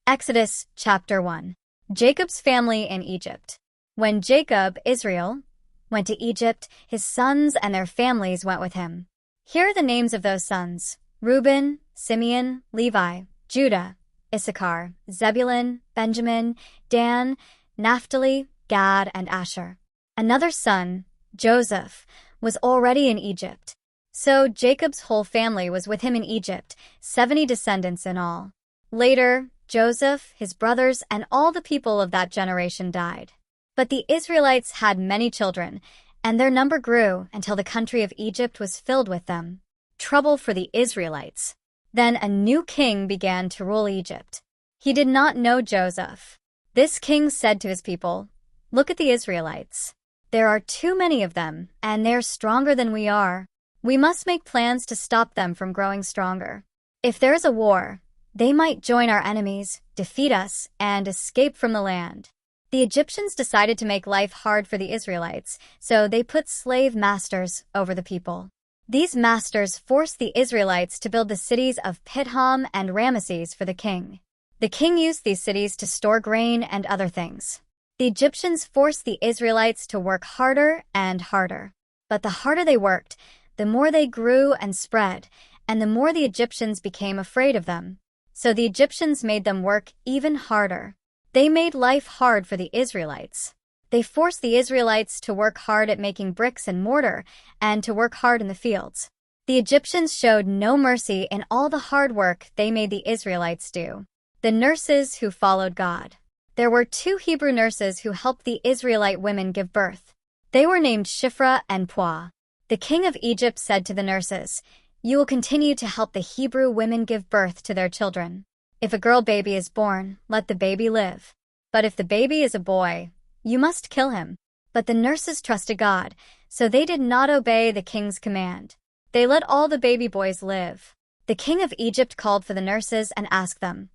Exodus chapter 1. Jacob's family in Egypt. When Jacob, Israel, went to Egypt, his sons and their families went with him. Here are the names of those sons: Reuben, Simeon, Levi, Judah, Issachar, Zebulun, Benjamin, Dan, Naphtali, Gad, and Asher. Another son, Joseph, was already in Egypt. So Jacob's whole family was with him in Egypt, 70 descendants in all. Later, Joseph, his brothers, and all the people of that generation died. But the Israelites had many children, and their number grew until the country of Egypt was filled with them. Trouble for the Israelites. Then a new king began to rule Egypt. He did not know Joseph. This king said to his people, "Look at the Israelites. There are too many of them, and they're stronger than we are. We must make plans to stop them from growing stronger. If there is a war, they might join our enemies, defeat us, and escape from the land." The Egyptians decided to make life hard for the Israelites, so they put slave masters over the people. These masters forced the Israelites to build the cities of Pithom and Ramesses for the king. The king used these cities to store grain and other things. The Egyptians forced the Israelites to work harder and harder. But the harder they worked, the more they grew and spread, and the more the Egyptians became afraid of them. So the Egyptians made them work even harder. They made life hard for the Israelites. They forced the Israelites to work hard at making bricks and mortar and to work hard in the fields. The Egyptians showed no mercy in all the hard work they made the Israelites do. The nurses who followed God. There were 2 Hebrew nurses who helped the Israelite women give birth. They were named Shiphrah and Puah. The king of Egypt said to the nurses, "You will continue to help the Hebrew women give birth to their children. If a girl baby is born, let the baby live. But if the baby is a boy, you must kill him." But the nurses trusted God, so they did not obey the king's command. They let all the baby boys live. The king of Egypt called for the nurses and asked them,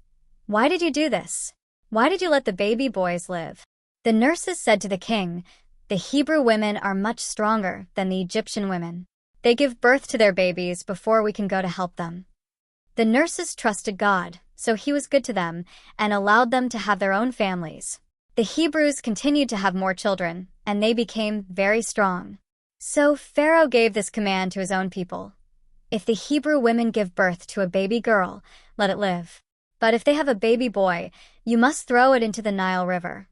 "Why did you do this? Why did you let the baby boys live?" The nurses said to the king, "The Hebrew women are much stronger than the Egyptian women. They give birth to their babies before we can go to help them." The nurses trusted God, so he was good to them and allowed them to have their own families. The Hebrews continued to have more children, and they became very strong. So Pharaoh gave this command to his own people: "If the Hebrew women give birth to a baby girl, let it live. But if they have a baby boy, you must throw it into the Nile River."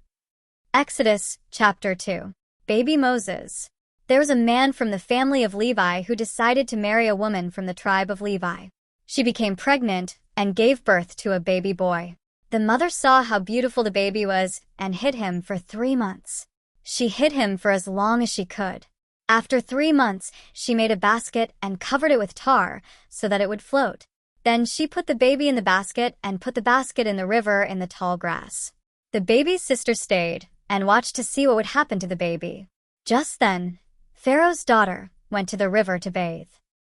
Exodus chapter 2. Baby Moses. There was a man from the family of Levi who decided to marry a woman from the tribe of Levi. She became pregnant and gave birth to a baby boy. The mother saw how beautiful the baby was and hid him for 3 months. She hid him for as long as she could. After 3 months, she made a basket and covered it with tar so that it would float. Then she put the baby in the basket and put the basket in the river in the tall grass. The baby's sister stayed and watched to see what would happen to the baby. Just then, Pharaoh's daughter went to the river to bathe.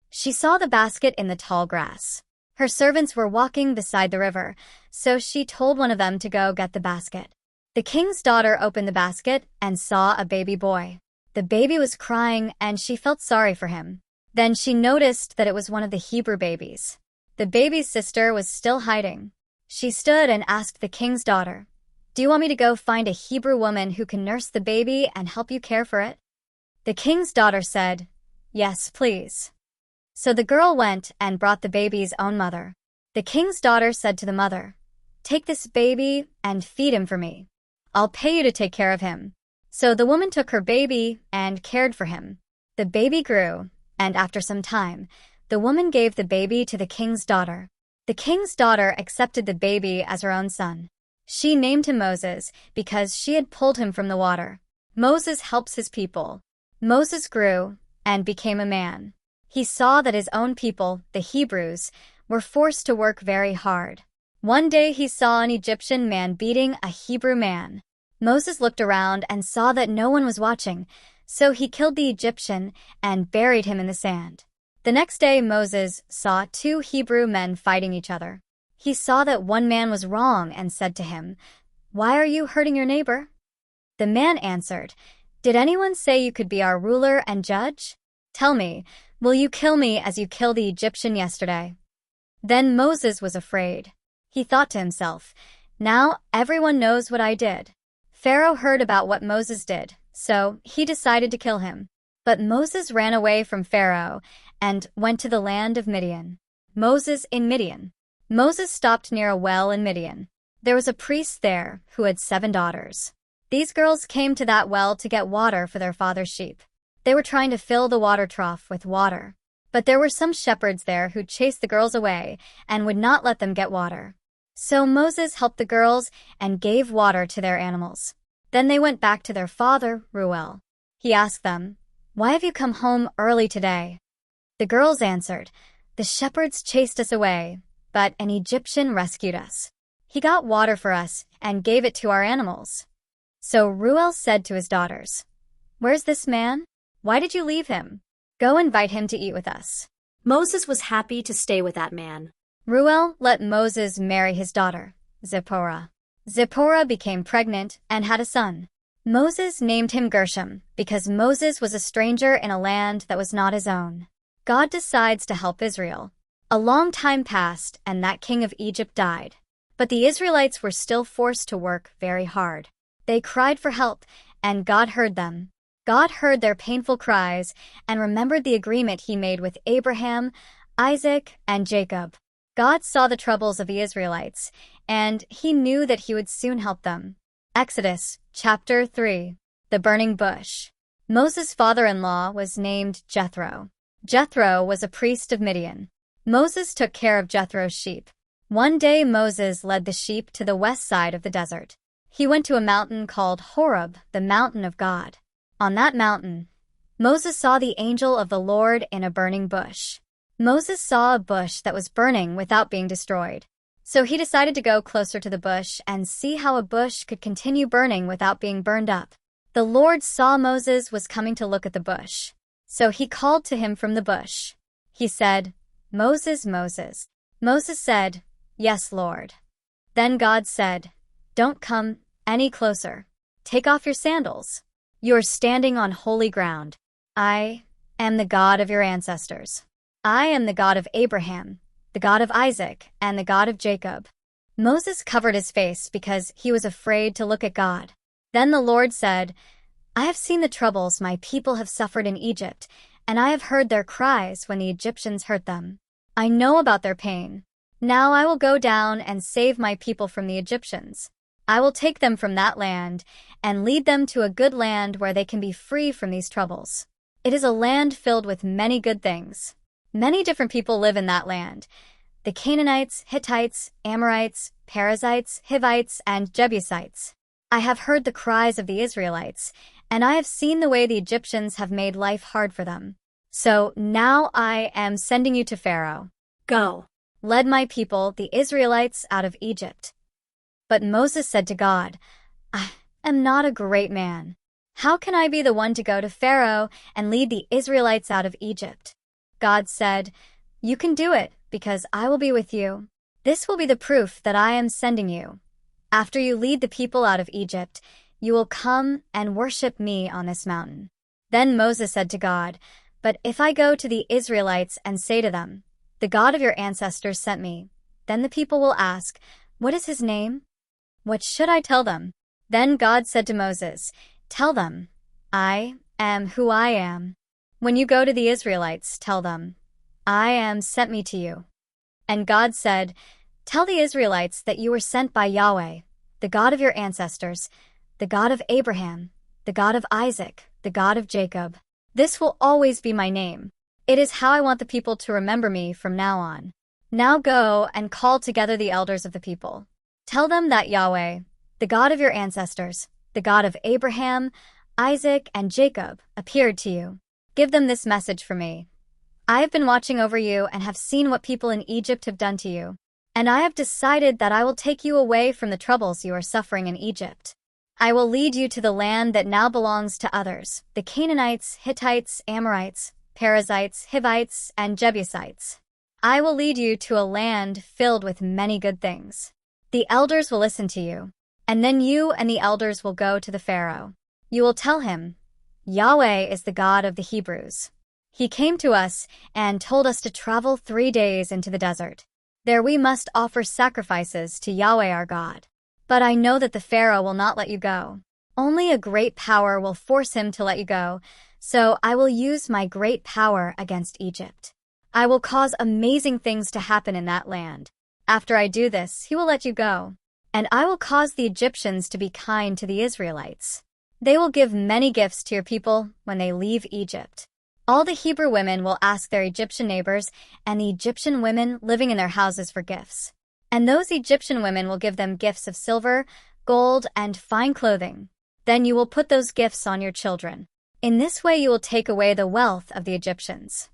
She saw the basket in the tall grass. Her servants were walking beside the river, so she told one of them to go get the basket. The king's daughter opened the basket and saw a baby boy. The baby was crying and she felt sorry for him. Then she noticed that it was one of the Hebrew babies. The baby's sister was still hiding. She stood and asked the king's daughter, "Do you want me to go find a Hebrew woman who can nurse the baby and help you care for it?" The king's daughter said, "Yes, please." So the girl went and brought the baby's own mother. The king's daughter said to the mother, "Take this baby and feed him for me. I'll pay you to take care of him." So the woman took her baby and cared for him. The baby grew, and after some time, the woman gave the baby to the king's daughter. The king's daughter accepted the baby as her own son. She named him Moses because she had pulled him from the water. Moses helps his people. Moses grew and became a man. He saw that his own people, the Hebrews, were forced to work very hard. One day he saw an Egyptian man beating a Hebrew man. Moses looked around and saw that no one was watching, so he killed the Egyptian and buried him in the sand. The next day Moses saw 2 Hebrew men fighting each other. He saw that one man was wrong and said to him, "Why are you hurting your neighbor?" The man answered, "Did anyone say you could be our ruler and judge? Tell me, will you kill me as you killed the Egyptian yesterday?" Then Moses was afraid. He thought to himself, Now everyone knows what I did." Pharaoh heard about what Moses did, so he decided to kill him. But Moses ran away from Pharaoh and went to the land of Midian. Moses in Midian. Moses stopped near a well in Midian. There was a priest there who had 7 daughters. These girls came to that well to get water for their father's sheep. They were trying to fill the water trough with water. But there were some shepherds there who chased the girls away and would not let them get water. So Moses helped the girls and gave water to their animals. Then they went back to their father, Reuel. He asked them, "Why have you come home early today?" The girls answered, "The shepherds chased us away, but an Egyptian rescued us. He got water for us and gave it to our animals." So Reuel said to his daughters, "Where's this man? Why did you leave him? Go invite him to eat with us." Moses was happy to stay with that man. Reuel let Moses marry his daughter, Zipporah. Zipporah became pregnant and had a son. Moses named him Gershom because Moses was a stranger in a land that was not his own. God decides to help Israel. A long time passed and that king of Egypt died. But the Israelites were still forced to work very hard. They cried for help, and God heard them. God heard their painful cries and remembered the agreement he made with Abraham, Isaac, and Jacob. God saw the troubles of the Israelites, and he knew that he would soon help them. Exodus chapter 3. The burning bush. Moses' father-in-law was named Jethro. Jethro was a priest of Midian. Moses took care of Jethro's sheep. One day Moses led the sheep to the west side of the desert. He went to a mountain called Horeb, the mountain of God. On that mountain, Moses saw the angel of the Lord in a burning bush. Moses saw a bush that was burning without being destroyed. So he decided to go closer to the bush and see how a bush could continue burning without being burned up. The Lord saw Moses was coming to look at the bush. So he called to him from the bush. He said, "Moses, Moses." Moses said, "Yes, Lord." Then God said, "Don't come any closer. Take off your sandals. You are standing on holy ground. I am the God of your ancestors. I am the God of Abraham, the God of Isaac, and the God of Jacob." Moses covered his face because he was afraid to look at God. Then the Lord said, "I have seen the troubles my people have suffered in Egypt, and I have heard their cries when the Egyptians hurt them. I know about their pain. Now I will go down and save my people from the Egyptians. I will take them from that land and lead them to a good land where they can be free from these troubles. It is a land filled with many good things. Many different people live in that land: the Canaanites, Hittites, Amorites, Perizzites, Hivites, and Jebusites. I have heard the cries of the Israelites, and I have seen the way the Egyptians have made life hard for them. So now I am sending you to Pharaoh. Go. Led my people, the Israelites, out of Egypt." But Moses said to God, "I am not a great man. How can I be the one to go to Pharaoh and lead the Israelites out of Egypt?" God said, "You can do it because I will be with you. This will be the proof that I am sending you. After you lead the people out of Egypt, you will come and worship me on this mountain." Then Moses said to God, "But if I go to the Israelites and say to them, 'The God of your ancestors sent me,' then the people will ask, 'What is his name?' What should I tell them?" Then God said to Moses, "Tell them, 'I am who I am.' When you go to the Israelites, tell them, 'I am sent me to you.'" And God said, "Tell the Israelites that you were sent by Yahweh, the God of your ancestors, the God of Abraham, the God of Isaac, the God of Jacob. This will always be my name. It is how I want the people to remember me from now on. Now go and call together the elders of the people. Tell them that Yahweh, the God of your ancestors, the God of Abraham, Isaac, and Jacob, appeared to you. Give them this message from me. I have been watching over you and have seen what people in Egypt have done to you. And I have decided that I will take you away from the troubles you are suffering in Egypt. I will lead you to the land that now belongs to others, the Canaanites, Hittites, Amorites, Perizzites, Hivites, and Jebusites. I will lead you to a land filled with many good things. The elders will listen to you, and then you and the elders will go to the Pharaoh. You will tell him, 'Yahweh is the God of the Hebrews. He came to us and told us to travel 3 days into the desert. There we must offer sacrifices to Yahweh our God. But I know that the Pharaoh will not let you go. Only a great power will force him to let you go, so I will use my great power against Egypt. I will cause amazing things to happen in that land. After I do this, he will let you go. And I will cause the Egyptians to be kind to the Israelites. They will give many gifts to your people when they leave Egypt. All the Hebrew women will ask their Egyptian neighbors and the Egyptian women living in their houses for gifts. And those Egyptian women will give them gifts of silver, gold, and fine clothing. Then you will put those gifts on your children. In this way you will take away the wealth of the Egyptians.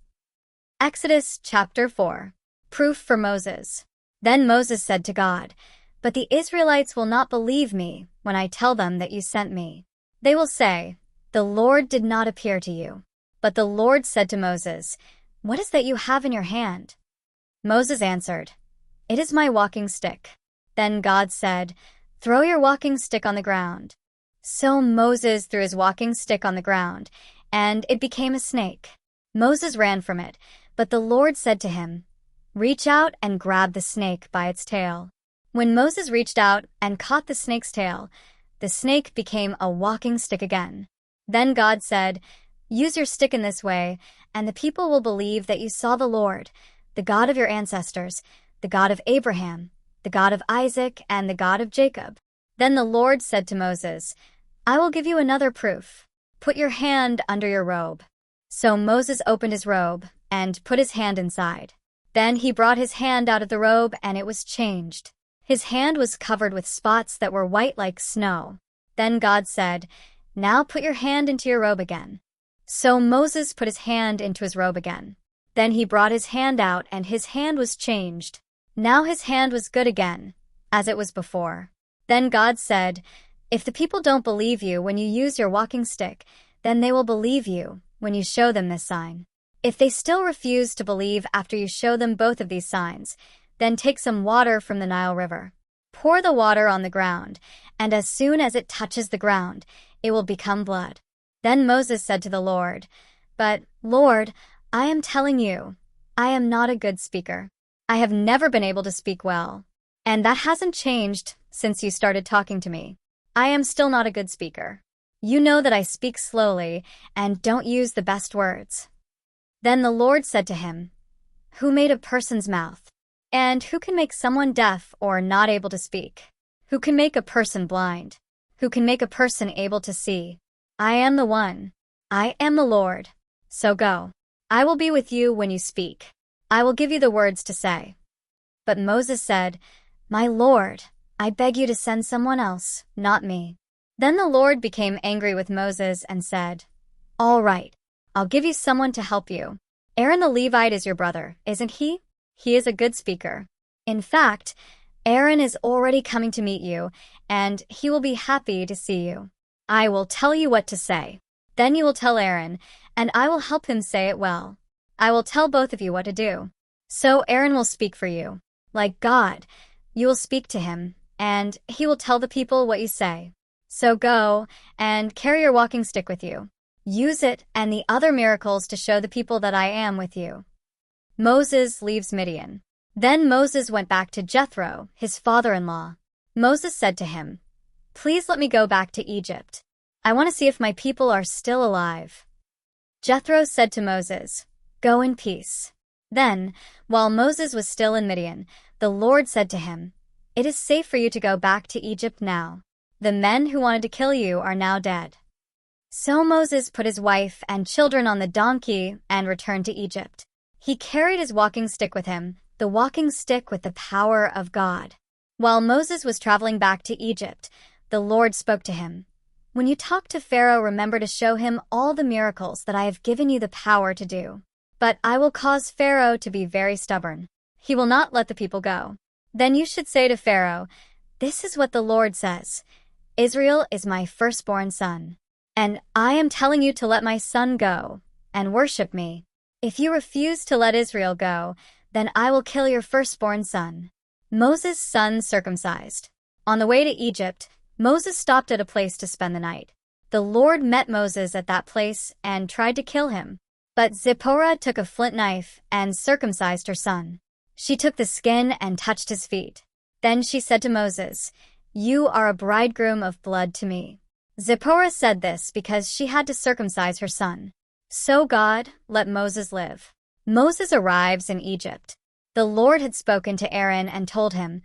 Exodus chapter 4. Proof for Moses. Then Moses said to God, "But the Israelites will not believe me when I tell them that you sent me. They will say, 'The Lord did not appear to you.'" But the Lord said to Moses, "What is that you have in your hand?" Moses answered, "It is my walking stick." Then God said, "Throw your walking stick on the ground." So Moses threw his walking stick on the ground, and it became a snake. Moses ran from it, but the Lord said to him, "Reach out and grab the snake by its tail." When Moses reached out and caught the snake's tail, the snake became a walking stick again. Then God said, "Use your stick in this way, and the people will believe that you saw the Lord, the God of your ancestors, the God of Abraham, the God of Isaac, and the God of Jacob." Then the Lord said to Moses, "I will give you another proof. Put your hand under your robe." So Moses opened his robe and put his hand inside. Then he brought his hand out of the robe, and it was changed. His hand was covered with spots that were white like snow. Then God said, "Now put your hand into your robe again." So Moses put his hand into his robe again. Then he brought his hand out, and his hand was changed. Now his hand was good again, as it was before. Then God said, "If the people don't believe you when you use your walking stick, then they will believe you when you show them this sign. If they still refuse to believe after you show them both of these signs, then take some water from the Nile River. Pour the water on the ground, and as soon as it touches the ground, it will become blood." Then Moses said to the Lord, "But, Lord, I am telling you, I am not a good speaker. I have never been able to speak well. And that hasn't changed since you started talking to me. I am still not a good speaker. You know that I speak slowly and don't use the best words." Then the Lord said to him, "Who made a person's mouth? And who can make someone deaf or not able to speak? Who can make a person blind? Who can make a person able to see? I am the one. I am the Lord. So go. I will be with you when you speak. I will give you the words to say." But Moses said, "My Lord, I beg you to send someone else, not me." Then the Lord became angry with Moses and said, "All right, I'll give you someone to help you. Aaron the Levite is your brother, isn't he? He is a good speaker. In fact, Aaron is already coming to meet you, and he will be happy to see you. I will tell you what to say. Then you will tell Aaron, and I will help him say it well. I will tell both of you what to do. So Aaron will speak for you. Like God, you will speak to him, and he will tell the people what you say. So go and carry your walking stick with you. Use it and the other miracles to show the people that I am with you." Moses leaves Midian. Then Moses went back to Jethro, his father-in-law. Moses said to him, "Please let me go back to Egypt. I want to see if my people are still alive." Jethro said to Moses, "Go in peace." Then, while Moses was still in Midian, the Lord said to him, "It is safe for you to go back to Egypt now. The men who wanted to kill you are now dead." So Moses put his wife and children on the donkey and returned to Egypt. He carried his walking stick with him, the walking stick with the power of God. While Moses was traveling back to Egypt, the Lord spoke to him, "When you talk to Pharaoh, remember to show him all the miracles that I have given you the power to do. But I will cause Pharaoh to be very stubborn. He will not let the people go. Then you should say to Pharaoh, 'This is what the Lord says. Israel is my firstborn son. And I am telling you to let my son go and worship me. If you refuse to let Israel go, then I will kill your firstborn son.'" Moses' son circumcised. On the way to Egypt, Moses stopped at a place to spend the night. The Lord met Moses at that place and tried to kill him. But Zipporah took a flint knife and circumcised her son. She took the skin and touched his feet. Then she said to Moses, You are a bridegroom of blood to me." Zipporah said this because she had to circumcise her son. So God let Moses live. Moses arrives in Egypt. The Lord had spoken to Aaron and told him,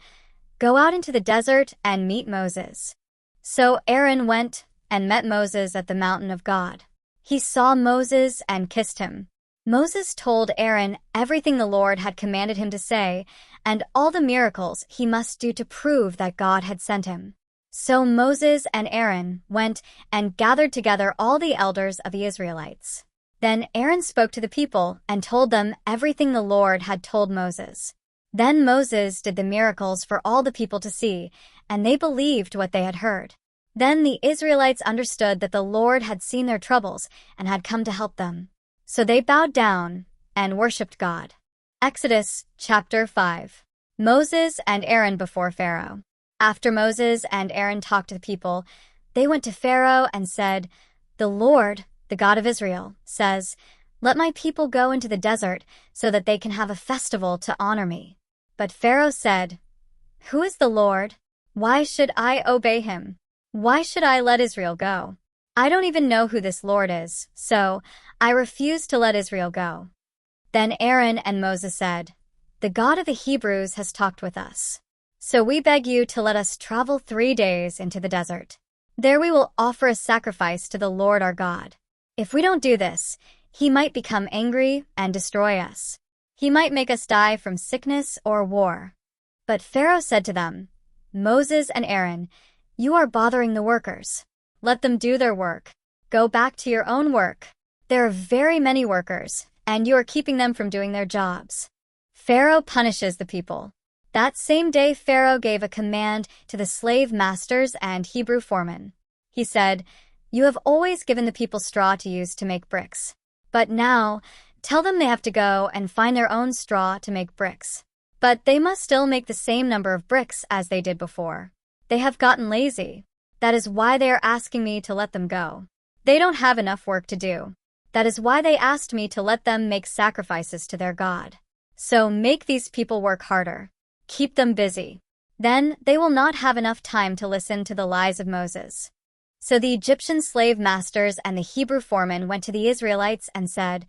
"Go out into the desert and meet Moses." So Aaron went and met Moses at the mountain of God. He saw Moses and kissed him. Moses told Aaron everything the Lord had commanded him to say and all the miracles he must do to prove that God had sent him. So Moses and Aaron went and gathered together all the elders of the Israelites. Then Aaron spoke to the people and told them everything the Lord had told Moses. Then Moses did the miracles for all the people to see, and they believed what they had heard. Then the Israelites understood that the Lord had seen their troubles and had come to help them. So they bowed down and worshipped God. Exodus chapter 5. Moses and Aaron before Pharaoh. After Moses and Aaron talked to the people, they went to Pharaoh and said, "The Lord, the God of Israel, says, 'Let my people go into the desert so that they can have a festival to honor me.'" But Pharaoh said, "Who is the Lord? Why should I obey him? Why should I let Israel go? I don't even know who this Lord is, so I refuse to let Israel go." Then Aaron and Moses said, "The God of the Hebrews has talked with us. So we beg you to let us travel 3 days into the desert. There we will offer a sacrifice to the Lord our God. If we don't do this, he might become angry and destroy us. He might make us die from sickness or war." But Pharaoh said to them, "Moses and Aaron, you are bothering the workers. Let them do their work. Go back to your own work. There are very many workers, and you are keeping them from doing their jobs." Pharaoh punishes the people. That same day Pharaoh gave a command to the slave masters and Hebrew foremen. He said, "You have always given the people straw to use to make bricks. But now, tell them they have to go and find their own straw to make bricks. But they must still make the same number of bricks as they did before. They have gotten lazy. That is why they are asking me to let them go. They don't have enough work to do. That is why they asked me to let them make sacrifices to their God. So make these people work harder. Keep them busy. Then they will not have enough time to listen to the lies of Moses." So the Egyptian slave masters and the Hebrew foremen went to the Israelites and said,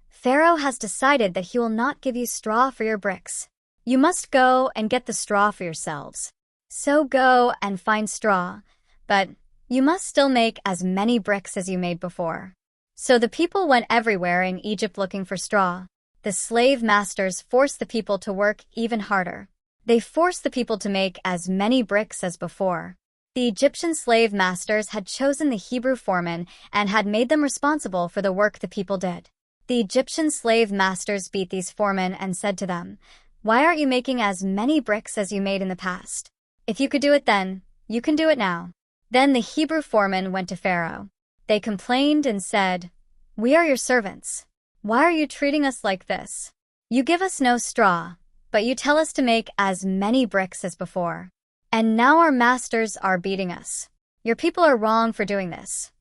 "Pharaoh has decided that he will not give you straw for your bricks. You must go and get the straw for yourselves. So go and find straw, but you must still make as many bricks as you made before." So the people went everywhere in Egypt looking for straw. The slave masters forced the people to work even harder. They forced the people to make as many bricks as before. The Egyptian slave masters had chosen the Hebrew foremen and had made them responsible for the work the people did. The Egyptian slave masters beat these foremen and said to them, "Why aren't you making as many bricks as you made in the past? If you could do it then, you can do it now." Then the Hebrew foremen went to Pharaoh. They complained and said, "We are your servants. Why are you treating us like this? You give us no straw, but you tell us to make as many bricks as before. And now our masters are beating us. Your people are wrong for doing this."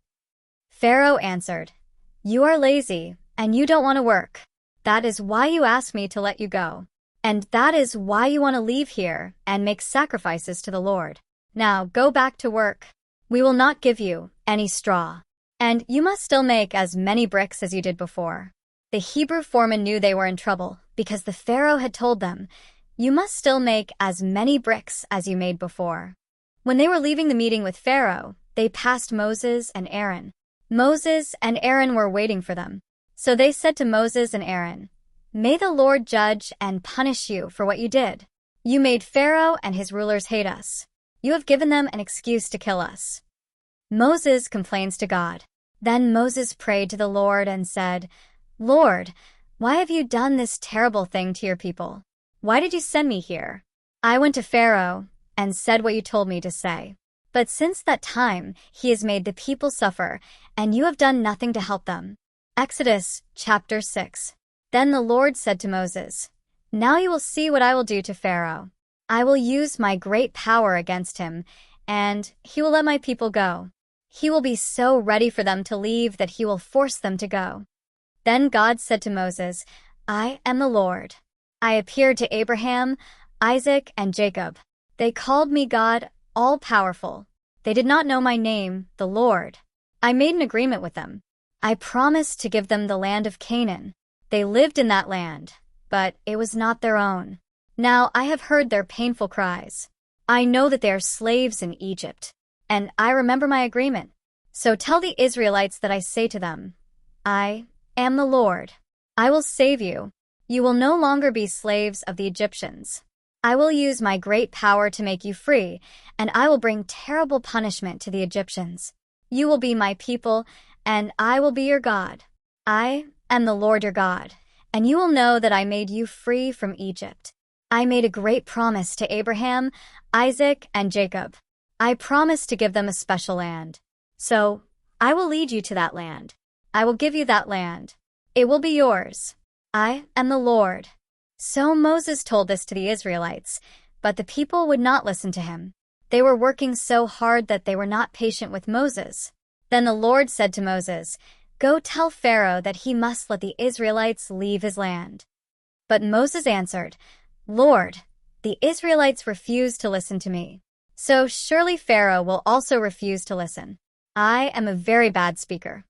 Pharaoh answered, "You are lazy, and you don't want to work. That is why you asked me to let you go. And that is why you want to leave here and make sacrifices to the Lord. Now go back to work. We will not give you any straw. And you must still make as many bricks as you did before." The Hebrew foremen knew they were in trouble because the Pharaoh had told them, "You must still make as many bricks as you made before." When they were leaving the meeting with Pharaoh, they passed Moses and Aaron. Moses and Aaron were waiting for them. So they said to Moses and Aaron, "May the Lord judge and punish you for what you did. You made Pharaoh and his rulers hate us. You have given them an excuse to kill us." Moses complains to God. Then Moses prayed to the Lord and said, "Lord, why have you done this terrible thing to your people? Why did you send me here? I went to Pharaoh and said what you told me to say. But since that time, he has made the people suffer, and you have done nothing to help them." Exodus chapter 6. Then the Lord said to Moses, "Now you will see what I will do to Pharaoh. I will use my great power against him, and he will let my people go. He will be so ready for them to leave that he will force them to go." Then God said to Moses, "I am the Lord. I appeared to Abraham, Isaac, and Jacob. They called me God all-powerful. They did not know my name, the Lord. I made an agreement with them. I promised to give them the land of Canaan. They lived in that land, but it was not their own. Now I have heard their painful cries. I know that they are slaves in Egypt, and I remember my agreement. So tell the Israelites that I say to them, I am the Lord. I will save you. You will no longer be slaves of the Egyptians. I will use my great power to make you free, and I will bring terrible punishment to the Egyptians. You will be my people, and I will be your God. I am the Lord your God, and you will know that I made you free from Egypt. I made a great promise to Abraham, Isaac, and Jacob. I promised to give them a special land. So I will lead you to that land. I will give you that land. It will be yours. I am the Lord. So Moses told this to the Israelites, but the people would not listen to him. They were working so hard that they were not patient with Moses. Then the Lord said to Moses, Go tell Pharaoh that he must let the Israelites leave his land. But Moses answered, Lord, the Israelites refuse to listen to me. So surely Pharaoh will also refuse to listen. I am a very bad speaker.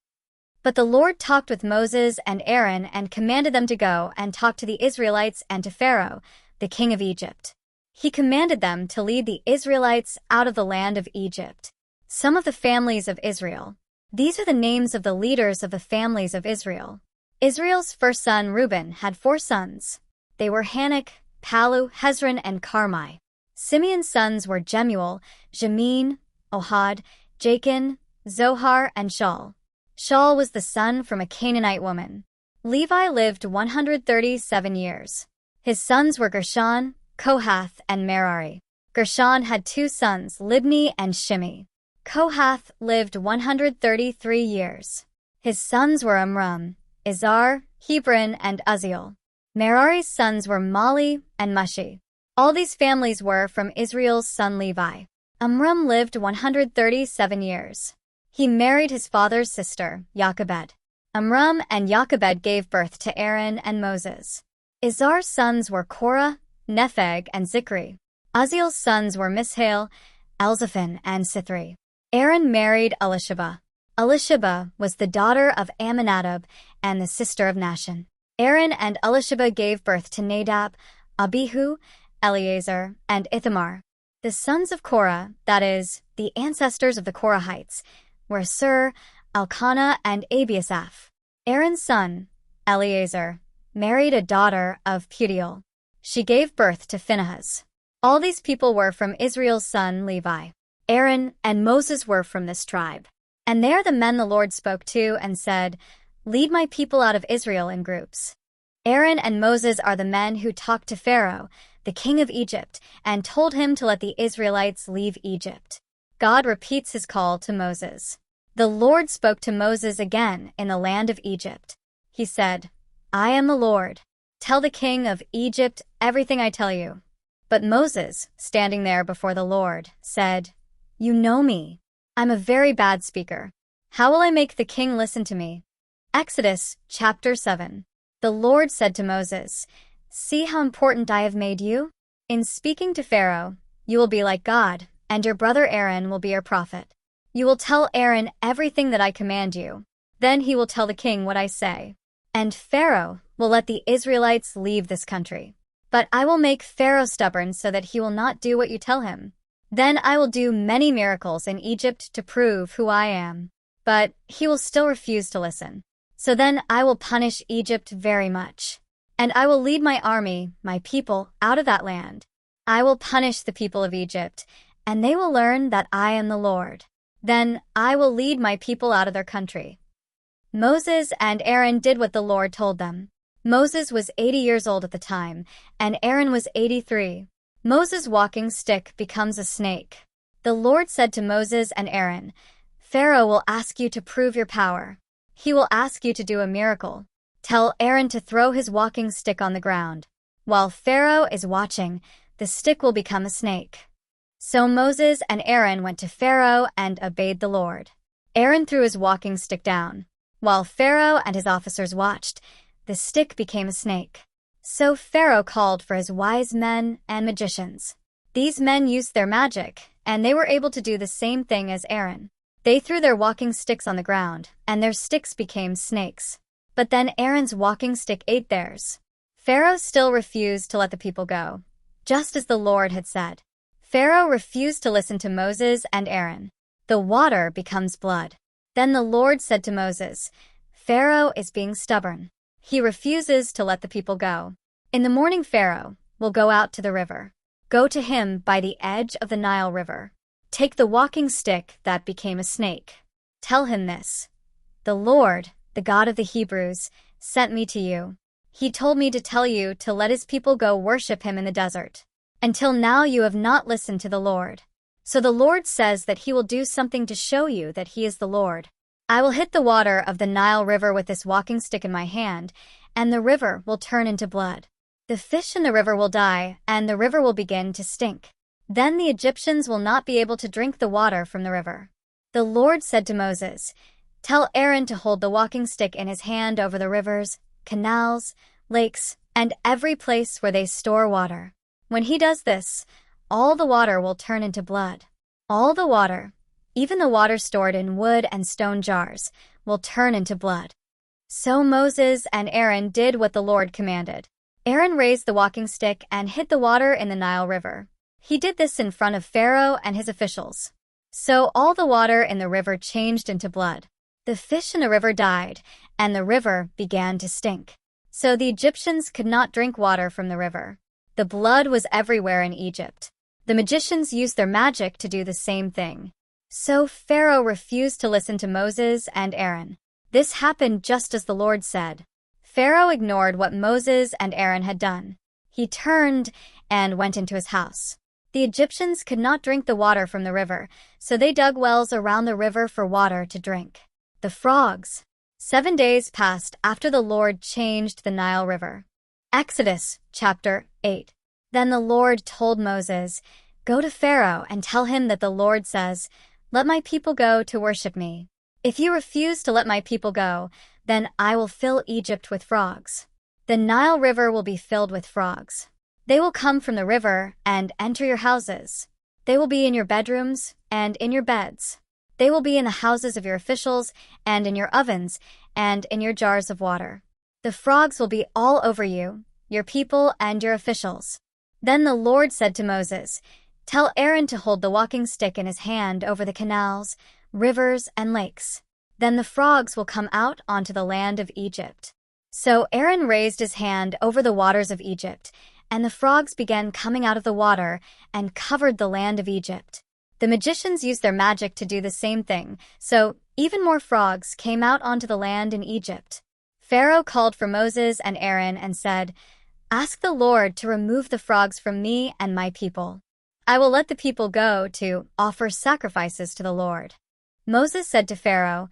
But the Lord talked with Moses and Aaron and commanded them to go and talk to the Israelites and to Pharaoh, the king of Egypt. He commanded them to lead the Israelites out of the land of Egypt. Some of the families of Israel. These are the names of the leaders of the families of Israel. Israel's first son Reuben had 4 sons. They were Hanok, Palu, Hezron, and Carmi. Simeon's sons were Jemuel, Jamin, Ohad, Jachin, Zohar, and Shaul. Shaul was the son from a Canaanite woman. Levi lived 137 years. His sons were Gershon, Kohath, and Merari. Gershon had 2 sons, Libni and Shimi. Kohath lived 133 years. His sons were Amram, Izhar, Hebron, and Uzziel. Merari's sons were Mali and Mushi. All these families were from Israel's son Levi. Amram lived 137 years. He married his father's sister, Jochebed. Amram and Jochebed gave birth to Aaron and Moses. Izhar's sons were Korah, Nepheg, and Zikri. Uzziel's sons were Mishael, Elzaphan, and Sithri. Aaron married Elisheba. Elisheba was the daughter of Amminadab and the sister of Nahshon. Aaron and Elisheba gave birth to Nadab, Abihu, Eleazar, and Ithamar. The sons of Korah, that is, the ancestors of the Korahites, were Sur, Elkanah, and Abiasaph. Aaron's son, Eleazar, married a daughter of Putiel. She gave birth to Phinehas. All these people were from Israel's son Levi. Aaron and Moses were from this tribe. And they are the men the Lord spoke to and said, Lead my people out of Israel in groups. Aaron and Moses are the men who talked to Pharaoh, the king of Egypt, and told him to let the Israelites leave Egypt. God repeats his call to Moses. The Lord spoke to Moses again in the land of Egypt. He said, I am the Lord. Tell the king of Egypt everything I tell you. But Moses, standing there before the Lord, said, You know me. I'm a very bad speaker. How will I make the king listen to me? Exodus chapter 7. The Lord said to Moses, See how important I have made you? In speaking to Pharaoh, you will be like God, and your brother Aaron will be your prophet. You will tell Aaron everything that I command you. Then he will tell the king what I say. And Pharaoh will let the Israelites leave this country. But I will make Pharaoh stubborn so that he will not do what you tell him. Then I will do many miracles in Egypt to prove who I am. But he will still refuse to listen. So then I will punish Egypt very much. And I will lead my army, my people, out of that land. I will punish the people of Egypt, and they will learn that I am the Lord. Then I will lead my people out of their country. Moses and Aaron did what the Lord told them. Moses was 80 years old at the time, and Aaron was 83. Moses' walking stick becomes a snake. The Lord said to Moses and Aaron, Pharaoh will ask you to prove your power. He will ask you to do a miracle. Tell Aaron to throw his walking stick on the ground. While Pharaoh is watching, the stick will become a snake. So Moses and Aaron went to Pharaoh and obeyed the Lord. Aaron threw his walking stick down. While Pharaoh and his officers watched, the stick became a snake. So Pharaoh called for his wise men and magicians. These men used their magic, and they were able to do the same thing as Aaron. They threw their walking sticks on the ground, and their sticks became snakes. But then Aaron's walking stick ate theirs. Pharaoh still refused to let the people go, just as the Lord had said. Pharaoh refused to listen to Moses and Aaron. The water becomes blood. Then the Lord said to Moses, "Pharaoh is being stubborn. He refuses to let the people go. In the morning Pharaoh will go out to the river. Go to him by the edge of the Nile River. Take the walking stick that became a snake. Tell him this: the Lord, the God of the Hebrews, sent me to you. He told me to tell you to let his people go worship him in the desert. Until now you have not listened to the Lord. So the Lord says that he will do something to show you that he is the Lord. I will hit the water of the Nile River with this walking stick in my hand, and the river will turn into blood. The fish in the river will die, and the river will begin to stink. Then the Egyptians will not be able to drink the water from the river." The Lord said to Moses, "Tell Aaron to hold the walking stick in his hand over the rivers, canals, lakes, and every place where they store water. When he does this, all the water will turn into blood. All the water, even the water stored in wood and stone jars, will turn into blood." So Moses and Aaron did what the Lord commanded. Aaron raised the walking stick and hit the water in the Nile River. He did this in front of Pharaoh and his officials. So all the water in the river changed into blood. The fish in the river died, and the river began to stink. So the Egyptians could not drink water from the river. The blood was everywhere in Egypt. The magicians used their magic to do the same thing. So Pharaoh refused to listen to Moses and Aaron. This happened just as the Lord said. Pharaoh ignored what Moses and Aaron had done. He turned and went into his house. The Egyptians could not drink the water from the river, so they dug wells around the river for water to drink. The frogs. 7 days passed after the Lord changed the Nile River. Exodus chapter 8. Then the Lord told Moses, "Go to Pharaoh and tell him that the Lord says, 'Let my people go to worship me.' If you refuse to let my people go, then I will fill Egypt with frogs. The Nile River will be filled with frogs. They will come from the river and enter your houses. They will be in your bedrooms and in your beds. They will be in the houses of your officials and in your ovens and in your jars of water. The frogs will be all over you, your people and your officials." Then the Lord said to Moses, "Tell Aaron to hold the walking stick in his hand over the canals, rivers, and lakes. Then the frogs will come out onto the land of Egypt." So Aaron raised his hand over the waters of Egypt, and the frogs began coming out of the water and covered the land of Egypt. The magicians used their magic to do the same thing, so even more frogs came out onto the land in Egypt. Pharaoh called for Moses and Aaron and said, "Ask the Lord to remove the frogs from me and my people. I will let the people go to offer sacrifices to the Lord." Moses said to Pharaoh,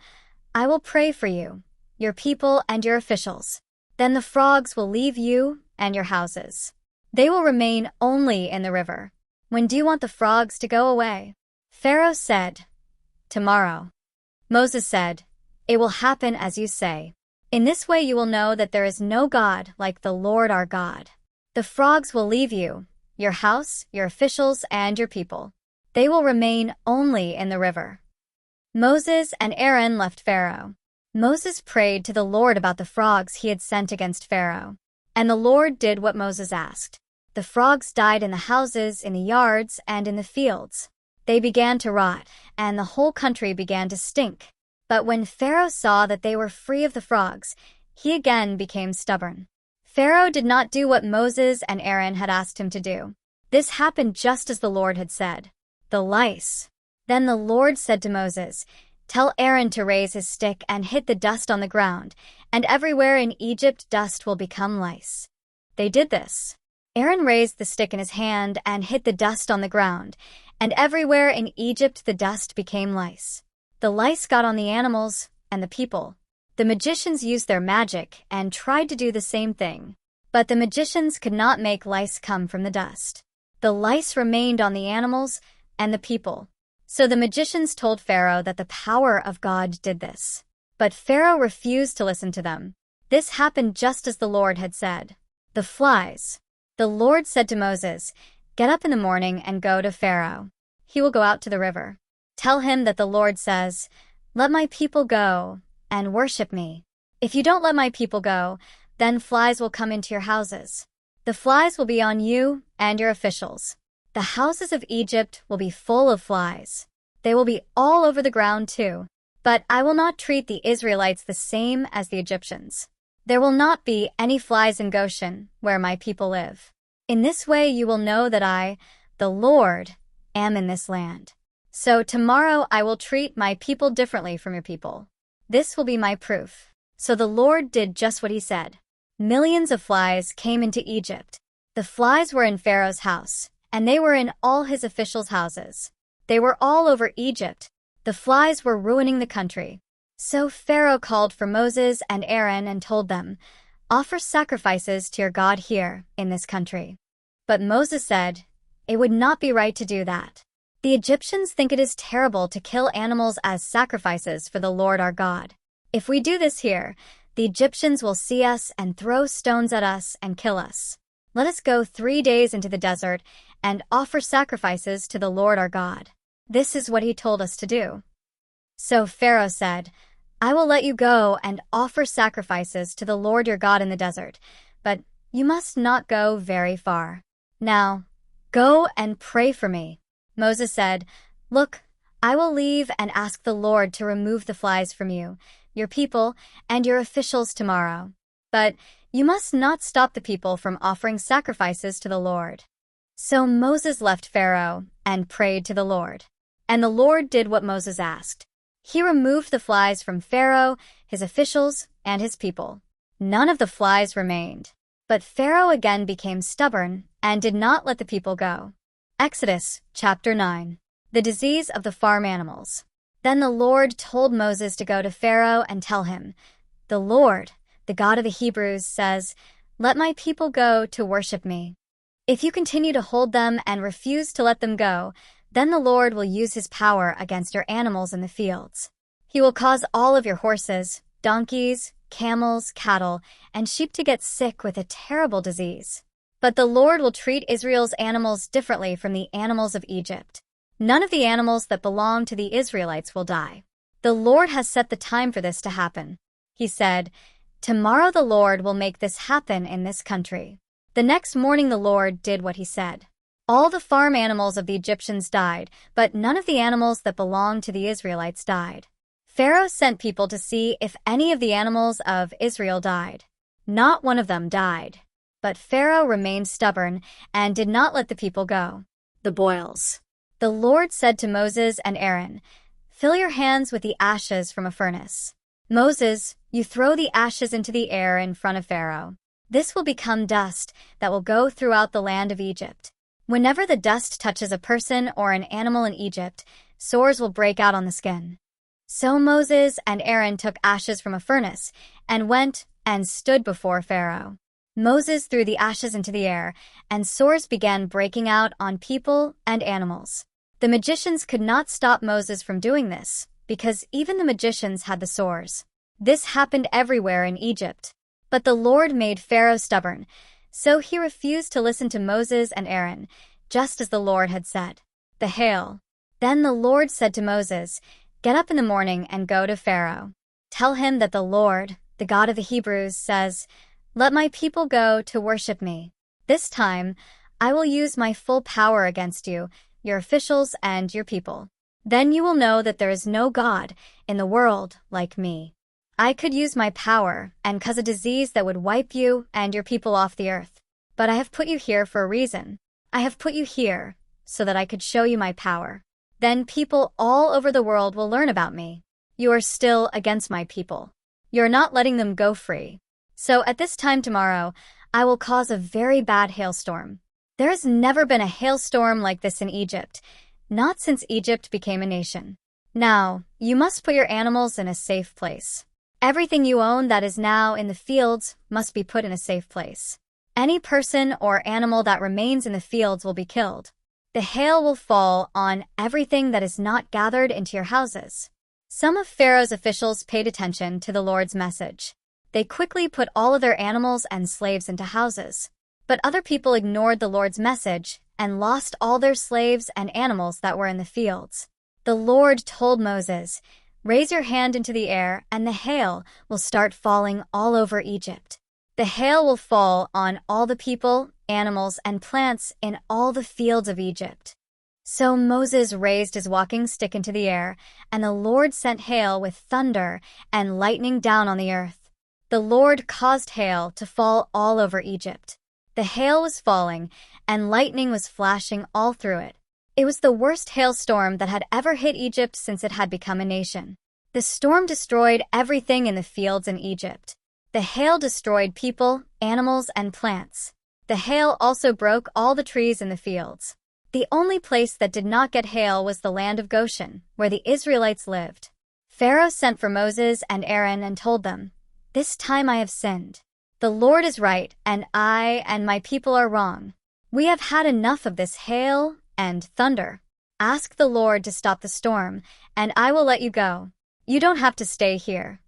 "I will pray for you, your people and your officials. Then the frogs will leave you and your houses. They will remain only in the river. When do you want the frogs to go away?" Pharaoh said, "Tomorrow." Moses said, "It will happen as you say. In this way you will know that there is no God like the Lord our God. The frogs will leave you, your house, your officials, and your people. They will remain only in the river." Moses and Aaron left Pharaoh. Moses prayed to the Lord about the frogs he had sent against Pharaoh. And the Lord did what Moses asked. The frogs died in the houses, in the yards, and in the fields. They began to rot, and the whole country began to stink. But when Pharaoh saw that they were free of the frogs, he again became stubborn. Pharaoh did not do what Moses and Aaron had asked him to do. This happened just as the Lord had said. The lice. Then the Lord said to Moses, "Tell Aaron to raise his stick and hit the dust on the ground, and everywhere in Egypt dust will become lice." They did this. Aaron raised the stick in his hand and hit the dust on the ground, and everywhere in Egypt the dust became lice. The lice got on the animals and the people. The magicians used their magic and tried to do the same thing, but the magicians could not make lice come from the dust. The lice remained on the animals and the people. So the magicians told Pharaoh that the power of God did this. But Pharaoh refused to listen to them. This happened just as the Lord had said. The flies. The Lord said to Moses, "Get up in the morning and go to Pharaoh. he will go out to the river. Tell him that the Lord says, 'Let my people go and worship me.' If you don't let my people go, then flies will come into your houses. The flies will be on you and your officials. The houses of Egypt will be full of flies. They will be all over the ground too. But I will not treat the Israelites the same as the Egyptians. There will not be any flies in Goshen, where my people live. In this way you will know that I, the Lord, am in this land. So tomorrow I will treat my people differently from your people. This will be my proof." So the Lord did just what he said. Millions of flies came into Egypt. The flies were in Pharaoh's house, and they were in all his officials' houses. They were all over Egypt. The flies were ruining the country. So Pharaoh called for Moses and Aaron and told them, "Offer sacrifices to your God here in this country." But Moses said, "It would not be right to do that. The Egyptians think it is terrible to kill animals as sacrifices for the Lord our God. If we do this here, the Egyptians will see us and throw stones at us and kill us. Let us go 3 days into the desert and offer sacrifices to the Lord our God." This is what he told us to do. So Pharaoh said, "I will let you go and offer sacrifices to the Lord your God in the desert, but you must not go very far. Now, go and pray for me." Moses said, "Look, I will leave and ask the Lord to remove the flies from you, your people, and your officials tomorrow. But you must not stop the people from offering sacrifices to the Lord." So Moses left Pharaoh and prayed to the Lord. And the Lord did what Moses asked. He removed the flies from Pharaoh, his officials, and his people. None of the flies remained. But Pharaoh again became stubborn and did not let the people go. Exodus chapter 9. The disease of the farm animals. Then the Lord told Moses to go to Pharaoh and tell him, "The Lord, the God of the Hebrews, says, 'Let my people go to worship me.' If you continue to hold them and refuse to let them go, then the Lord will use his power against your animals in the fields. He will cause all of your horses, donkeys, camels, cattle, and sheep to get sick with a terrible disease. But the Lord will treat Israel's animals differently from the animals of Egypt. None of the animals that belong to the Israelites will die. The Lord has set the time for this to happen." He said, "Tomorrow the Lord will make this happen in this country." The next morning the Lord did what he said. All the farm animals of the Egyptians died, but none of the animals that belonged to the Israelites died. Pharaoh sent people to see if any of the animals of Israel died. Not one of them died. But Pharaoh remained stubborn and did not let the people go. The boils. The Lord said to Moses and Aaron, "Fill your hands with the ashes from a furnace. Moses, you throw the ashes into the air in front of Pharaoh. This will become dust that will go throughout the land of Egypt. Whenever the dust touches a person or an animal in Egypt, sores will break out on the skin." So Moses and Aaron took ashes from a furnace and went and stood before Pharaoh. Moses threw the ashes into the air, and sores began breaking out on people and animals. The magicians could not stop Moses from doing this, because even the magicians had the sores. This happened everywhere in Egypt. But the Lord made Pharaoh stubborn, so he refused to listen to Moses and Aaron, just as the Lord had said. The hail. Then the Lord said to Moses, "Get up in the morning and go to Pharaoh. Tell him that the Lord, the God of the Hebrews, says, 'Let my people go to worship me. This time, I will use my full power against you, your officials and your people. Then you will know that there is no God in the world like me. I could use my power and cause a disease that would wipe you and your people off the earth. But I have put you here for a reason. I have put you here so that I could show you my power. Then people all over the world will learn about me. You are still against my people. You are not letting them go free. So at this time tomorrow, I will cause a very bad hailstorm. There has never been a hailstorm like this in Egypt, not since Egypt became a nation. Now, you must put your animals in a safe place. Everything you own that is now in the fields must be put in a safe place. Any person or animal that remains in the fields will be killed. The hail will fall on everything that is not gathered into your houses." Some of Pharaoh's officials paid attention to the Lord's message. They quickly put all of their animals and slaves into houses. But other people ignored the Lord's message and lost all their slaves and animals that were in the fields. The Lord told Moses, "Raise your hand into the air, and the hail will start falling all over Egypt. The hail will fall on all the people, animals, and plants in all the fields of Egypt." So Moses raised his walking stick into the air, and the Lord sent hail with thunder and lightning down on the earth. The Lord caused hail to fall all over Egypt. The hail was falling, and lightning was flashing all through it. It was the worst hailstorm that had ever hit Egypt since it had become a nation. The storm destroyed everything in the fields in Egypt. The hail destroyed people, animals, and plants. The hail also broke all the trees in the fields. The only place that did not get hail was the land of Goshen, where the Israelites lived. Pharaoh sent for Moses and Aaron and told them, "This time I have sinned. The Lord is right, and I and my people are wrong. We have had enough of this hail and thunder. Ask the Lord to stop the storm, and I will let you go. You don't have to stay here."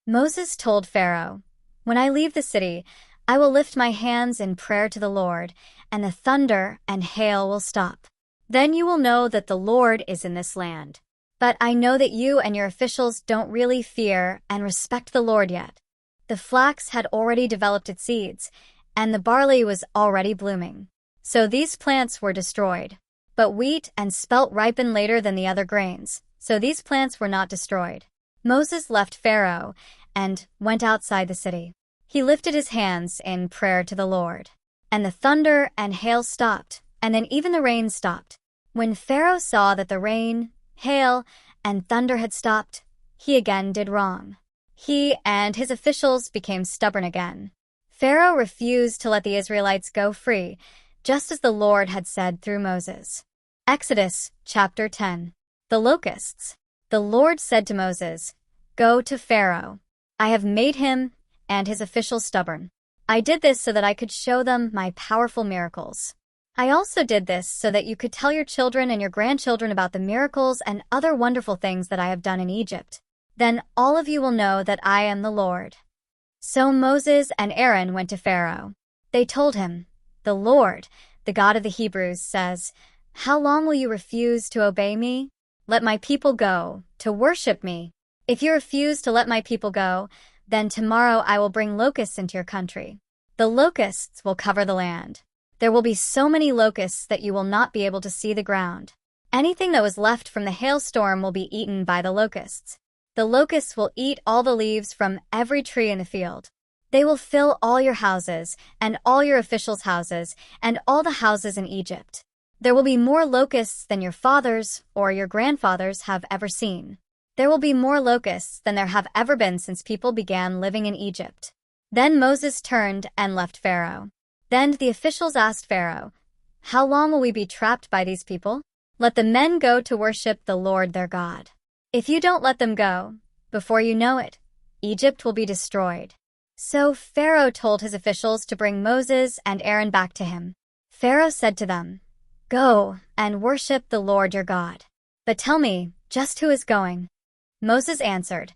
Moses told Pharaoh, "When I leave the city, I will lift my hands in prayer to the Lord, and the thunder and hail will stop. Then you will know that the Lord is in this land. But I know that you and your officials don't really fear and respect the Lord yet." The flax had already developed its seeds, and the barley was already blooming. So these plants were destroyed. But wheat and spelt ripened later than the other grains, so these plants were not destroyed. Moses left Pharaoh and went outside the city. He lifted his hands in prayer to the Lord. And the thunder and hail stopped, and then even the rain stopped. When Pharaoh saw that the rain, hail, and thunder had stopped, he again did wrong. He and his officials became stubborn again. Pharaoh refused to let the Israelites go free, just as the Lord had said through Moses. Exodus chapter 10. The locusts. The Lord said to Moses, "Go to Pharaoh. I have made him and his officials stubborn. I did this so that I could show them my powerful miracles. I also did this so that you could tell your children and your grandchildren about the miracles and other wonderful things that I have done in Egypt. Then all of you will know that I am the Lord." So Moses and Aaron went to Pharaoh. They told him, "The Lord, the God of the Hebrews, says, 'How long will you refuse to obey me? Let my people go, to worship me. If you refuse to let my people go, then tomorrow I will bring locusts into your country. The locusts will cover the land. There will be so many locusts that you will not be able to see the ground. Anything that was left from the hailstorm will be eaten by the locusts. The locusts will eat all the leaves from every tree in the field. They will fill all your houses, and all your officials' houses, and all the houses in Egypt. There will be more locusts than your fathers or your grandfathers have ever seen. There will be more locusts than there have ever been since people began living in Egypt." Then Moses turned and left Pharaoh. Then the officials asked Pharaoh, "How long will we be trapped by these people? Let the men go to worship the Lord their God. If you don't let them go, before you know it, Egypt will be destroyed." So Pharaoh told his officials to bring Moses and Aaron back to him. Pharaoh said to them, "Go and worship the Lord your God. But tell me, just who is going?" Moses answered,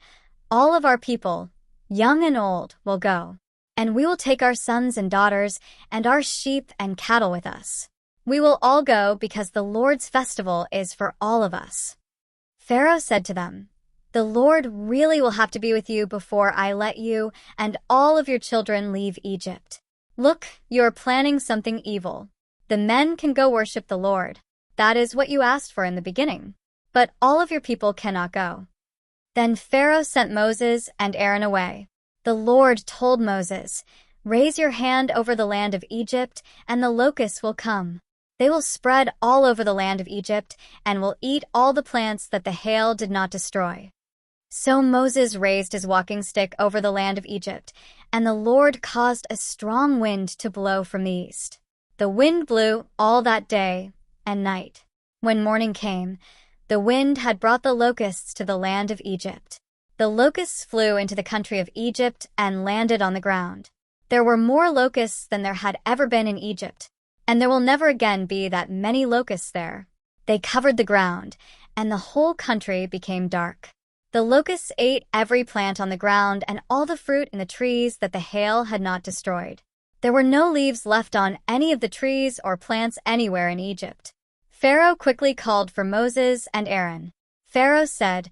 "All of our people, young and old, will go, and we will take our sons and daughters and our sheep and cattle with us. We will all go because the Lord's festival is for all of us." Pharaoh said to them, "The Lord really will have to be with you before I let you and all of your children leave Egypt. Look, you are planning something evil. The men can go worship the Lord. That is what you asked for in the beginning. But all of your people cannot go." Then Pharaoh sent Moses and Aaron away. The Lord told Moses, "Raise your hand over the land of Egypt, and the locusts will come. They will spread all over the land of Egypt and will eat all the plants that the hail did not destroy." So Moses raised his walking stick over the land of Egypt, and the Lord caused a strong wind to blow from the east. The wind blew all that day and night. When morning came, the wind had brought the locusts to the land of Egypt. The locusts flew into the country of Egypt and landed on the ground. There were more locusts than there had ever been in Egypt, and there will never again be that many locusts there. They covered the ground, and the whole country became dark. The locusts ate every plant on the ground and all the fruit in the trees that the hail had not destroyed. There were no leaves left on any of the trees or plants anywhere in Egypt. Pharaoh quickly called for Moses and Aaron. Pharaoh said,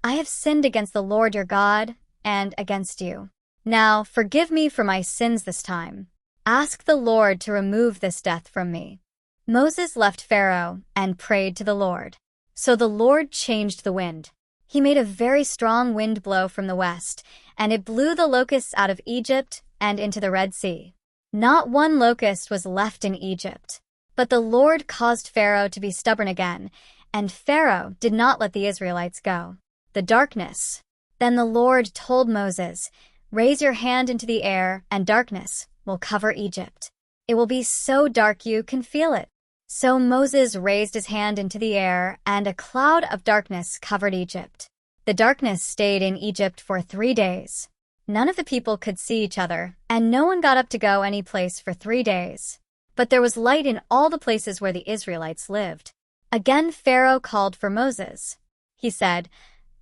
"I have sinned against the Lord your God and against you. Now forgive me for my sins this time. Ask the Lord to remove this death from me." Moses left Pharaoh and prayed to the Lord. So the Lord changed the wind. He made a very strong wind blow from the west, and it blew the locusts out of Egypt and into the Red Sea. Not one locust was left in Egypt. But the Lord caused Pharaoh to be stubborn again, and Pharaoh did not let the Israelites go. The darkness. Then the Lord told Moses, "Raise your hand into the air, and darkness will cover Egypt. It will be so dark you can feel it." So Moses raised his hand into the air, and a cloud of darkness covered Egypt. The darkness stayed in Egypt for 3 days. None of the people could see each other, and no one got up to go any place for 3 days. But there was light in all the places where the Israelites lived. Again Pharaoh called for Moses. He said,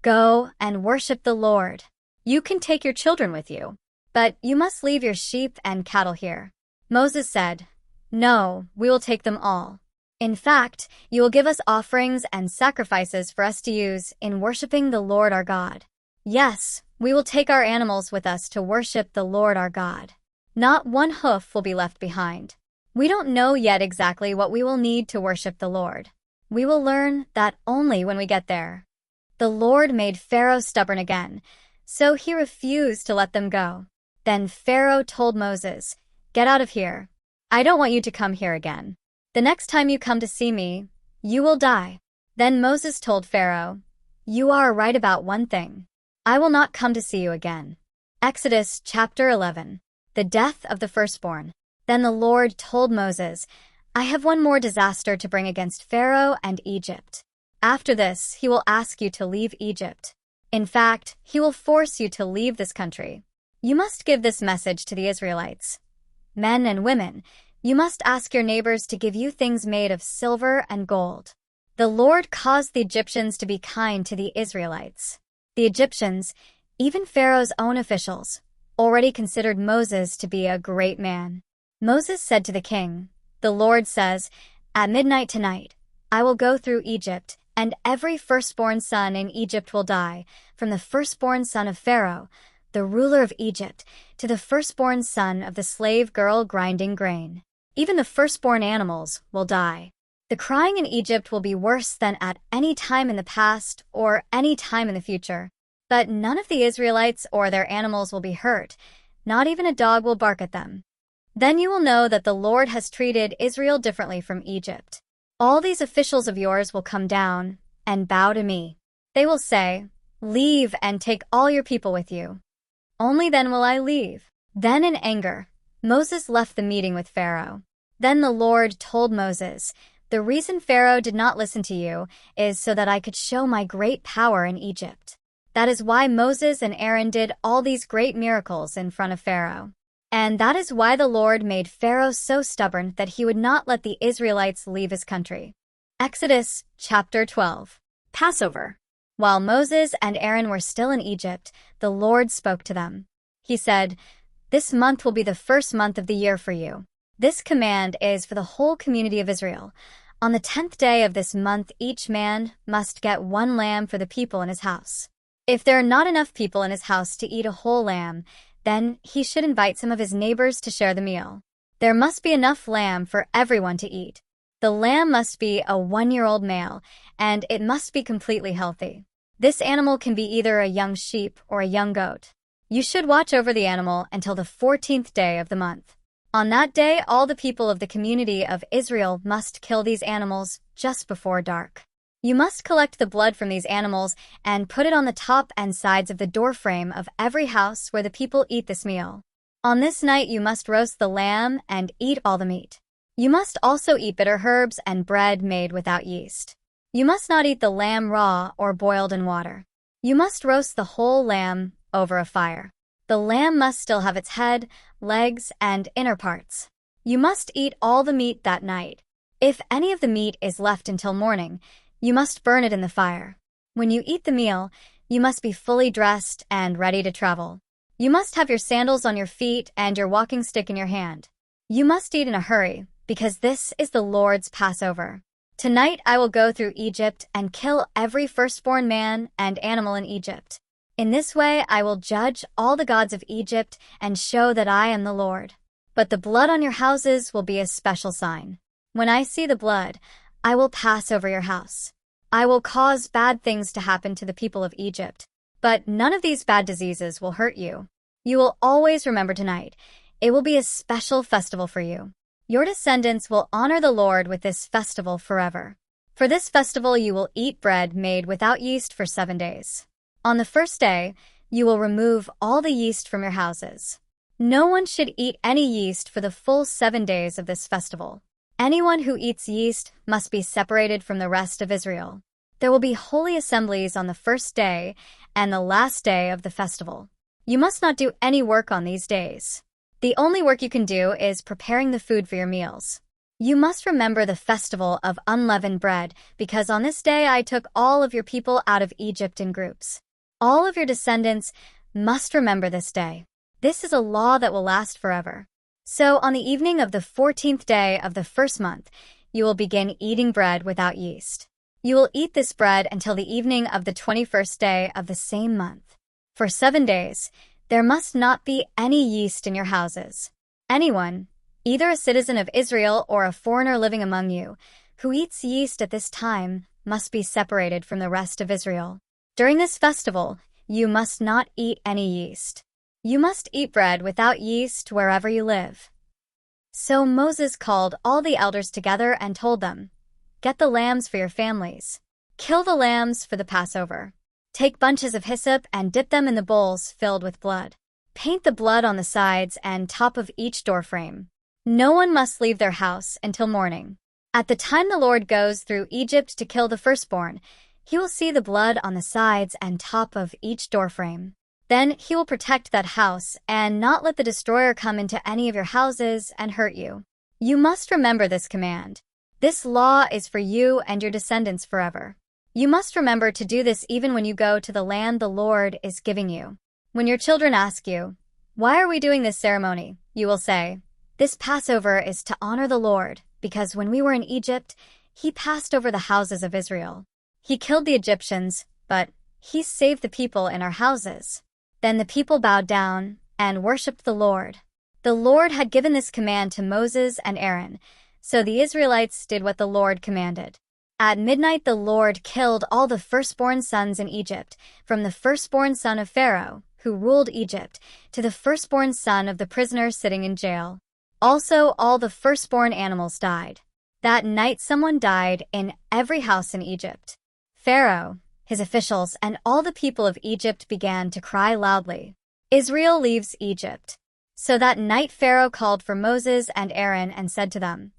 "Go and worship the Lord. You can take your children with you, but you must leave your sheep and cattle here." Moses said, "No, we will take them all. In fact, you will give us offerings and sacrifices for us to use in worshiping the Lord our God. Yes, we will take our animals with us to worship the Lord our God. Not one hoof will be left behind. We don't know yet exactly what we will need to worship the Lord. We will learn that only when we get there." The Lord made Pharaoh stubborn again, so he refused to let them go. Then Pharaoh told Moses, "Get out of here. I don't want you to come here again. The next time you come to see me, you will die." Then Moses told Pharaoh, "You are right about one thing. I will not come to see you again." Exodus chapter 11. The death of the firstborn. Then the Lord told Moses, "I have one more disaster to bring against Pharaoh and Egypt. After this, he will ask you to leave Egypt. In fact, he will force you to leave this country. You must give this message to the Israelites. Men and women, you must ask your neighbors to give you things made of silver and gold." The Lord caused the Egyptians to be kind to the Israelites. The Egyptians, even Pharaoh's own officials, already considered Moses to be a great man. Moses said to the king, "The Lord says, 'At midnight tonight, I will go through Egypt, and every firstborn son in Egypt will die, from the firstborn son of Pharaoh, the ruler of Egypt, to the firstborn son of the slave girl grinding grain. Even the firstborn animals will die.' The crying in Egypt will be worse than at any time in the past or any time in the future. But none of the Israelites or their animals will be hurt. Not even a dog will bark at them. Then you will know that the Lord has treated Israel differently from Egypt. All these officials of yours will come down and bow to me. They will say, 'Leave and take all your people with you.' Only then will I leave." Then in anger, Moses left the meeting with Pharaoh. Then the Lord told Moses, "The reason Pharaoh did not listen to you is so that I could show my great power in Egypt. That is why Moses and Aaron did all these great miracles in front of Pharaoh. And that is why the Lord made Pharaoh so stubborn that he would not let the Israelites leave his country." Exodus chapter 12. Passover. While Moses and Aaron were still in Egypt, the Lord spoke to them. He said, "This month will be the first month of the year for you. This command is for the whole community of Israel. On the 10th day of this month, each man must get 1 lamb for the people in his house. If there are not enough people in his house to eat a whole lamb, then he should invite some of his neighbors to share the meal. There must be enough lamb for everyone to eat. The lamb must be a 1-year-old male, and it must be completely healthy. This animal can be either a young sheep or a young goat. You should watch over the animal until the 14th day of the month. On that day, all the people of the community of Israel must kill these animals just before dark. You must collect the blood from these animals and put it on the top and sides of the doorframe of every house where the people eat this meal. On this night, you must roast the lamb and eat all the meat. You must also eat bitter herbs and bread made without yeast. You must not eat the lamb raw or boiled in water. You must roast the whole lamb over a fire. The lamb must still have its head, legs, and inner parts. You must eat all the meat that night. If any of the meat is left until morning, you must burn it in the fire. When you eat the meal, you must be fully dressed and ready to travel. You must have your sandals on your feet and your walking stick in your hand. You must eat in a hurry, because this is the Lord's Passover. Tonight I will go through Egypt and kill every firstborn man and animal in Egypt. In this way I will judge all the gods of Egypt and show that I am the Lord. But the blood on your houses will be a special sign. When I see the blood, I will pass over your house. I will cause bad things to happen to the people of Egypt. But none of these bad diseases will hurt you. You will always remember tonight. It will be a special festival for you. Your descendants will honor the Lord with this festival forever. For this festival you will eat bread made without yeast for 7 days. On the first day, you will remove all the yeast from your houses. No one should eat any yeast for the full 7 days of this festival. Anyone who eats yeast must be separated from the rest of Israel. There will be holy assemblies on the first day and the last day of the festival. You must not do any work on these days. The only work you can do is preparing the food for your meals. You must remember the festival of unleavened bread, because on this day I took all of your people out of Egypt in groups. All of your descendants must remember this day. This is a law that will last forever. So on the evening of the 14th day of the first month, you will begin eating bread without yeast. You will eat this bread until the evening of the 21st day of the same month. For 7 days, there must not be any yeast in your houses. Anyone, either a citizen of Israel or a foreigner living among you, who eats yeast at this time must be separated from the rest of Israel. During this festival, you must not eat any yeast. You must eat bread without yeast wherever you live. So Moses called all the elders together and told them, "Get the lambs for your families. Kill the lambs for the Passover. Take bunches of hyssop and dip them in the bowls filled with blood. Paint the blood on the sides and top of each doorframe. No one must leave their house until morning. At the time the Lord goes through Egypt to kill the firstborn, he will see the blood on the sides and top of each doorframe. Then he will protect that house and not let the destroyer come into any of your houses and hurt you. You must remember this command. This law is for you and your descendants forever. You must remember to do this even when you go to the land the Lord is giving you. When your children ask you, 'Why are we doing this ceremony?' you will say, 'This Passover is to honor the Lord, because when we were in Egypt, he passed over the houses of Israel. He killed the Egyptians, but he saved the people in our houses.' Then the people bowed down and worshipped the Lord. The Lord had given this command to Moses and Aaron, so the Israelites did what the Lord commanded. At midnight the Lord killed all the firstborn sons in Egypt, from the firstborn son of Pharaoh, who ruled Egypt, to the firstborn son of the prisoner sitting in jail. Also all the firstborn animals died. That night someone died in every house in Egypt. Pharaoh, his officials, and all the people of Egypt began to cry loudly. Israel leaves Egypt. So that night Pharaoh called for Moses and Aaron and said to them,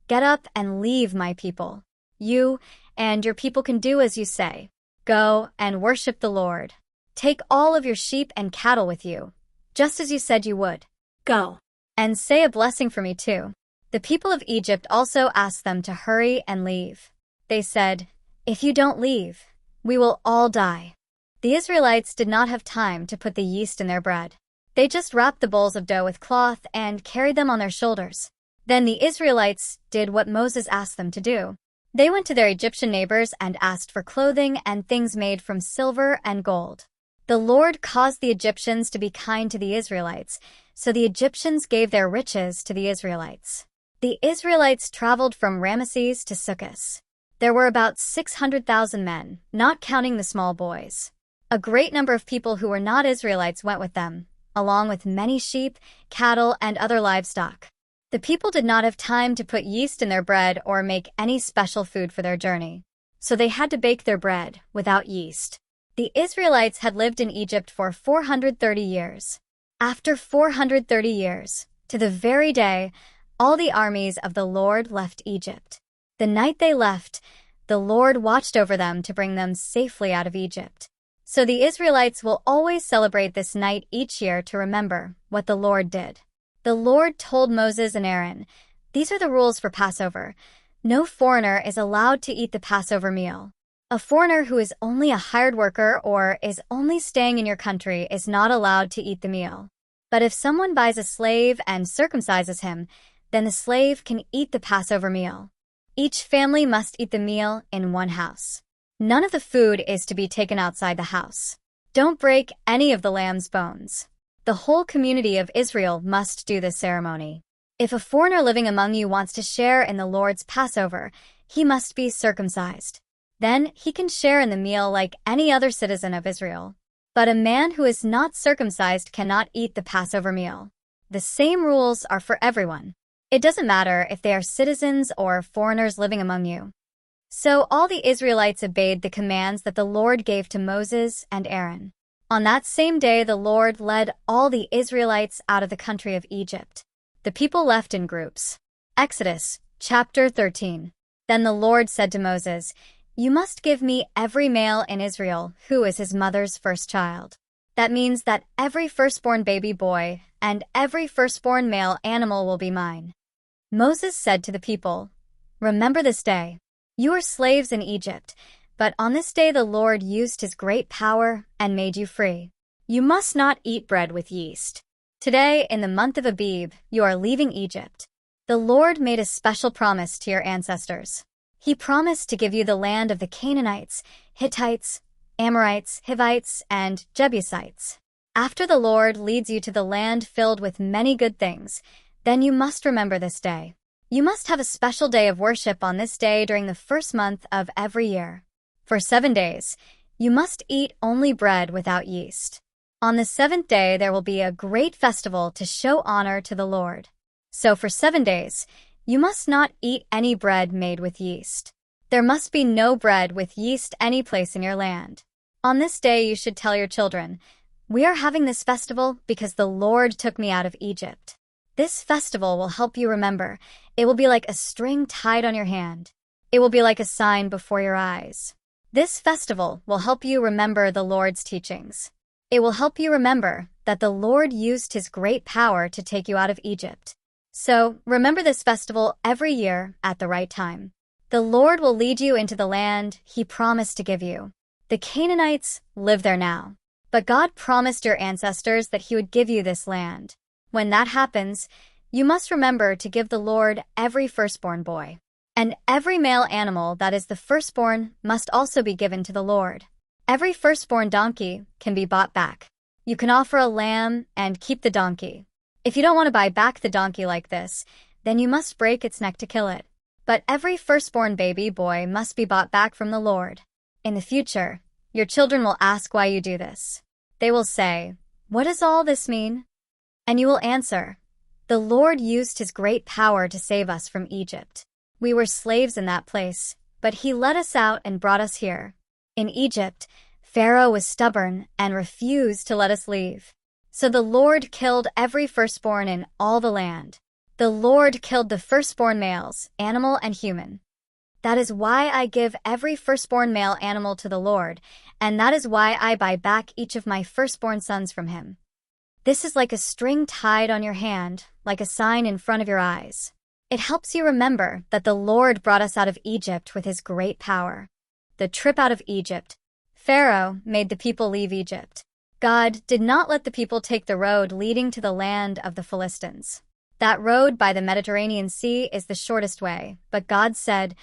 "Get up and leave my people. You and your people can do as you say. Go and worship the Lord. Take all of your sheep and cattle with you, just as you said you would. Go. And say a blessing for me too." The people of Egypt also asked them to hurry and leave. They said, "If you don't leave, we will all die." The Israelites did not have time to put the yeast in their bread. They just wrapped the bowls of dough with cloth and carried them on their shoulders. Then the Israelites did what Moses asked them to do. They went to their Egyptian neighbors and asked for clothing and things made from silver and gold. The Lord caused the Egyptians to be kind to the Israelites, so the Egyptians gave their riches to the Israelites. The Israelites traveled from Ramesses to Sukkot. There were about 600,000 men, not counting the small boys. A great number of people who were not Israelites went with them, along with many sheep, cattle, and other livestock. The people did not have time to put yeast in their bread or make any special food for their journey, so they had to bake their bread without yeast. The Israelites had lived in Egypt for 430 years. After 430 years, to the very day, all the armies of the Lord left Egypt. The night they left, the Lord watched over them to bring them safely out of Egypt. So the Israelites will always celebrate this night each year to remember what the Lord did. The Lord told Moses and Aaron, "These are the rules for Passover. No foreigner is allowed to eat the Passover meal. A foreigner who is only a hired worker or is only staying in your country is not allowed to eat the meal. But if someone buys a slave and circumcises him, then the slave can eat the Passover meal. Each family must eat the meal in one house. None of the food is to be taken outside the house. Don't break any of the lamb's bones. The whole community of Israel must do this ceremony. If a foreigner living among you wants to share in the Lord's Passover, he must be circumcised. Then he can share in the meal like any other citizen of Israel. But a man who is not circumcised cannot eat the Passover meal. The same rules are for everyone. It doesn't matter if they are citizens or foreigners living among you. So all the Israelites obeyed the commands that the Lord gave to Moses and Aaron. On that same day, the Lord led all the Israelites out of the country of Egypt. The people left in groups. Exodus chapter 13. Then the Lord said to Moses, "You must give me every male in Israel who is his mother's first child." That means that every firstborn baby boy and every firstborn male animal will be mine. Moses said to the people, "Remember this day. You were slaves in Egypt, but on this day the Lord used his great power and made you free. You must not eat bread with yeast. Today, in the month of Abib, you are leaving Egypt. The Lord made a special promise to your ancestors. He promised to give you the land of the Canaanites, Hittites, Amorites, Hivites, and Jebusites. After the Lord leads you to the land filled with many good things, then you must remember this day. You must have a special day of worship on this day during the first month of every year. For 7 days, you must eat only bread without yeast. On the 7th day, there will be a great festival to show honor to the Lord. So for 7 days, you must not eat any bread made with yeast. There must be no bread with yeast any place in your land. On this day, you should tell your children, "We are having this festival because the Lord took me out of Egypt." This festival will help you remember. It will be like a string tied on your hand. It will be like a sign before your eyes. This festival will help you remember the Lord's teachings. It will help you remember that the Lord used his great power to take you out of Egypt. So remember this festival every year at the right time. The Lord will lead you into the land he promised to give you. The Canaanites live there now. But God promised your ancestors that he would give you this land. When that happens, you must remember to give the Lord every firstborn boy. And every male animal that is the firstborn must also be given to the Lord. Every firstborn donkey can be bought back. You can offer a lamb and keep the donkey. If you don't want to buy back the donkey like this, then you must break its neck to kill it. But every firstborn baby boy must be bought back from the Lord. In the future, your children will ask why you do this. They will say, "What does all this mean?" And you will answer, "The Lord used his great power to save us from Egypt. We were slaves in that place, but he led us out and brought us here. In Egypt, Pharaoh was stubborn and refused to let us leave. So the Lord killed every firstborn in all the land. The Lord killed the firstborn males, animal and human. That is why I give every firstborn male animal to the Lord, and that is why I buy back each of my firstborn sons from him. This is like a string tied on your hand, like a sign in front of your eyes. It helps you remember that the Lord brought us out of Egypt with his great power." The trip out of Egypt. Pharaoh made the people leave Egypt. God did not let the people take the road leading to the land of the Philistines. That road by the Mediterranean Sea is the shortest way, but God said,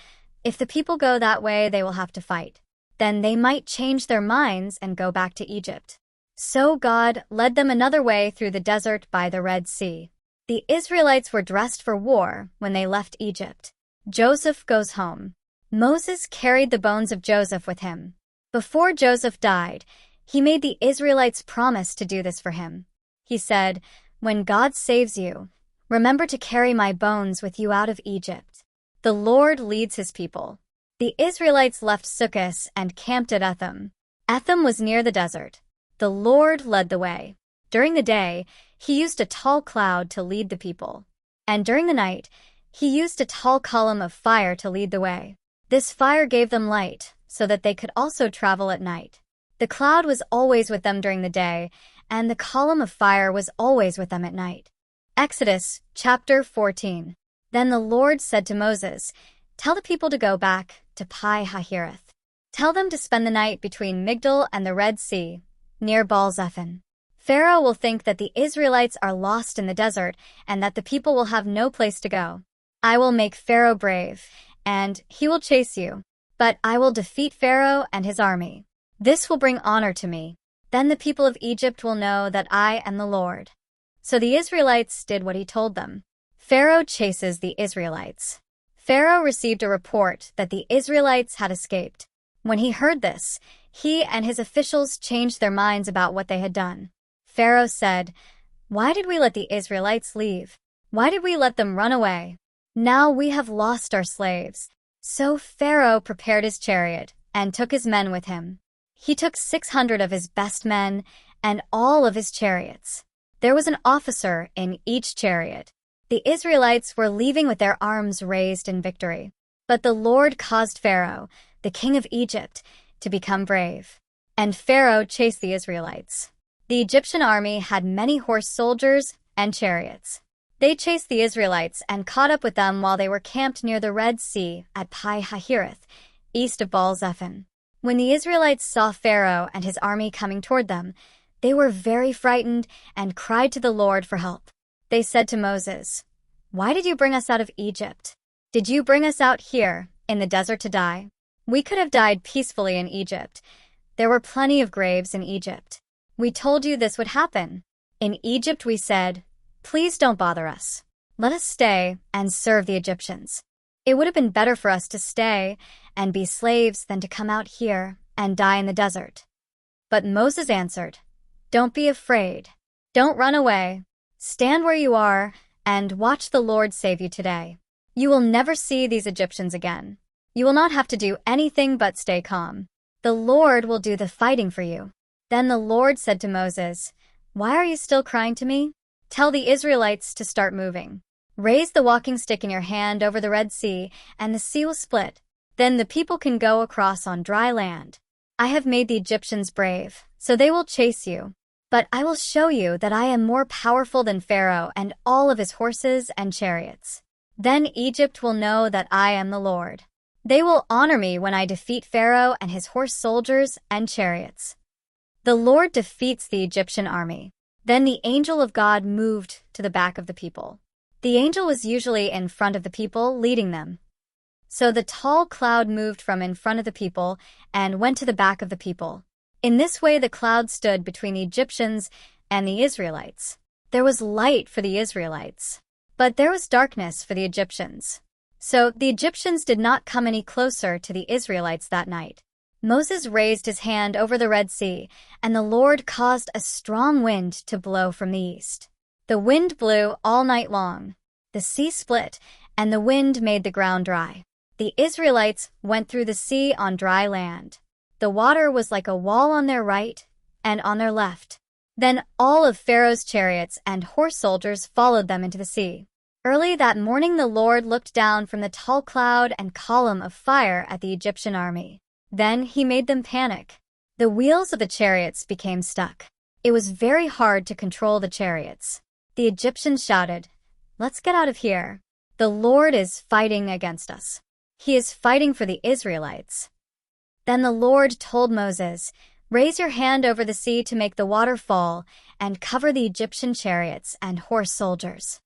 if the people go that way, they will have to fight. Then they might change their minds and go back to Egypt. So God led them another way through the desert by the Red Sea. The Israelites were dressed for war when they left Egypt. Joseph goes home. Moses carried the bones of Joseph with him. Before Joseph died, he made the Israelites promise to do this for him. He said, "When God saves you, remember to carry my bones with you out of Egypt." The Lord leads his people. The Israelites left Sukkot and camped at Etham. Etham was near the desert. The Lord led the way. During the day, he used a tall cloud to lead the people. And during the night, he used a tall column of fire to lead the way. This fire gave them light, so that they could also travel at night. The cloud was always with them during the day, and the column of fire was always with them at night. Exodus chapter 14. Then the Lord said to Moses, "Tell the people to go back to Pi Hahiroth." Tell them to spend the night between Migdol and the Red Sea, near Baal-zephon. Pharaoh will think that the Israelites are lost in the desert and that the people will have no place to go. I will make Pharaoh brave, and he will chase you. But I will defeat Pharaoh and his army. This will bring honor to me. Then the people of Egypt will know that I am the Lord." So the Israelites did what he told them. Pharaoh chases the Israelites. Pharaoh received a report that the Israelites had escaped. When he heard this, he and his officials changed their minds about what they had done. Pharaoh said, "Why did we let the Israelites leave? Why did we let them run away? Now we have lost our slaves." So Pharaoh prepared his chariot and took his men with him. He took 600 of his best men and all of his chariots. There was an officer in each chariot. The Israelites were leaving with their arms raised in victory. But the Lord caused Pharaoh, the king of Egypt, to become brave. And Pharaoh chased the Israelites. The Egyptian army had many horse soldiers and chariots. They chased the Israelites and caught up with them while they were camped near the Red Sea at Pi-Hahiroth, east of Baal-zephon. When the Israelites saw Pharaoh and his army coming toward them, they were very frightened and cried to the Lord for help. They said to Moses, "Why did you bring us out of Egypt? Did you bring us out here in the desert to die? We could have died peacefully in Egypt. There were plenty of graves in Egypt. We told you this would happen. In Egypt we said, 'Please don't bother us. Let us stay and serve the Egyptians.' It would have been better for us to stay and be slaves than to come out here and die in the desert." But Moses answered, "Don't be afraid. Don't run away. Stand where you are and watch the Lord save you today. You will never see these Egyptians again. You will not have to do anything but stay calm. The Lord will do the fighting for you." Then the Lord said to Moses, "Why are you still crying to me? Tell the Israelites to start moving. Raise the walking stick in your hand over the Red Sea, and the sea will split. Then the people can go across on dry land. I have made the Egyptians brave, so they will chase you. But I will show you that I am more powerful than Pharaoh and all of his horses and chariots. Then Egypt will know that I am the Lord. They will honor me when I defeat Pharaoh and his horse soldiers and chariots." The Lord defeats the Egyptian army. Then the angel of God moved to the back of the people. The angel was usually in front of the people, leading them. So the tall cloud moved from in front of the people and went to the back of the people. In this way the cloud stood between the Egyptians and the Israelites. There was light for the Israelites, but there was darkness for the Egyptians. So the Egyptians did not come any closer to the Israelites that night. Moses raised his hand over the Red Sea, and the Lord caused a strong wind to blow from the east. The wind blew all night long. The sea split, and the wind made the ground dry. The Israelites went through the sea on dry land. The water was like a wall on their right and on their left. Then all of Pharaoh's chariots and horse soldiers followed them into the sea. Early that morning the Lord looked down from the tall cloud and column of fire at the Egyptian army. Then he made them panic. The wheels of the chariots became stuck. It was very hard to control the chariots. The Egyptians shouted, "Let's get out of here. The Lord is fighting against us. He is fighting for the Israelites." Then the Lord told Moses, "Raise your hand over the sea to make the water fall and cover the Egyptian chariots and horse soldiers."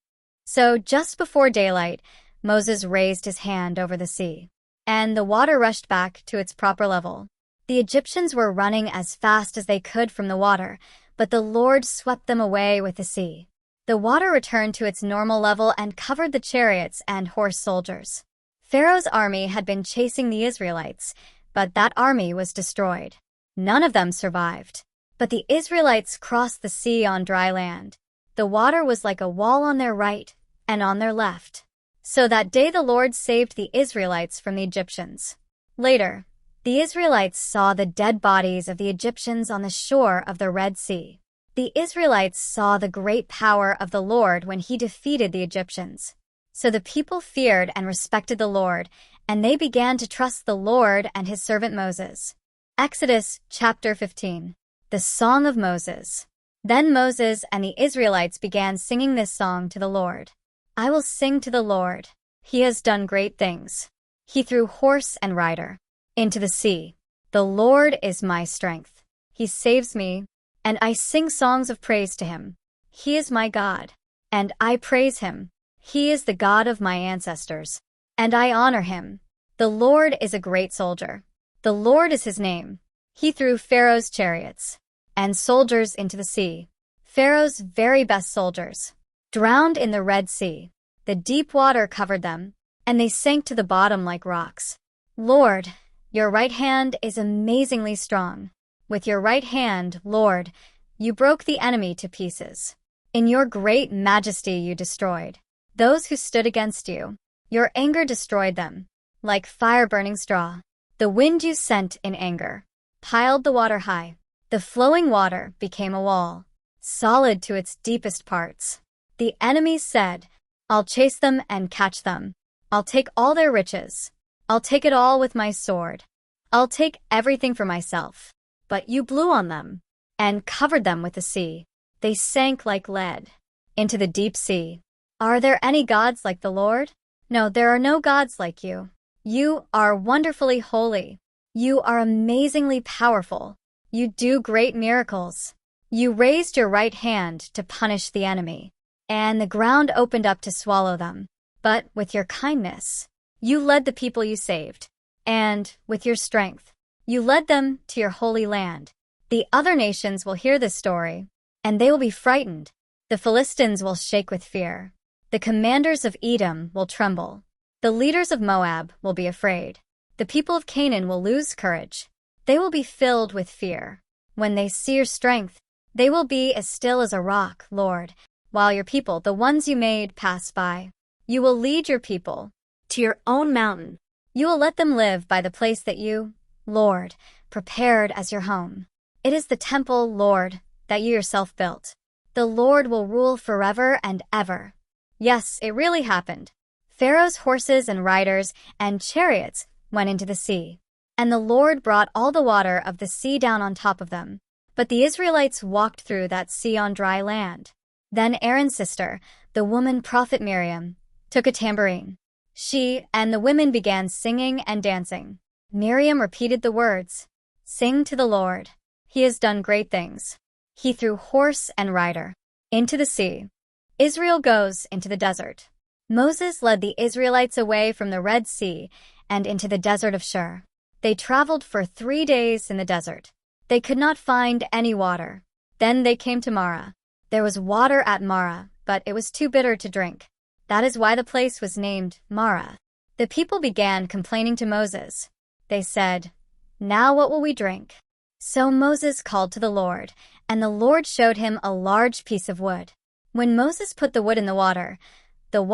So just before daylight, Moses raised his hand over the sea, and the water rushed back to its proper level. The Egyptians were running as fast as they could from the water, but the Lord swept them away with the sea. The water returned to its normal level and covered the chariots and horse soldiers. Pharaoh's army had been chasing the Israelites, but that army was destroyed. None of them survived. But the Israelites crossed the sea on dry land. The water was like a wall on their right and on their left. So that day the Lord saved the Israelites from the Egyptians. Later, the Israelites saw the dead bodies of the Egyptians on the shore of the Red Sea. The Israelites saw the great power of the Lord when he defeated the Egyptians. So the people feared and respected the Lord, and they began to trust the Lord and his servant Moses. Exodus chapter 15. The Song of Moses. Then Moses and the Israelites began singing this song to the Lord. "I will sing to the Lord. He has done great things. He threw horse and rider into the sea. The Lord is my strength. He saves me, and I sing songs of praise to him. He is my God, and I praise him. He is the God of my ancestors, and I honor him. The Lord is a great soldier. The Lord is his name. He threw Pharaoh's chariots and soldiers into the sea. Pharaoh's very best soldiers drowned in the Red Sea. The deep water covered them, and they sank to the bottom like rocks. Lord, your right hand is amazingly strong. With your right hand, Lord, you broke the enemy to pieces. In your great majesty you destroyed those who stood against you. Your anger destroyed them, like fire burning straw. The wind you sent in anger piled the water high. The flowing water became a wall, solid to its deepest parts. The enemy said, I'll chase them and catch them. I'll take all their riches. I'll take it all with my sword. I'll take everything for myself. But you blew on them and covered them with the sea. They sank like lead into the deep sea. Are there any gods like the Lord? No, there are no gods like you. You are wonderfully holy. You are amazingly powerful. You do great miracles. You raised your right hand to punish the enemy, and the ground opened up to swallow them. But with your kindness, you led the people you saved, and with your strength, you led them to your holy land. The other nations will hear this story, and they will be frightened. The Philistines will shake with fear. The commanders of Edom will tremble. The leaders of Moab will be afraid. The people of Canaan will lose courage. They will be filled with fear. When they see your strength, they will be as still as a rock, Lord, while your people, the ones you made, pass by. You will lead your people to your own mountain. You will let them live by the place that you, Lord, prepared as your home. It is the temple, Lord, that you yourself built. The Lord will rule forever and ever. Yes, it really happened. Pharaoh's horses and riders and chariots went into the sea, and the Lord brought all the water of the sea down on top of them. But the Israelites walked through that sea on dry land. Then Aaron's sister, the woman prophet Miriam, took a tambourine. She and the women began singing and dancing. Miriam repeated the words, "Sing to the Lord. He has done great things. He threw horse and rider into the sea." Israel goes into the desert. Moses led the Israelites away from the Red Sea and into the desert of Shur. They traveled for 3 days in the desert. They could not find any water. Then they came to Marah. There was water at Marah, but it was too bitter to drink. That is why the place was named Marah. The people began complaining to Moses. They said, "Now what will we drink?" So Moses called to the Lord, and the Lord showed him a large piece of wood. When Moses put the wood in the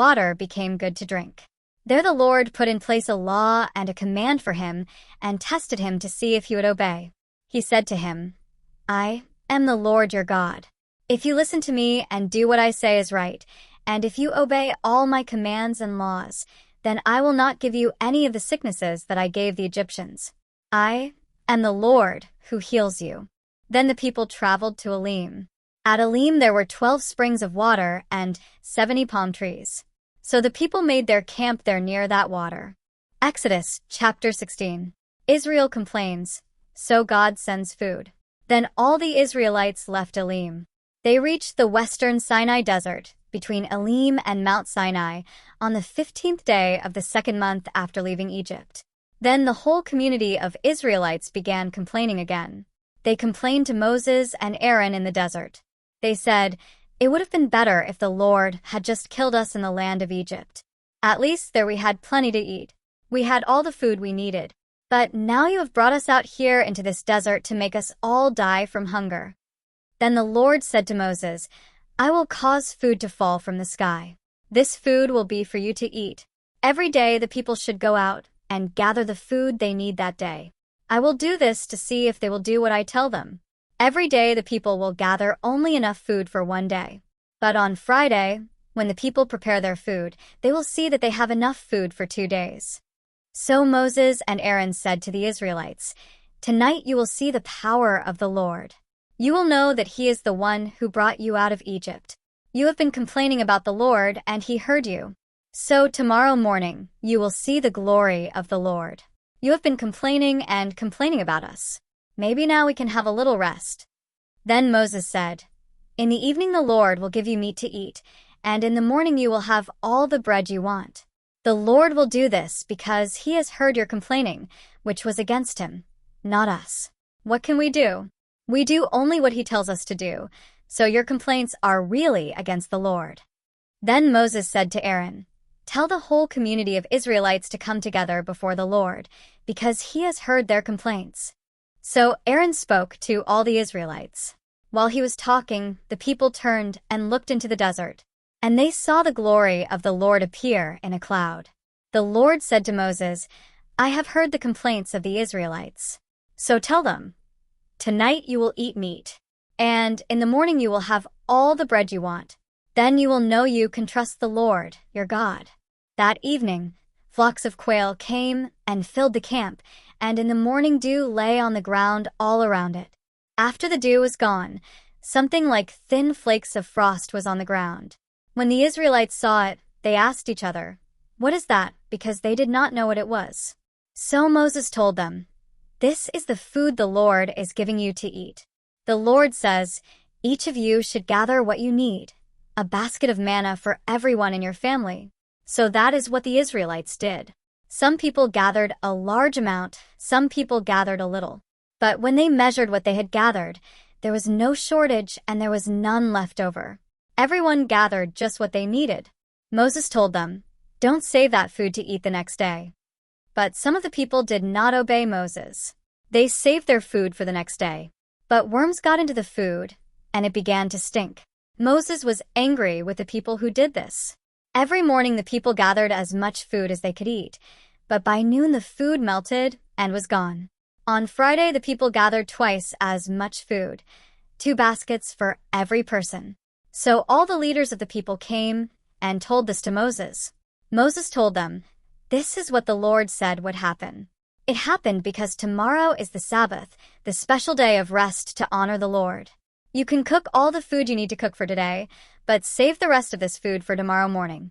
water became good to drink. There the Lord put in place a law and a command for him and tested him to see if he would obey. He said to him, "I am the Lord your God. If you listen to me and do what I say is right, and if you obey all my commands and laws, then I will not give you any of the sicknesses that I gave the Egyptians. I am the Lord who heals you." Then the people traveled to Elim. At Elim there were 12 springs of water and 70 palm trees. So the people made their camp there near that water. Exodus chapter 16. Israel complains, so God sends food. Then all the Israelites left Elim. They reached the western Sinai desert between Elim and Mount Sinai on the 15th day of the second month after leaving Egypt. Then the whole community of Israelites began complaining again. They complained to Moses and Aaron in the desert. They said, "It would have been better if the Lord had just killed us in the land of Egypt. At least there we had plenty to eat. We had all the food we needed. But now you have brought us out here into this desert to make us all die from hunger." Then the Lord said to Moses, "I will cause food to fall from the sky. This food will be for you to eat. Every day the people should go out and gather the food they need that day. I will do this to see if they will do what I tell them. Every day the people will gather only enough food for one day. But on Friday, when the people prepare their food, they will see that they have enough food for 2 days." So Moses and Aaron said to the Israelites, "Tonight you will see the power of the Lord. You will know that he is the one who brought you out of Egypt. You have been complaining about the Lord, and he heard you. So tomorrow morning you will see the glory of the Lord." You have been complaining and complaining about us. Maybe now we can have a little rest." Then Moses said, "In the evening the Lord will give you meat to eat, and in the morning you will have all the bread you want. The Lord will do this because he has heard your complaining, which was against him, not us. What can we do? We do only what he tells us to do, so your complaints are really against the Lord." Then Moses said to Aaron, "Tell the whole community of Israelites to come together before the Lord, because he has heard their complaints." So Aaron spoke to all the Israelites. While he was talking, the people turned and looked into the desert, and they saw the glory of the Lord appear in a cloud. The Lord said to Moses, "I have heard the complaints of the Israelites. So tell them, tonight you will eat meat, and in the morning you will have all the bread you want. Then you will know you can trust the Lord, your God." That evening, flocks of quail came and filled the camp, and in the morning dew lay on the ground all around it. After the dew was gone, something like thin flakes of frost was on the ground. When the Israelites saw it, they asked each other, "What is that?" because they did not know what it was. So Moses told them, "This is the food the Lord is giving you to eat. The Lord says, each of you should gather what you need, a basket of manna for everyone in your family." So that is what the Israelites did. Some people gathered a large amount, some people gathered a little. But when they measured what they had gathered, there was no shortage and there was none left over. Everyone gathered just what they needed. Moses told them, "Don't save that food to eat the next day." But some of the people did not obey Moses. They saved their food for the next day. But worms got into the food, and it began to stink. Moses was angry with the people who did this. Every morning the people gathered as much food as they could eat, but by noon the food melted and was gone. On Friday the people gathered twice as much food, 2 baskets for every person. So all the leaders of the people came and told this to Moses. Moses told them, "This is what the Lord said would happen. It happened because tomorrow is the Sabbath, the special day of rest to honor the Lord. You can cook all the food you need to cook for today, but save the rest of this food for tomorrow morning."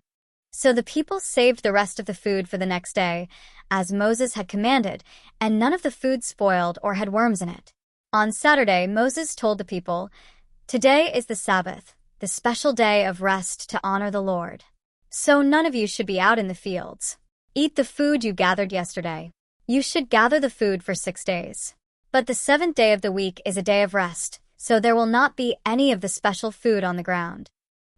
So the people saved the rest of the food for the next day, as Moses had commanded, and none of the food spoiled or had worms in it. On Saturday, Moses told the people, "Today is the Sabbath, the special day of rest to honor the Lord. So none of you should be out in the fields. Eat the food you gathered yesterday. You should gather the food for 6 days. But the 7th day of the week is a day of rest, so there will not be any of the special food on the ground."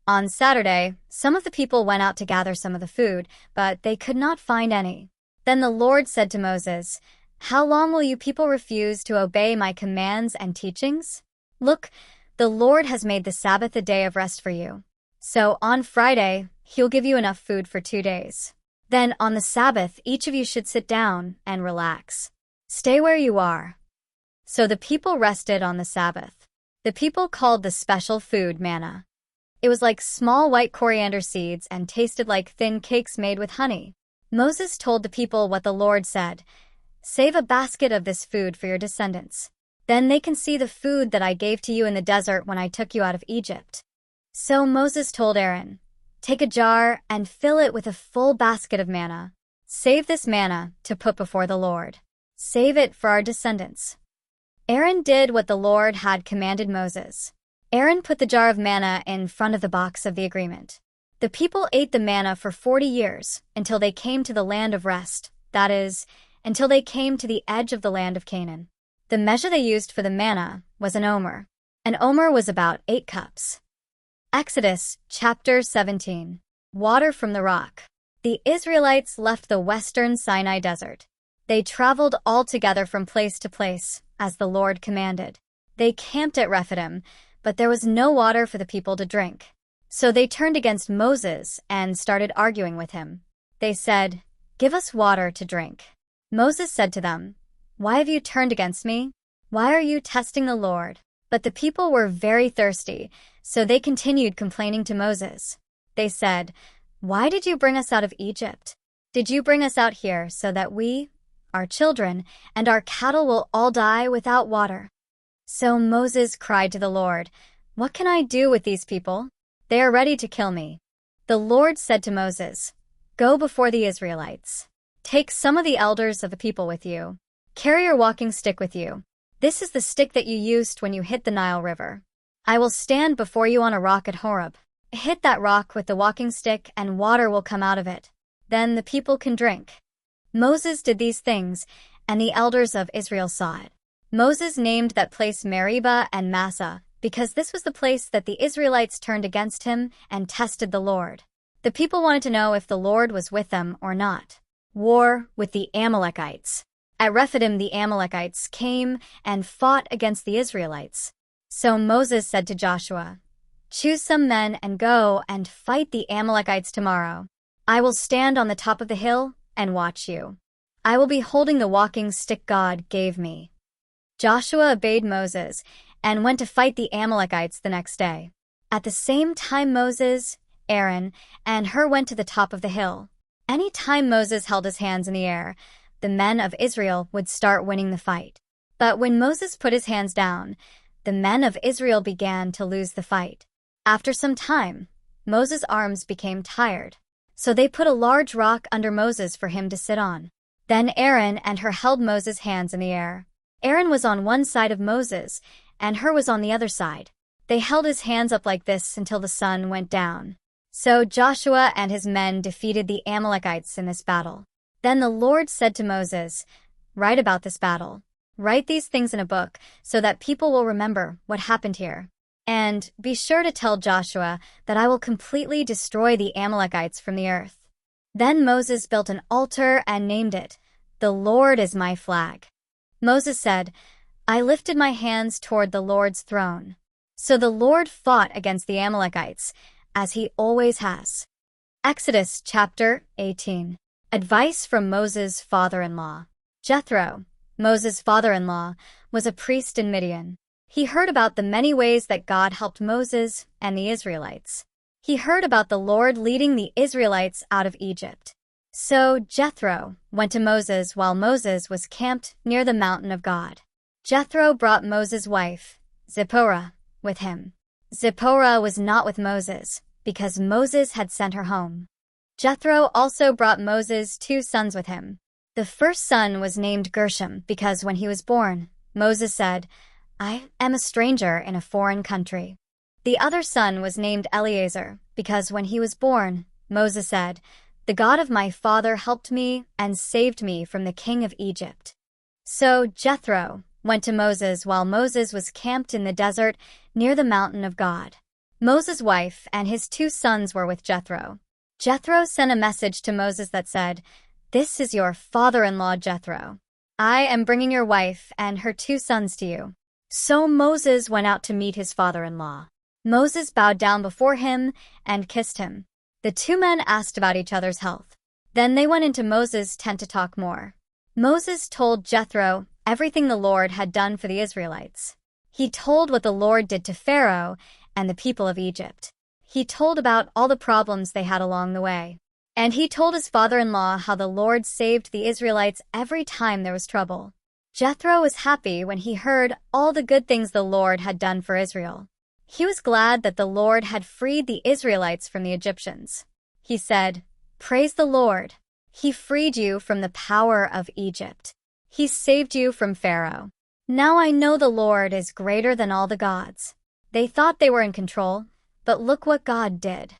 On Saturday, some of the people went out to gather some of the food, but they could not find any. Then the Lord said to Moses, "How long will you people refuse to obey my commands and teachings? Look, the Lord has made the Sabbath a day of rest for you. So on Friday, he'll give you enough food for 2 days. Then on the Sabbath, each of you should sit down and relax. Stay where you are." So the people rested on the Sabbath. The people called the special food manna. It was like small white coriander seeds and tasted like thin cakes made with honey. Moses told the people what the Lord said, "Save a basket of this food for your descendants. Then they can see the food that I gave to you in the desert when I took you out of Egypt." So Moses told Aaron, "Take a jar and fill it with a full basket of manna. Save this manna to put before the Lord. Save it for our descendants." Aaron did what the Lord had commanded Moses. Aaron put the jar of manna in front of the box of the agreement. The people ate the manna for 40 years until they came to the land of rest, that is, until they came to the edge of the land of Canaan. The measure they used for the manna was an omer. An omer was about 8 cups. Exodus chapter 17. Water from the rock. The Israelites left the western Sinai desert. They traveled all together from place to place, as the Lord commanded. They camped at Rephidim, but there was no water for the people to drink. So they turned against Moses and started arguing with him. They said, "Give us water to drink." Moses said to them, "Why have you turned against me? Why are you testing the Lord?" But the people were very thirsty, so they continued complaining to Moses. They said, "Why did you bring us out of Egypt? Did you bring us out here so that we, our children, and our cattle will all die without water?" So Moses cried to the Lord, "What can I do with these people? They are ready to kill me." The Lord said to Moses, "Go before the Israelites. Take some of the elders of the people with you. Carry your walking stick with you. This is the stick that you used when you hit the Nile River. I will stand before you on a rock at Horeb. Hit that rock with the walking stick and water will come out of it. Then the people can drink." Moses did these things, and the elders of Israel saw it. Moses named that place Meribah and Massah, because this was the place that the Israelites turned against him and tested the Lord. The people wanted to know if the Lord was with them or not. War with the Amalekites. At Rephidim the Amalekites came and fought against the Israelites. So Moses said to Joshua, "Choose some men and go and fight the Amalekites tomorrow. I will stand on the top of the hill and watch you. I will be holding the walking stick God gave me." Joshua obeyed Moses and went to fight the Amalekites the next day. At the same time Moses, Aaron, and Hur went to the top of the hill. Any time Moses held his hands in the air, the men of Israel would start winning the fight. But when Moses put his hands down, the men of Israel began to lose the fight. After some time, Moses' arms became tired, so they put a large rock under Moses for him to sit on. Then Aaron and Hur held Moses' hands in the air. Aaron was on one side of Moses, and Hur was on the other side. They held his hands up like this until the sun went down. So Joshua and his men defeated the Amalekites in this battle. Then the Lord said to Moses, "Write about this battle. Write these things in a book so that people will remember what happened here. And be sure to tell Joshua that I will completely destroy the Amalekites from the earth." Then Moses built an altar and named it, "The Lord is my flag." Moses said, "I lifted my hands toward the Lord's throne." So the Lord fought against the Amalekites, as he always has. Exodus chapter 18. Advice from Moses' father-in-law. Jethro, Moses' father-in-law, was a priest in Midian. He heard about the many ways that God helped Moses and the Israelites. He heard about the Lord leading the Israelites out of Egypt. So Jethro went to Moses while Moses was camped near the mountain of God. Jethro brought Moses' wife, Zipporah, with him. Zipporah was not with Moses, because Moses had sent her home. Jethro also brought Moses 2 sons with him. The first son was named Gershom because when he was born, Moses said, "I am a stranger in a foreign country." The other son was named Eleazar because when he was born, Moses said, "The God of my father helped me and saved me from the king of Egypt." So Jethro went to Moses while Moses was camped in the desert near the mountain of God. Moses' wife and his 2 sons were with Jethro. Jethro sent a message to Moses that said, "This is your father-in-law Jethro. I am bringing your wife and her 2 sons to you." So Moses went out to meet his father-in-law. Moses bowed down before him and kissed him. The 2 men asked about each other's health. Then they went into Moses' tent to talk more. Moses told Jethro everything the Lord had done for the Israelites. He told what the Lord did to Pharaoh and the people of Egypt. He told about all the problems they had along the way. And he told his father-in-law how the Lord saved the Israelites every time there was trouble. Jethro was happy when he heard all the good things the Lord had done for Israel. He was glad that the Lord had freed the Israelites from the Egyptians. He said, "Praise the Lord. He freed you from the power of Egypt. He saved you from Pharaoh. Now I know the Lord is greater than all the gods." They thought they were in control, but look what God did.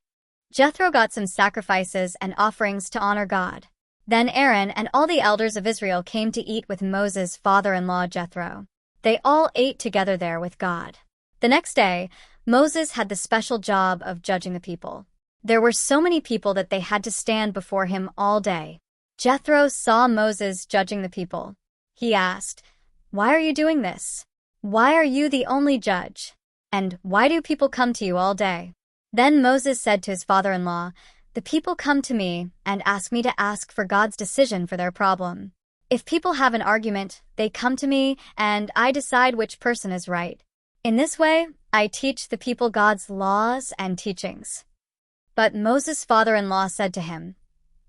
Jethro got some sacrifices and offerings to honor God. Then Aaron and all the elders of Israel came to eat with Moses' father-in-law Jethro. They all ate together there with God. The next day, Moses had the special job of judging the people. There were so many people that they had to stand before him all day. Jethro saw Moses judging the people. He asked, "Why are you doing this? Why are you the only judge? And why do people come to you all day?" Then Moses said to his father-in-law, "The people come to me and ask me to ask for God's decision for their problem. If people have an argument, they come to me and I decide which person is right. In this way, I teach the people God's laws and teachings." But Moses' father-in-law said to him,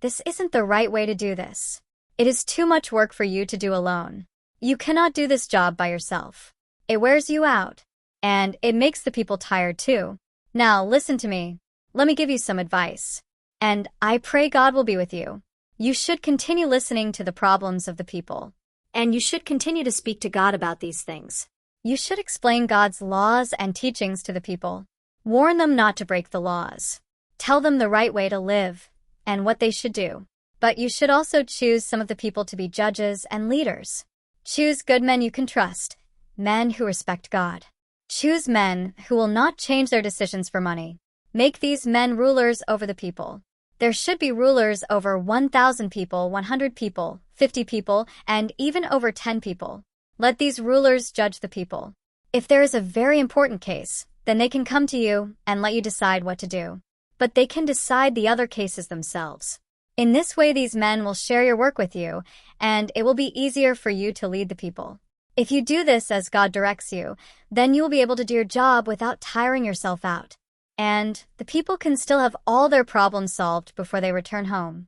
"This isn't the right way to do this. It is too much work for you to do alone. You cannot do this job by yourself. It wears you out, and it makes the people tired too. Now listen to me. Let me give you some advice. And I pray God will be with you. You should continue listening to the problems of the people. And you should continue to speak to God about these things. You should explain God's laws and teachings to the people. Warn them not to break the laws. Tell them the right way to live and what they should do. But you should also choose some of the people to be judges and leaders. Choose good men you can trust, men who respect God. Choose men who will not change their decisions for money. Make these men rulers over the people. There should be rulers over 1,000 people, 100 people, 50 people, and even over 10 people. Let these rulers judge the people. If there is a very important case, then they can come to you and let you decide what to do. But they can decide the other cases themselves. In this way, these men will share your work with you, and it will be easier for you to lead the people. If you do this as God directs you, then you will be able to do your job without tiring yourself out. And the people can still have all their problems solved before they return home.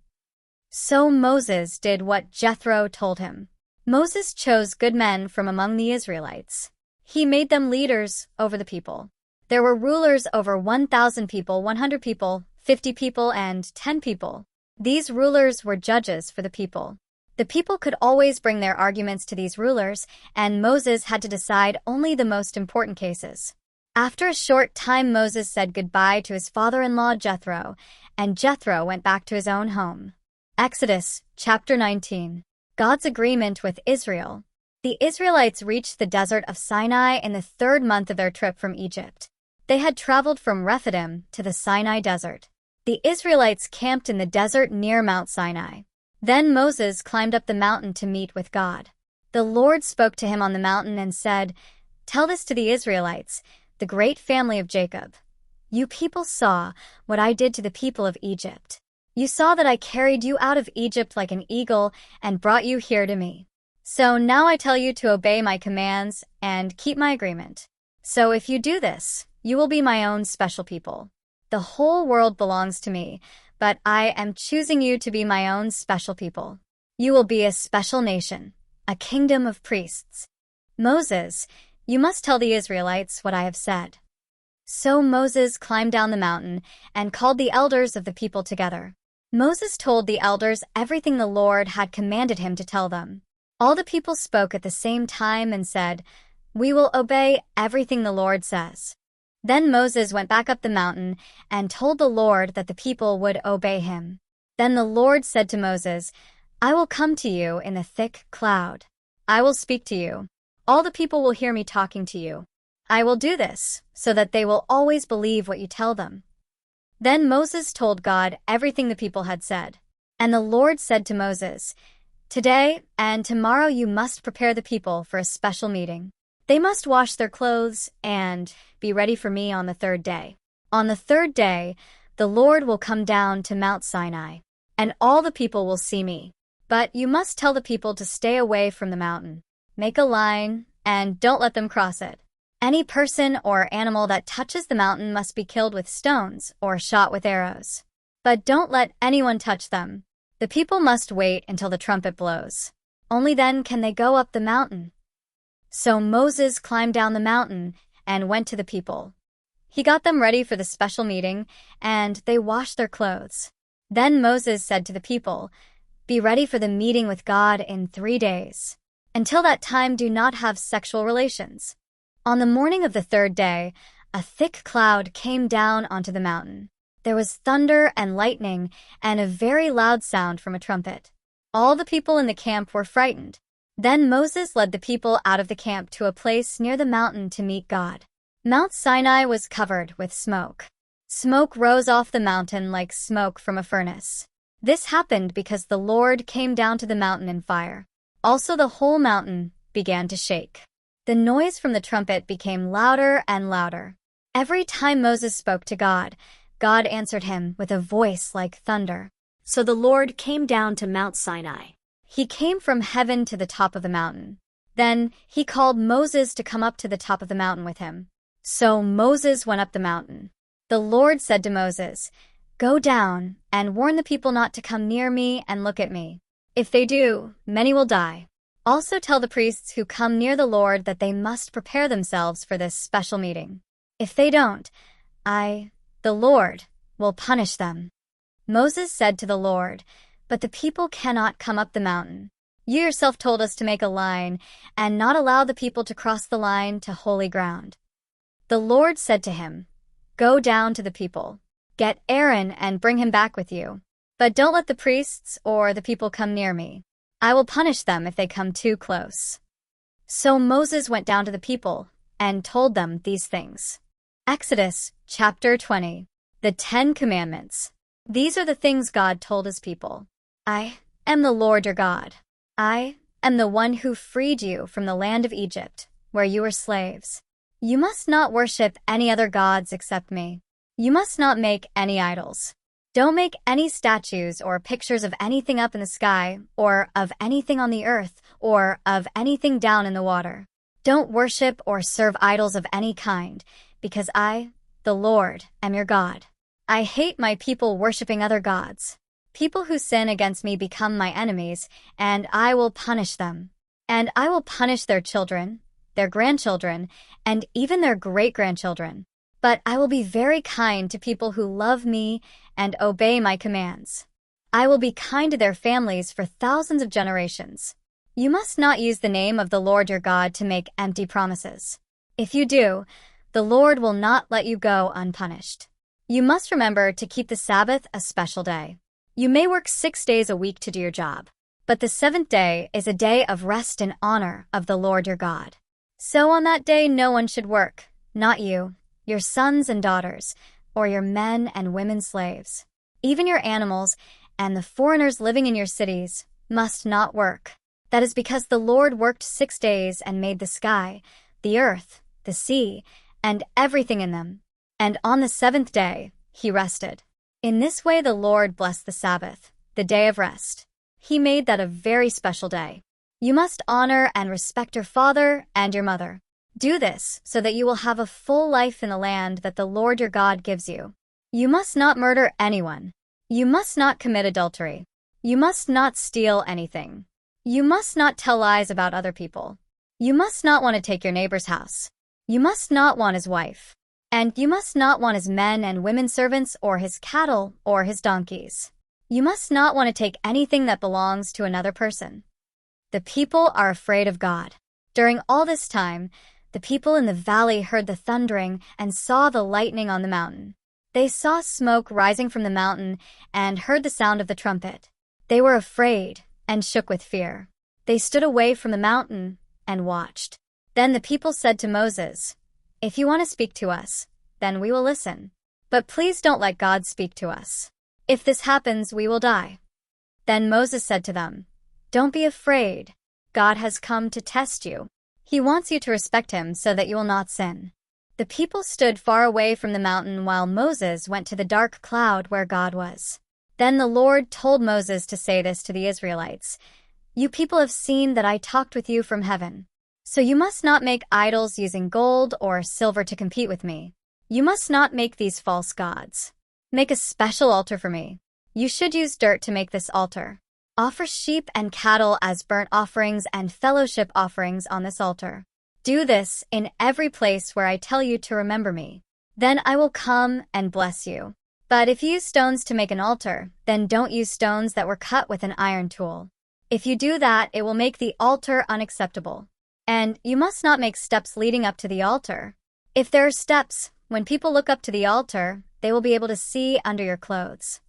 So Moses did what Jethro told him. Moses chose good men from among the Israelites. He made them leaders over the people. There were rulers over 1,000 people, 100 people, 50 people, and 10 people. These rulers were judges for the people. The people could always bring their arguments to these rulers, and Moses had to decide only the most important cases. After a short time, Moses said goodbye to his father-in-law Jethro, and Jethro went back to his own home. Exodus chapter 19. God's agreement with Israel. The Israelites reached the desert of Sinai in the 3rd month of their trip from Egypt. They had traveled from Rephidim to the Sinai desert. The Israelites camped in the desert near Mount Sinai. Then Moses climbed up the mountain to meet with God. The Lord spoke to him on the mountain and said, "Tell this to the Israelites, the great family of Jacob. You people saw what I did to the people of Egypt. You saw that I carried you out of Egypt like an eagle and brought you here to me. So now I tell you to obey my commands and keep my agreement. So if you do this, you will be my own special people. The whole world belongs to me, but I am choosing you to be my own special people. You will be a special nation, a kingdom of priests. Moses, you must tell the Israelites what I have said." So Moses climbed down the mountain and called the elders of the people together. Moses told the elders everything the Lord had commanded him to tell them. All the people spoke at the same time and said, "We will obey everything the Lord says." Then Moses went back up the mountain and told the Lord that the people would obey him. Then the Lord said to Moses, "I will come to you in a thick cloud. I will speak to you. All the people will hear me talking to you. I will do this so that they will always believe what you tell them." Then Moses told God everything the people had said. And the Lord said to Moses, "Today and tomorrow you must prepare the people for a special meeting. They must wash their clothes and be ready for me on the 3rd day. On the 3rd day, the Lord will come down to Mount Sinai, and all the people will see me. But you must tell the people to stay away from the mountain. Make a line, and don't let them cross it. Any person or animal that touches the mountain must be killed with stones or shot with arrows. But don't let anyone touch them. The people must wait until the trumpet blows. Only then can they go up the mountain." So Moses climbed down the mountain and went to the people. He got them ready for the special meeting, and they washed their clothes. Then Moses said to the people, "Be ready for the meeting with God in 3 days. Until that time, do not have sexual relations." On the morning of the 3rd day, a thick cloud came down onto the mountain. There was thunder and lightning and a very loud sound from a trumpet. All the people in the camp were frightened. Then Moses led the people out of the camp to a place near the mountain to meet God. Mount Sinai was covered with smoke. Smoke rose off the mountain like smoke from a furnace. This happened because the Lord came down to the mountain in fire. Also the whole mountain began to shake. The noise from the trumpet became louder and louder. Every time Moses spoke to God, God answered him with a voice like thunder. So the Lord came down to Mount Sinai. He came from heaven to the top of the mountain. Then he called Moses to come up to the top of the mountain with him. So Moses went up the mountain. The Lord said to Moses, "Go down and warn the people not to come near me and look at me. If they do, many will die. Also tell the priests who come near the Lord that they must prepare themselves for this special meeting. If they don't, I, the Lord, will punish them." Moses said to the Lord, but the people cannot come up the mountain. You yourself told us to make a line and not allow the people to cross the line to holy ground." The Lord said to him, "Go down to the people. Get Aaron and bring him back with you. But don't let the priests or the people come near me. I will punish them if they come too close." So Moses went down to the people and told them these things. Exodus chapter 20. The 10 Commandments. These are the things God told his people. "I am the Lord your God. I am the one who freed you from the land of Egypt, where you were slaves. You must not worship any other gods except me. You must not make any idols. Don't make any statues or pictures of anything up in the sky, or of anything on the earth, or of anything down in the water. Don't worship or serve idols of any kind, because I, the Lord, am your God. I hate my people worshiping other gods. People who sin against me become my enemies, and I will punish them. And I will punish their children, their grandchildren, and even their great-grandchildren. But I will be very kind to people who love me and obey my commands. I will be kind to their families for thousands of generations. You must not use the name of the Lord your God to make empty promises. If you do, the Lord will not let you go unpunished. You must remember to keep the Sabbath a special day. You may work 6 days a week to do your job, but the 7th day is a day of rest in honor of the Lord your God. So on that day no one should work, not you, your sons and daughters, or your men and women slaves. Even your animals and the foreigners living in your cities must not work. That is because the Lord worked 6 days and made the sky, the earth, the sea, and everything in them. And on the 7th day, he rested. In this way the Lord blessed the Sabbath, the day of rest. He made that a very special day. You must honor and respect your father and your mother. Do this so that you will have a full life in the land that the Lord your God gives you. You must not murder anyone. You must not commit adultery. You must not steal anything. You must not tell lies about other people. You must not want to take your neighbor's house. You must not want his wife. And you must not want his men and women servants or his cattle or his donkeys. You must not want to take anything that belongs to another person. The people are afraid of God. During all this time, the people in the valley heard the thundering and saw the lightning on the mountain. They saw smoke rising from the mountain and heard the sound of the trumpet. They were afraid and shook with fear. They stood away from the mountain and watched. Then the people said to Moses, "If you want to speak to us, then we will listen. But please don't let God speak to us. If this happens, we will die." Then Moses said to them, "Don't be afraid. God has come to test you. He wants you to respect him so that you will not sin." The people stood far away from the mountain while Moses went to the dark cloud where God was. Then the Lord told Moses to say this to the Israelites, "You people have seen that I talked with you from heaven. So you must not make idols using gold or silver to compete with me. You must not make these false gods. Make a special altar for me. You should use dirt to make this altar. Offer sheep and cattle as burnt offerings and fellowship offerings on this altar. Do this in every place where I tell you to remember me. Then I will come and bless you. But if you use stones to make an altar, then don't use stones that were cut with an iron tool. If you do that, it will make the altar unacceptable. And you must not make steps leading up to the altar. If there are steps, when people look up to the altar, they will be able to see under your clothes."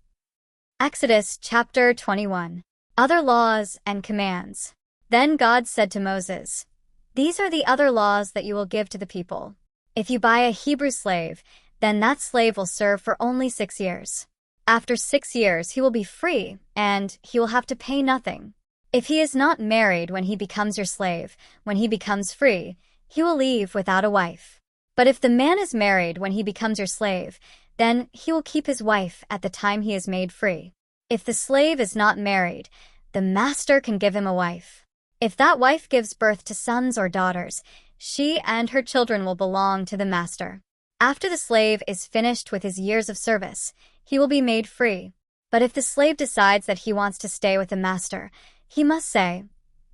Exodus chapter 21. Other laws and commands. Then God said to Moses, "These are the other laws that you will give to the people. If you buy a Hebrew slave, then that slave will serve for only 6 years. After 6 years, he will be free, and he will have to pay nothing. If he is not married when he becomes your slave, when he becomes free, he will leave without a wife. But if the man is married when he becomes your slave, then he will keep his wife at the time he is made free. If the slave is not married, the master can give him a wife. If that wife gives birth to sons or daughters, she and her children will belong to the master. After the slave is finished with his years of service, he will be made free. But if the slave decides that he wants to stay with the master, he must say,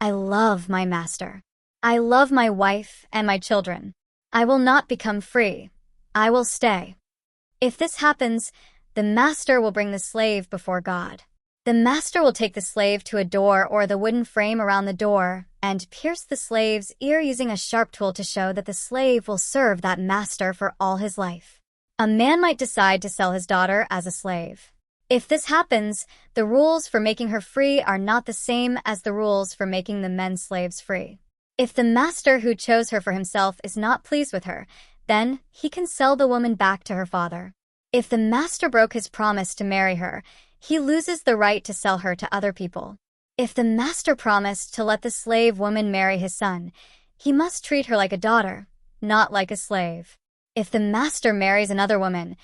'I love my master. I love my wife and my children. I will not become free. I will stay.' If this happens, the master will bring the slave before God. The master will take the slave to a door or the wooden frame around the door and pierce the slave's ear using a sharp tool to show that the slave will serve that master for all his life. A man might decide to sell his daughter as a slave. If this happens, the rules for making her free are not the same as the rules for making the men slaves free. If the master who chose her for himself is not pleased with her, then he can sell the woman back to her father. If the master broke his promise to marry her, he loses the right to sell her to other people. If the master promised to let the slave woman marry his son, he must treat her like a daughter, not like a slave. If the master marries another woman,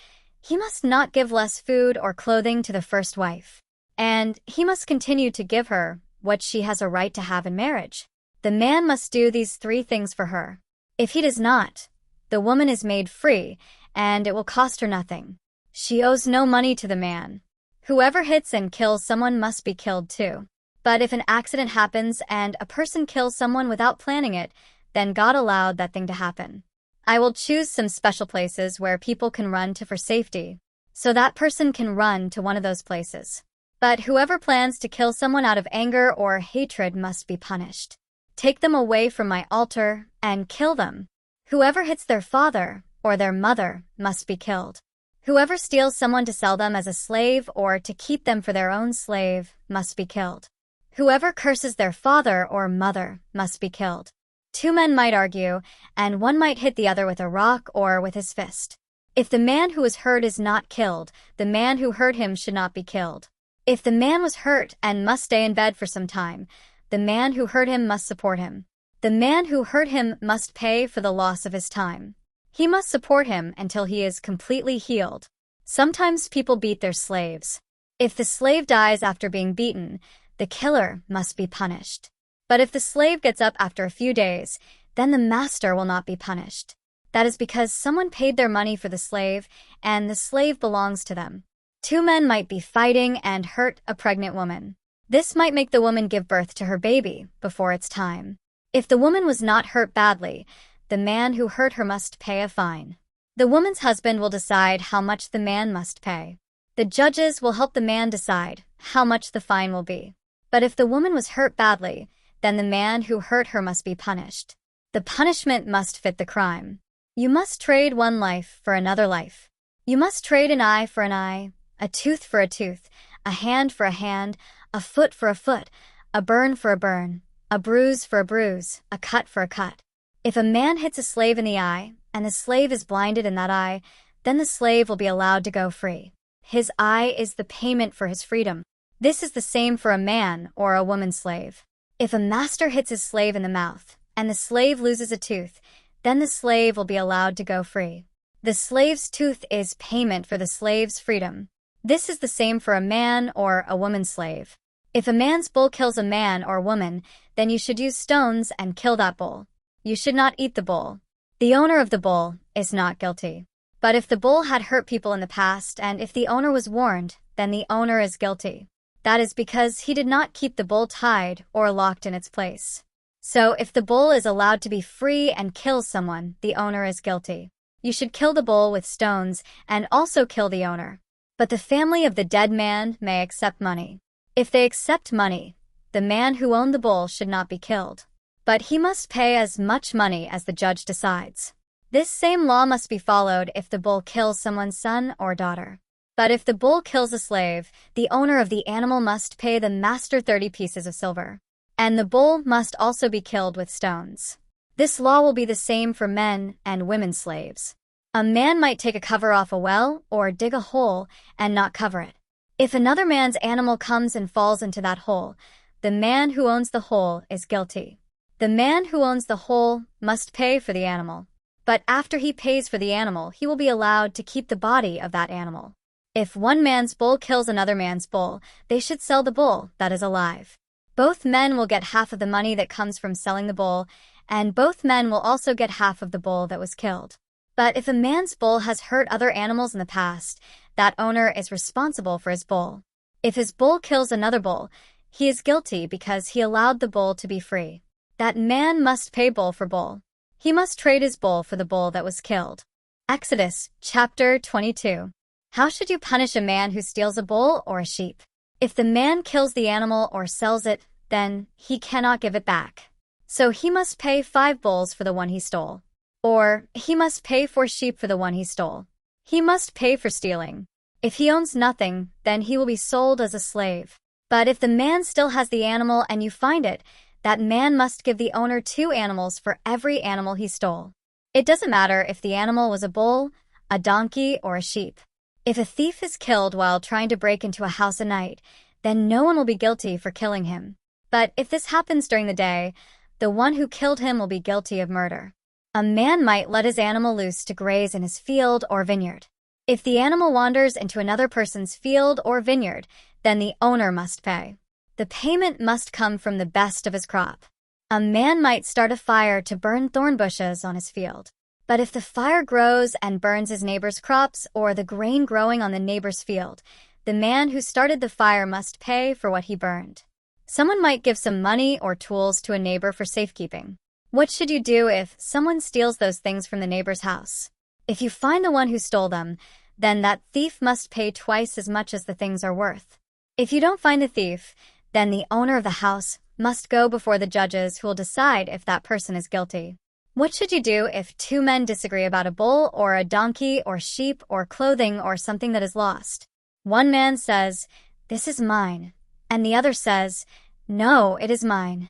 he must not give less food or clothing to the first wife, and he must continue to give her what she has a right to have in marriage. The man must do these 3 things for her. If he does not, the woman is made free, and it will cost her nothing. She owes no money to the man. Whoever hits and kills someone must be killed too. But if an accident happens and a person kills someone without planning it, then God allowed that thing to happen. I will choose some special places where people can run to for safety, so that person can run to one of those places. But whoever plans to kill someone out of anger or hatred must be punished. Take them away from my altar and kill them. Whoever hits their father or their mother must be killed. Whoever steals someone to sell them as a slave or to keep them for their own slave must be killed. Whoever curses their father or mother must be killed. 2 men might argue, and one might hit the other with a rock or with his fist. If the man who was hurt is not killed, the man who hurt him should not be killed. If the man was hurt and must stay in bed for some time, the man who hurt him must support him. The man who hurt him must pay for the loss of his time. He must support him until he is completely healed. Sometimes people beat their slaves. If the slave dies after being beaten, the killer must be punished. But if the slave gets up after a few days, then the master will not be punished. That is because someone paid their money for the slave, and the slave belongs to them. 2 men might be fighting and hurt a pregnant woman. This might make the woman give birth to her baby before its time. If the woman was not hurt badly, the man who hurt her must pay a fine. The woman's husband will decide how much the man must pay. The judges will help the man decide how much the fine will be. But if the woman was hurt badly, then the man who hurt her must be punished. The punishment must fit the crime. You must trade one life for another life. You must trade an eye for an eye, a tooth for a tooth, a hand for a hand, a foot for a foot, a burn for a burn, a bruise for a bruise, a cut for a cut. If a man hits a slave in the eye, and the slave is blinded in that eye, then the slave will be allowed to go free. His eye is the payment for his freedom. This is the same for a man or a woman slave. If a master hits his slave in the mouth, and the slave loses a tooth, then the slave will be allowed to go free. The slave's tooth is payment for the slave's freedom. This is the same for a man or a woman slave. If a man's bull kills a man or woman, then you should use stones and kill that bull. You should not eat the bull. The owner of the bull is not guilty. But if the bull had hurt people in the past and if the owner was warned, then the owner is guilty. That is because he did not keep the bull tied or locked in its place. So if the bull is allowed to be free and kills someone, the owner is guilty. You should kill the bull with stones and also kill the owner. But the family of the dead man may accept money. If they accept money, the man who owned the bull should not be killed. But he must pay as much money as the judge decides. This same law must be followed if the bull kills someone's son or daughter. But if the bull kills a slave, the owner of the animal must pay the master 30 pieces of silver. And the bull must also be killed with stones. This law will be the same for men and women slaves. A man might take a cover off a well or dig a hole and not cover it. If another man's animal comes and falls into that hole, the man who owns the hole is guilty. The man who owns the hole must pay for the animal. But after he pays for the animal, he will be allowed to keep the body of that animal. If one man's bull kills another man's bull, they should sell the bull that is alive. Both men will get half of the money that comes from selling the bull, and both men will also get half of the bull that was killed. But if a man's bull has hurt other animals in the past, that owner is responsible for his bull. If his bull kills another bull, he is guilty because he allowed the bull to be free. That man must pay bull for bull. He must trade his bull for the bull that was killed. Exodus chapter 22. How should you punish a man who steals a bull or a sheep? If the man kills the animal or sells it, then he cannot give it back. So he must pay 5 bulls for the one he stole. Or he must pay 4 sheep for the one he stole. He must pay for stealing. If he owns nothing, then he will be sold as a slave. But if the man still has the animal and you find it, that man must give the owner 2 animals for every animal he stole. It doesn't matter if the animal was a bull, a donkey, or a sheep. If a thief is killed while trying to break into a house at night, then no one will be guilty for killing him. But if this happens during the day, the one who killed him will be guilty of murder. A man might let his animal loose to graze in his field or vineyard. If the animal wanders into another person's field or vineyard, then the owner must pay. The payment must come from the best of his crop. A man might start a fire to burn thorn bushes on his field. But if the fire grows and burns his neighbor's crops or the grain growing on the neighbor's field, the man who started the fire must pay for what he burned. Someone might give some money or tools to a neighbor for safekeeping. What should you do if someone steals those things from the neighbor's house? If you find the one who stole them, then that thief must pay twice as much as the things are worth. If you don't find the thief, then the owner of the house must go before the judges who will decide if that person is guilty. What should you do if 2 men disagree about a bull or a donkey or sheep or clothing or something that is lost? One man says, "This is mine," and the other says, "No, it is mine."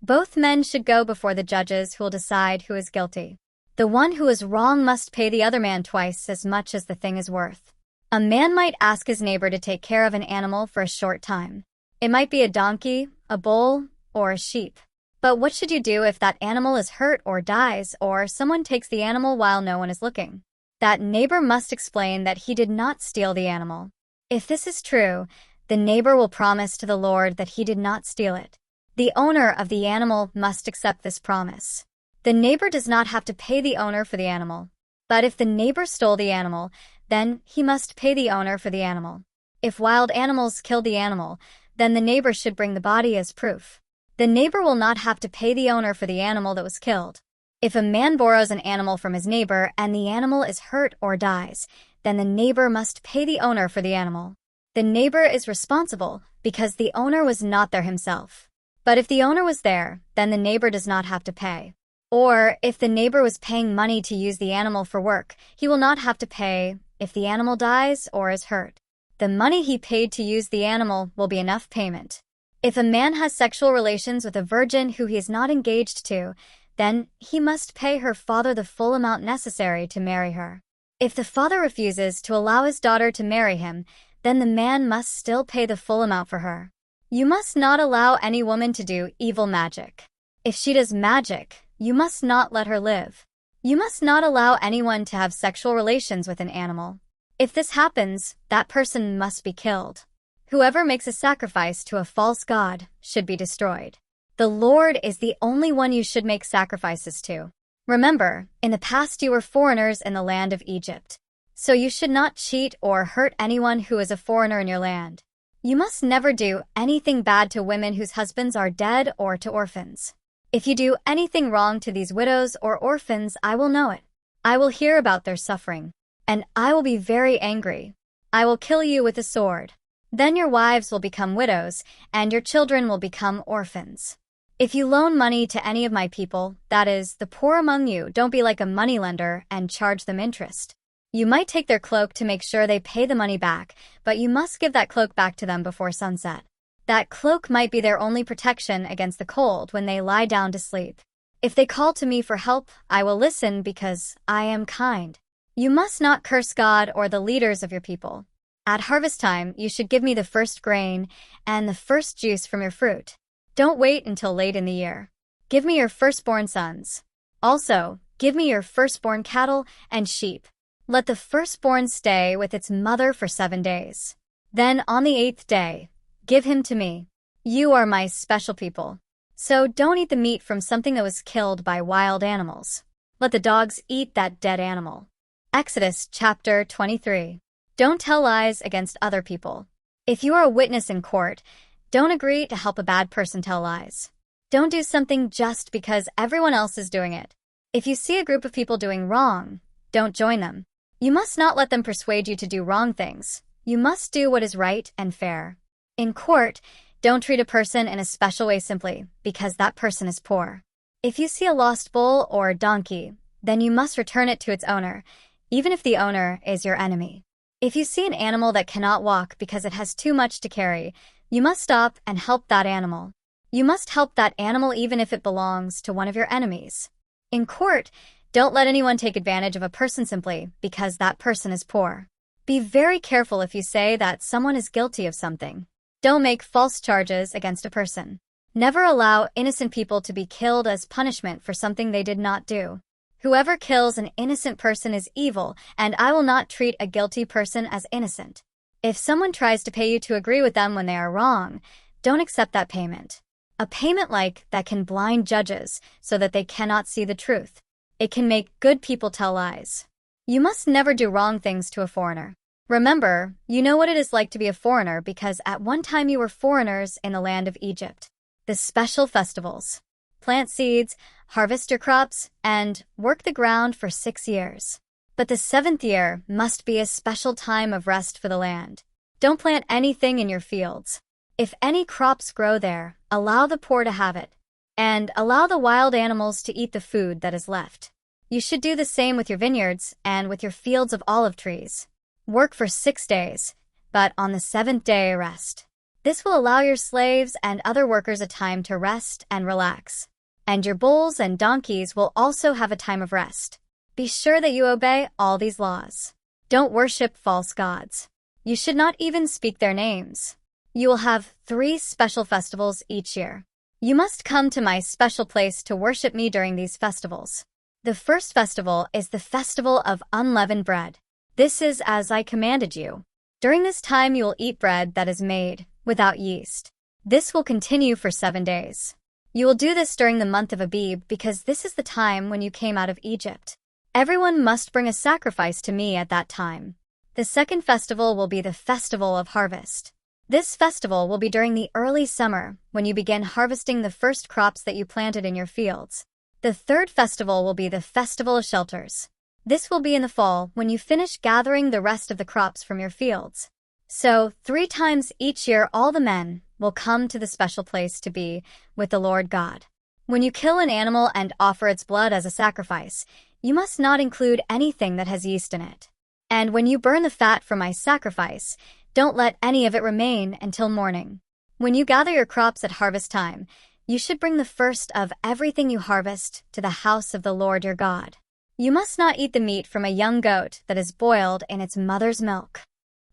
Both men should go before the judges who will decide who is guilty. The one who is wrong must pay the other man twice as much as the thing is worth. A man might ask his neighbor to take care of an animal for a short time. It might be a donkey, a bull, or a sheep. But what should you do if that animal is hurt or dies, or someone takes the animal while no one is looking? That neighbor must explain that he did not steal the animal. If this is true, the neighbor will promise to the Lord that he did not steal it. The owner of the animal must accept this promise. The neighbor does not have to pay the owner for the animal. But if the neighbor stole the animal, then he must pay the owner for the animal. If wild animals killed the animal, then the neighbor should bring the body as proof. The neighbor will not have to pay the owner for the animal that was killed. If a man borrows an animal from his neighbor and the animal is hurt or dies, then the neighbor must pay the owner for the animal. The neighbor is responsible because the owner was not there himself. But if the owner was there, then the neighbor does not have to pay. Or if the neighbor was paying money to use the animal for work, he will not have to pay if the animal dies or is hurt. The money he paid to use the animal will be enough payment. If a man has sexual relations with a virgin who he is not engaged to, then he must pay her father the full amount necessary to marry her. If the father refuses to allow his daughter to marry him, then the man must still pay the full amount for her. You must not allow any woman to do evil magic. If she does magic, you must not let her live. You must not allow anyone to have sexual relations with an animal. If this happens, that person must be killed. Whoever makes a sacrifice to a false god should be destroyed. The Lord is the only one you should make sacrifices to. Remember, in the past you were foreigners in the land of Egypt. So you should not cheat or hurt anyone who is a foreigner in your land. You must never do anything bad to women whose husbands are dead or to orphans. If you do anything wrong to these widows or orphans, I will know it. I will hear about their suffering, and I will be very angry. I will kill you with a sword. Then your wives will become widows, and your children will become orphans. If you loan money to any of my people, that is, the poor among you, don't be like a moneylender and charge them interest. You might take their cloak to make sure they pay the money back, but you must give that cloak back to them before sunset. That cloak might be their only protection against the cold when they lie down to sleep. If they call to me for help, I will listen because I am kind. You must not curse God or the leaders of your people. At harvest time, you should give me the first grain and the first juice from your fruit. Don't wait until late in the year. Give me your firstborn sons. Also, give me your firstborn cattle and sheep. Let the firstborn stay with its mother for 7 days. Then on the 8th day, give him to me. You are my special people. So don't eat the meat from something that was killed by wild animals. Let the dogs eat that dead animal. Exodus chapter 23. Don't tell lies against other people. If you are a witness in court, don't agree to help a bad person tell lies. Don't do something just because everyone else is doing it. If you see a group of people doing wrong, don't join them. You must not let them persuade you to do wrong things. You must do what is right and fair. In court, don't treat a person in a special way simply because that person is poor. If you see a lost bull or donkey, then you must return it to its owner, even if the owner is your enemy. If you see an animal that cannot walk because it has too much to carry, you must stop and help that animal. You must help that animal even if it belongs to one of your enemies. In court, don't let anyone take advantage of a person simply because that person is poor. Be very careful if you say that someone is guilty of something. Don't make false charges against a person. Never allow innocent people to be killed as punishment for something they did not do. Whoever kills an innocent person is evil, and I will not treat a guilty person as innocent. If someone tries to pay you to agree with them when they are wrong, don't accept that payment. A payment like that can blind judges so that they cannot see the truth. It can make good people tell lies. You must never do wrong things to a foreigner. Remember, you know what it is like to be a foreigner because at one time you were foreigners in the land of Egypt. The special festivals. Plant seeds, harvest your crops, and work the ground for 6 years. But the 7th year must be a special time of rest for the land. Don't plant anything in your fields. If any crops grow there, allow the poor to have it, and allow the wild animals to eat the food that is left. You should do the same with your vineyards and with your fields of olive trees. Work for 6 days, but on the 7th day rest. This will allow your slaves and other workers a time to rest and relax. And your bulls and donkeys will also have a time of rest. Be sure that you obey all these laws. Don't worship false gods. You should not even speak their names. You will have 3 special festivals each year. You must come to my special place to worship me during these festivals. The first festival is the festival of unleavened bread. This is as I commanded you. During this time you will eat bread that is made without yeast. This will continue for 7 days. You will do this during the month of Abib because this is the time when you came out of Egypt. Everyone must bring a sacrifice to me at that time. The second festival will be the Festival of Harvest. This festival will be during the early summer when you begin harvesting the first crops that you planted in your fields. The third festival will be the Festival of Shelters. This will be in the fall when you finish gathering the rest of the crops from your fields. So, 3 times each year all the men will come to the special place to be with the Lord God. When you kill an animal and offer its blood as a sacrifice, you must not include anything that has yeast in it. And when you burn the fat from my sacrifice, don't let any of it remain until morning. When you gather your crops at harvest time, you should bring the first of everything you harvest to the house of the Lord your God. You must not eat the meat from a young goat that is boiled in its mother's milk.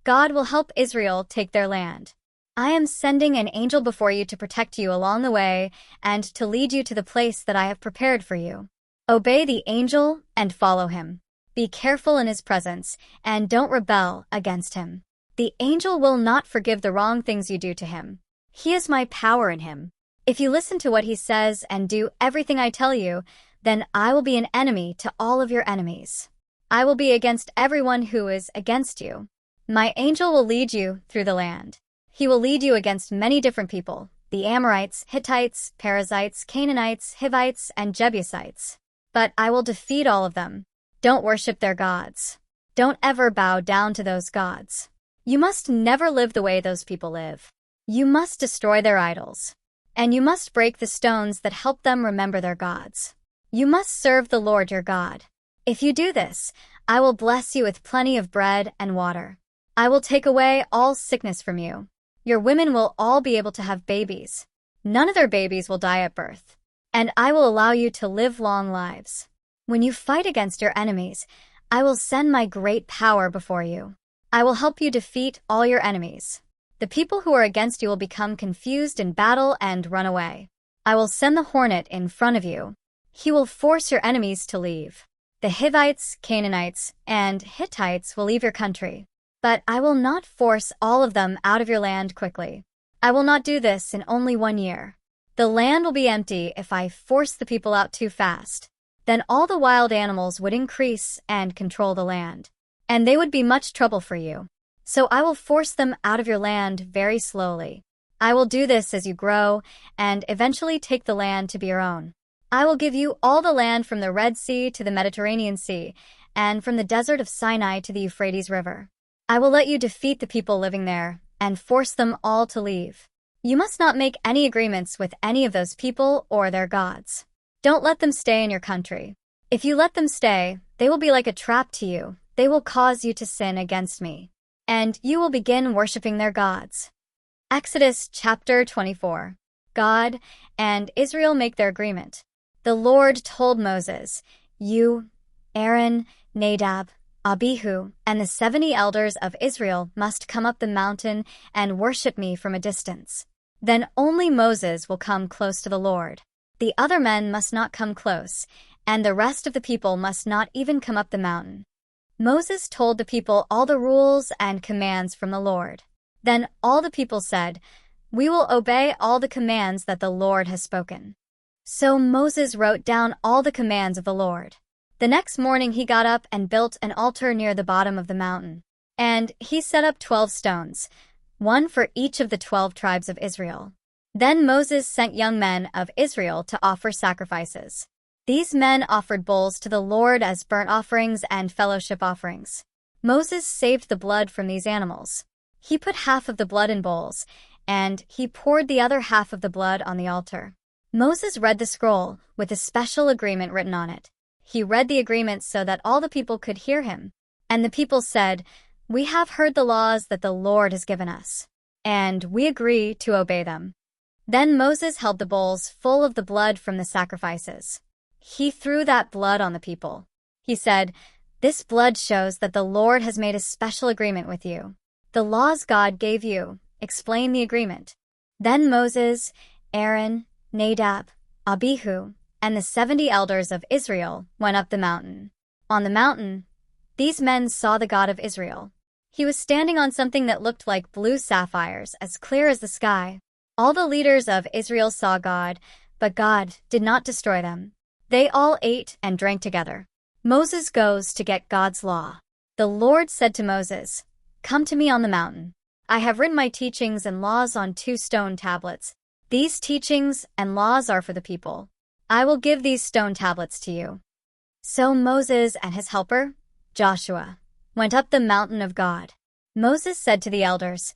God will help Israel take their land. I am sending an angel before you to protect you along the way and to lead you to the place that I have prepared for you. Obey the angel and follow him. Be careful in his presence and don't rebel against him. The angel will not forgive the wrong things you do to him. He is my power in him. If you listen to what he says and do everything I tell you, then I will be an enemy to all of your enemies. I will be against everyone who is against you. My angel will lead you through the land. He will lead you against many different people, the Amorites, Hittites, Perizzites, Canaanites, Hivites, and Jebusites. But I will defeat all of them. Don't worship their gods. Don't ever bow down to those gods. You must never live the way those people live. You must destroy their idols. And you must break the stones that help them remember their gods. You must serve the Lord your God. If you do this, I will bless you with plenty of bread and water. I will take away all sickness from you. Your women will all be able to have babies. None of their babies will die at birth. And I will allow you to live long lives. When you fight against your enemies, I will send my great power before you. I will help you defeat all your enemies. The people who are against you will become confused in battle and run away. I will send the hornet in front of you. He will force your enemies to leave. The Hivites, Canaanites, and Hittites will leave your country. But I will not force all of them out of your land quickly. I will not do this in only 1 year. The land will be empty if I force the people out too fast. Then all the wild animals would increase and control the land. And they would be much trouble for you. So I will force them out of your land very slowly. I will do this as you grow and eventually take the land to be your own. I will give you all the land from the Red Sea to the Mediterranean Sea and from the desert of Sinai to the Euphrates River. I will let you defeat the people living there and force them all to leave. You must not make any agreements with any of those people or their gods. Don't let them stay in your country. If you let them stay, they will be like a trap to you. They will cause you to sin against me, and you will begin worshiping their gods. Exodus chapter 24. God and Israel make their agreement. The Lord told Moses, "You, Aaron, Nadab, Abihu, and the 70 elders of Israel must come up the mountain and worship me from a distance. Then only Moses will come close to the Lord. The other men must not come close, and the rest of the people must not even come up the mountain." Moses told the people all the rules and commands from the Lord. Then all the people said, "We will obey all the commands that the Lord has spoken." So Moses wrote down all the commands of the Lord. The next morning he got up and built an altar near the bottom of the mountain. And he set up 12 stones, one for each of the 12 tribes of Israel. Then Moses sent young men of Israel to offer sacrifices. These men offered bulls to the Lord as burnt offerings and fellowship offerings. Moses saved the blood from these animals. He put half of the blood in bowls, and he poured the other half of the blood on the altar. Moses read the scroll with a special agreement written on it. He read the agreement so that all the people could hear him. And the people said, "We have heard the laws that the Lord has given us, and we agree to obey them." Then Moses held the bowls full of the blood from the sacrifices. He threw that blood on the people. He said, "This blood shows that the Lord has made a special agreement with you. The laws God gave you explain the agreement." Then Moses, Aaron, Nadab, Abihu, and the 70 elders of Israel went up the mountain. On the mountain, these men saw the God of Israel. He was standing on something that looked like blue sapphires, as clear as the sky. All the leaders of Israel saw God, but God did not destroy them. They all ate and drank together. Moses goes to get God's law. The Lord said to Moses, "Come to me on the mountain. I have written my teachings and laws on 2 stone tablets. These teachings and laws are for the people. I will give these stone tablets to you." So Moses and his helper, Joshua, went up the mountain of God. Moses said to the elders,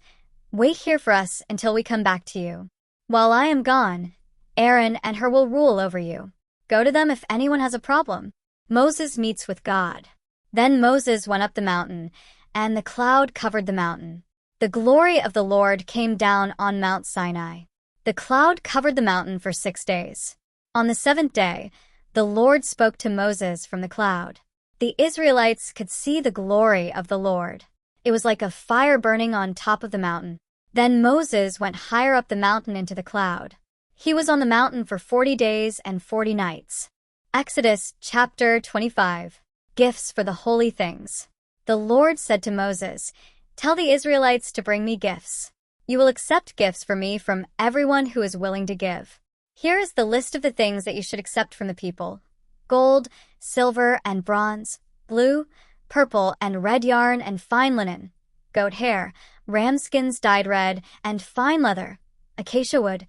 "Wait here for us until we come back to you. While I am gone, Aaron and Hur will rule over you. Go to them if anyone has a problem." Moses meets with God. Then Moses went up the mountain, and the cloud covered the mountain. The glory of the Lord came down on Mount Sinai. The cloud covered the mountain for 6 days. On the 7th day, the Lord spoke to Moses from the cloud. The Israelites could see the glory of the Lord. It was like a fire burning on top of the mountain. Then Moses went higher up the mountain into the cloud. He was on the mountain for 40 days and 40 nights. Exodus chapter 25. Gifts for the holy things. The Lord said to Moses, "Tell the Israelites to bring me gifts. You will accept gifts for me from everyone who is willing to give. Here is the list of the things that you should accept from the people: gold, silver, and bronze, blue, purple, and red yarn and fine linen, goat hair, ram skins dyed red, and fine leather, acacia wood,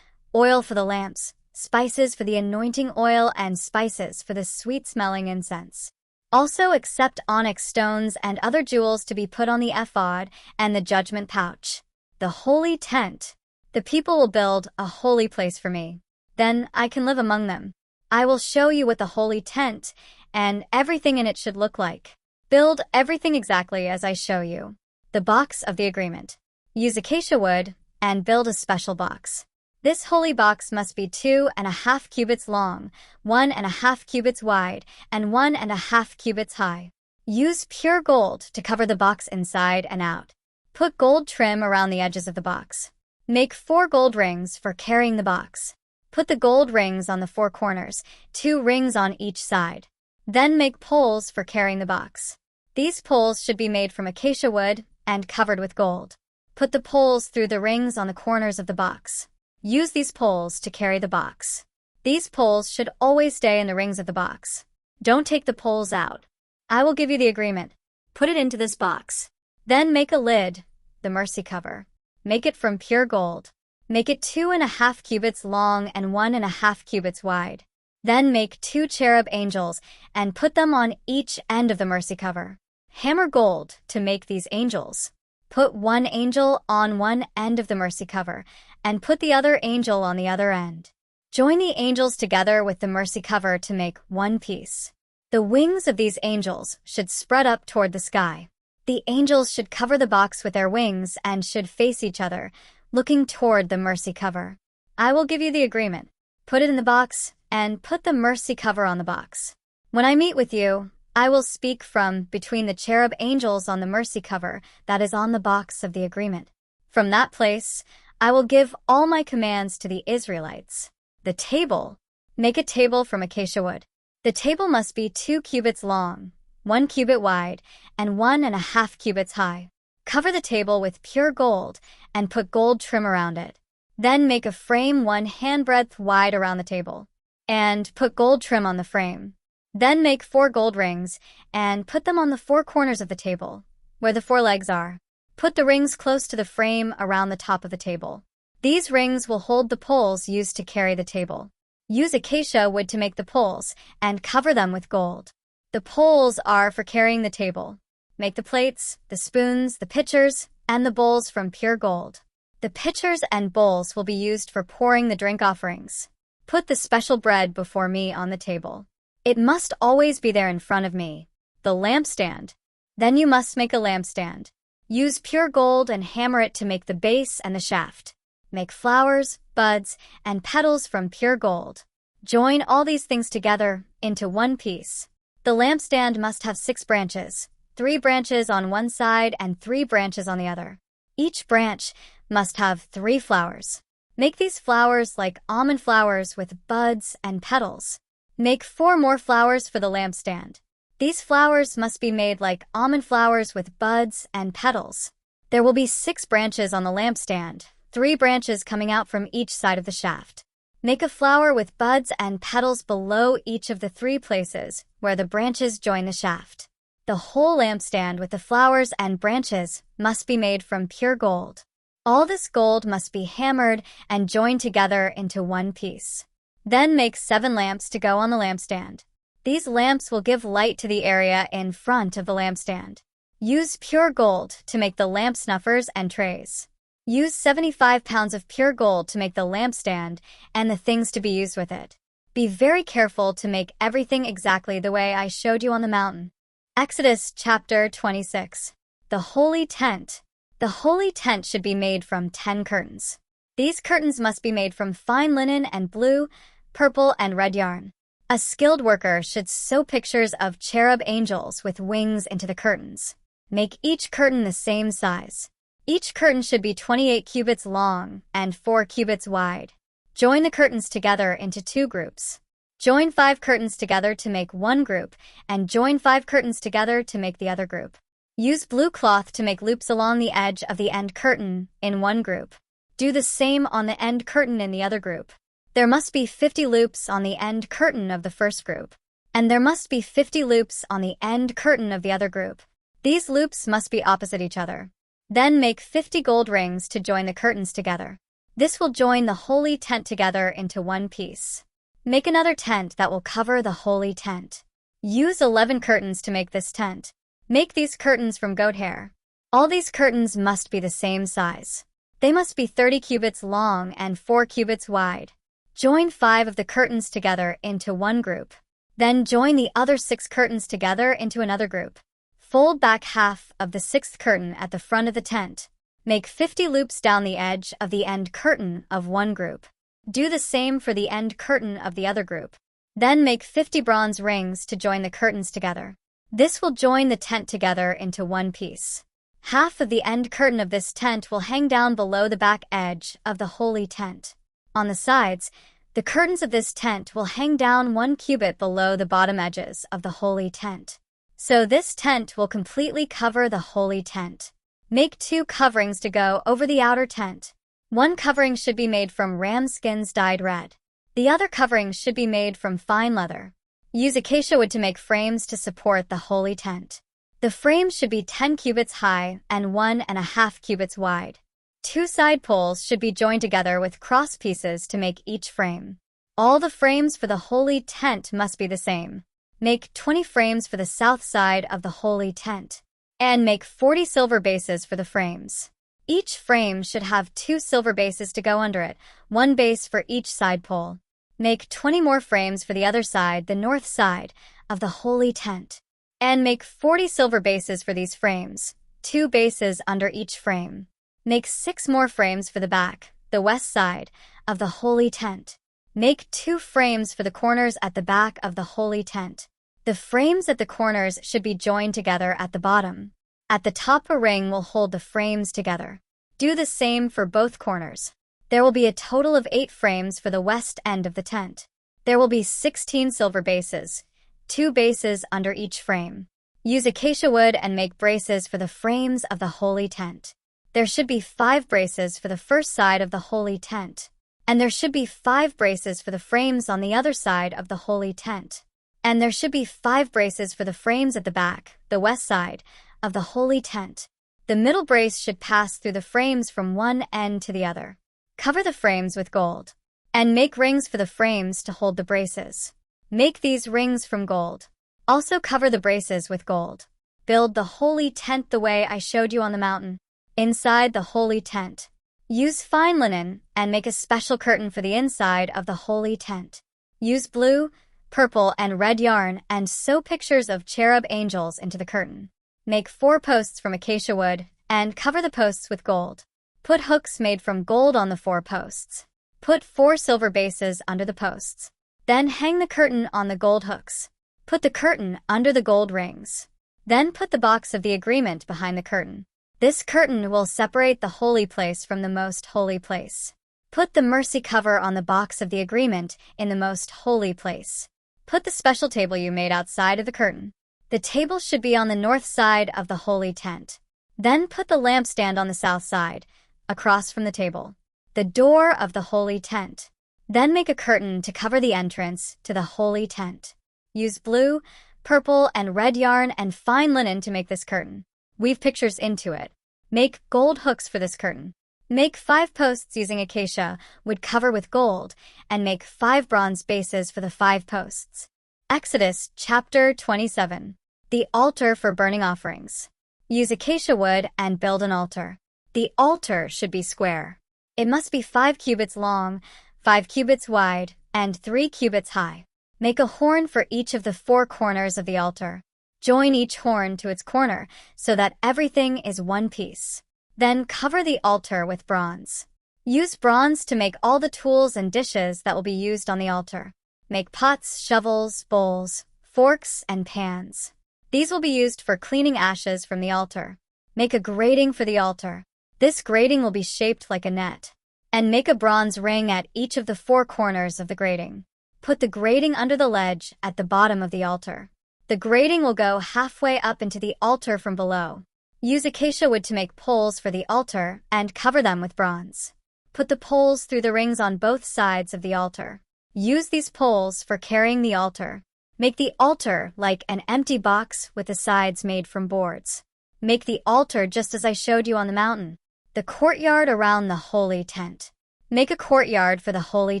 oil for the lamps, spices for the anointing oil, and spices for the sweet-smelling incense. Also accept onyx stones and other jewels to be put on the ephod and the judgment pouch, the holy tent. The people will build a holy place for me. Then I can live among them. I will show you what the holy tent and everything in it should look like. Build everything exactly as I show you. The box of the agreement. Use acacia wood and build a special box. This holy box must be 2.5 cubits long, 1.5 cubits wide, and 1.5 cubits high. Use pure gold to cover the box inside and out. Put gold trim around the edges of the box. Make 4 gold rings for carrying the box. Put the gold rings on the 4 corners, 2 rings on each side. Then make poles for carrying the box. These poles should be made from acacia wood and covered with gold. Put the poles through the rings on the corners of the box. Use these poles to carry the box. These poles should always stay in the rings of the box. Don't take the poles out. I will give you the agreement. Put it into this box. Then make a lid, the mercy cover. Make it from pure gold. Make it 2.5 cubits long and 1.5 cubits wide. Then make 2 cherub angels and put them on each end of the mercy cover. Hammer gold to make these angels. Put one angel on one end of the mercy cover, and put the other angel on the other end. Join the angels together with the mercy cover to make one piece. The wings of these angels should spread up toward the sky. The angels should cover the box with their wings and should face each other, looking toward the mercy cover. I will give you the agreement. Put it in the box, and put the mercy cover on the box. When I meet with you, I will speak from between the cherub angels on the mercy cover that is on the box of the agreement. From that place, I will give all my commands to the Israelites. The table. Make a table from acacia wood. The table must be 2 cubits long, 1 cubit wide, and 1.5 cubits high. Cover the table with pure gold and put gold trim around it. Then make a frame 1 handbreadth wide around the table, and put gold trim on the frame. Then make 4 gold rings and put them on the 4 corners of the table, where the 4 legs are. Put the rings close to the frame around the top of the table. These rings will hold the poles used to carry the table. Use acacia wood to make the poles and cover them with gold. The poles are for carrying the table. Make the plates, the spoons, the pitchers, and the bowls from pure gold. The pitchers and bowls will be used for pouring the drink offerings. Put the special bread before me on the table. It must always be there in front of me. The lampstand. Then you must make a lampstand. Use pure gold and hammer it to make the base and the shaft. Make flowers, buds, and petals from pure gold. Join all these things together into one piece. The lampstand must have 6 branches, 3 branches on one side and 3 branches on the other. Each branch must have 3 flowers. Make these flowers like almond flowers with buds and petals. Make 4 more flowers for the lampstand. These flowers must be made like almond flowers with buds and petals. There will be 6 branches on the lampstand, 3 branches coming out from each side of the shaft. Make a flower with buds and petals below each of the 3 places where the branches join the shaft. The whole lampstand with the flowers and branches must be made from pure gold. All this gold must be hammered and joined together into one piece. Then make 7 lamps to go on the lampstand. These lamps will give light to the area in front of the lampstand. Use pure gold to make the lamp snuffers and trays. Use 75 pounds of pure gold to make the lampstand and the things to be used with it. Be very careful to make everything exactly the way I showed you on the mountain. Exodus chapter 26. The Holy Tent. The holy tent should be made from 10 curtains. These curtains must be made from fine linen and blue, purple, and red yarn. A skilled worker should sew pictures of cherub angels with wings into the curtains. Make each curtain the same size. Each curtain should be 28 cubits long and 4 cubits wide. Join the curtains together into 2 groups. Join 5 curtains together to make one group, and join 5 curtains together to make the other group. Use blue cloth to make loops along the edge of the end curtain in one group. Do the same on the end curtain in the other group. There must be 50 loops on the end curtain of the first group, and there must be 50 loops on the end curtain of the other group. These loops must be opposite each other. Then make 50 gold rings to join the curtains together. This will join the holy tent together into one piece. Make another tent that will cover the holy tent. Use 11 curtains to make this tent. Make these curtains from goat hair. All these curtains must be the same size. They must be 30 cubits long and 4 cubits wide. Join 5 of the curtains together into one group. Then join the other 6 curtains together into another group. Fold back half of the 6th curtain at the front of the tent. Make 50 loops down the edge of the end curtain of one group. Do the same for the end curtain of the other group. Then make 50 bronze rings to join the curtains together. This will join the tent together into one piece. Half of the end curtain of this tent will hang down below the back edge of the holy tent. On the sides, the curtains of this tent will hang down 1 cubit below the bottom edges of the holy tent. So this tent will completely cover the holy tent. Make 2 coverings to go over the outer tent. One covering should be made from ram skins dyed red. The other covering should be made from fine leather. Use acacia wood to make frames to support the holy tent. The frames should be 10 cubits high and 1.5 cubits wide. 2 side poles should be joined together with cross pieces to make each frame. All the frames for the holy tent must be the same. Make 20 frames for the south side of the holy tent. and make 40 silver bases for the frames. Each frame should have 2 silver bases to go under it, 1 base for each side pole. Make 20 more frames for the other side, the north side, of the holy tent. And make 40 silver bases for these frames, 2 bases under each frame. Make 6 more frames for the back, the west side, of the holy tent. Make 2 frames for the corners at the back of the holy tent. The frames at the corners should be joined together at the bottom. At the top, a ring will hold the frames together. Do the same for both corners. There will be a total of 8 frames for the west end of the tent. There will be 16 silver bases, 2 bases under each frame. Use acacia wood and make braces for the frames of the holy tent. There should be 5 braces for the first side of the holy tent. And there should be 5 braces for the frames on the other side of the holy tent. And there should be 5 braces for the frames at the back, the west side, of the holy tent. The middle brace should pass through the frames from one end to the other. Cover the frames with gold. And make rings for the frames to hold the braces. Make these rings from gold. Also cover the braces with gold. Build the holy tent the way I showed you on the mountain. Inside the holy tent, use fine linen and make a special curtain for the inside of the holy tent. Use blue, purple, and red yarn and sew pictures of cherub angels into the curtain. Make 4 posts from acacia wood and cover the posts with gold. Put hooks made from gold on the 4 posts. Put 4 silver bases under the posts. Then hang the curtain on the gold hooks. Put the curtain under the gold rings. Then put the box of the agreement behind the curtain. This curtain will separate the holy place from the most holy place. Put the mercy cover on the box of the agreement in the most holy place. Put the special table you made outside of the curtain. The table should be on the north side of the holy tent. Then put the lampstand on the south side, across from the table, the door of the holy tent. Then make a curtain to cover the entrance to the holy tent. Use blue, purple, and red yarn and fine linen to make this curtain. Weave pictures into it. Make gold hooks for this curtain. Make 5 posts using acacia wood cover with gold, and make 5 bronze bases for the 5 posts. Exodus chapter 27. The altar for burning offerings. Use acacia wood and build an altar. The altar should be square. It must be 5 cubits long, 5 cubits wide, and 3 cubits high. Make a horn for each of the 4 corners of the altar. Join each horn to its corner so that everything is one piece. Then cover the altar with bronze. Use bronze to make all the tools and dishes that will be used on the altar. Make pots, shovels, bowls, forks, and pans. These will be used for cleaning ashes from the altar. Make a grating for the altar. This grating will be shaped like a net. And make a bronze ring at each of the 4 corners of the grating. Put the grating under the ledge at the bottom of the altar. The grating will go halfway up into the altar from below. Use acacia wood to make poles for the altar and cover them with bronze. Put the poles through the rings on both sides of the altar. Use these poles for carrying the altar. Make the altar like an empty box with the sides made from boards. Make the altar just as I showed you on the mountain. The courtyard around the holy tent. Make a courtyard for the holy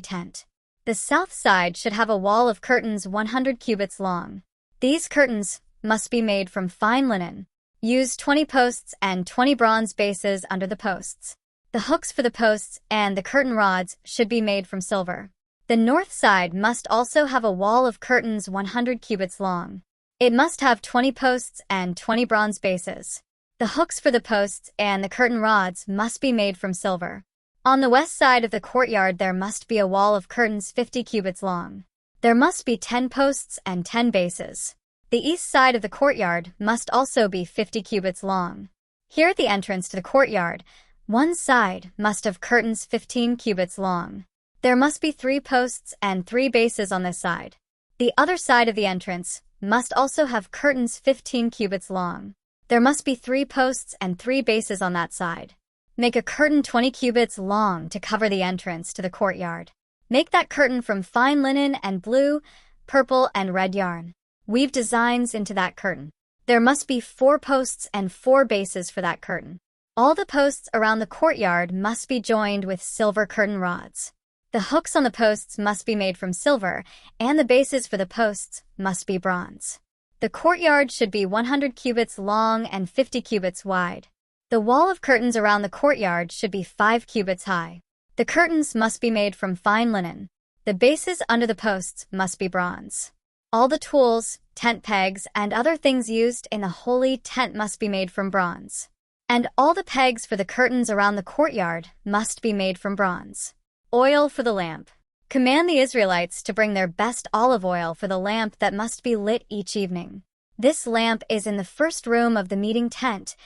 tent. The south side should have a wall of curtains 100 cubits long. These curtains must be made from fine linen. Use 20 posts and 20 bronze bases under the posts. The hooks for the posts and the curtain rods should be made from silver. The north side must also have a wall of curtains 100 cubits long. It must have 20 posts and 20 bronze bases. The hooks for the posts and the curtain rods must be made from silver. On the west side of the courtyard there must be a wall of curtains 50 cubits long. There must be 10 posts and 10 bases. The east side of the courtyard must also be 50 cubits long. Here at the entrance to the courtyard, one side must have curtains 15 cubits long. There must be 3 posts and 3 bases on this side. The other side of the entrance must also have curtains 15 cubits long. There must be 3 posts and 3 bases on that side. Make a curtain 20 cubits long to cover the entrance to the courtyard. Make that curtain from fine linen and blue, purple, and red yarn. Weave designs into that curtain. There must be 4 posts and 4 bases for that curtain. All the posts around the courtyard must be joined with silver curtain rods. The hooks on the posts must be made from silver, and the bases for the posts must be bronze. The courtyard should be 100 cubits long and 50 cubits wide. The wall of curtains around the courtyard should be 5 cubits high. The curtains must be made from fine linen. The bases under the posts must be bronze. All the tools, tent pegs, and other things used in the holy tent must be made from bronze. And all the pegs for the curtains around the courtyard must be made from bronze. Oil for the lamp. Command the Israelites to bring their best olive oil for the lamp that must be lit each evening. This lamp is in the first room of the meeting tent,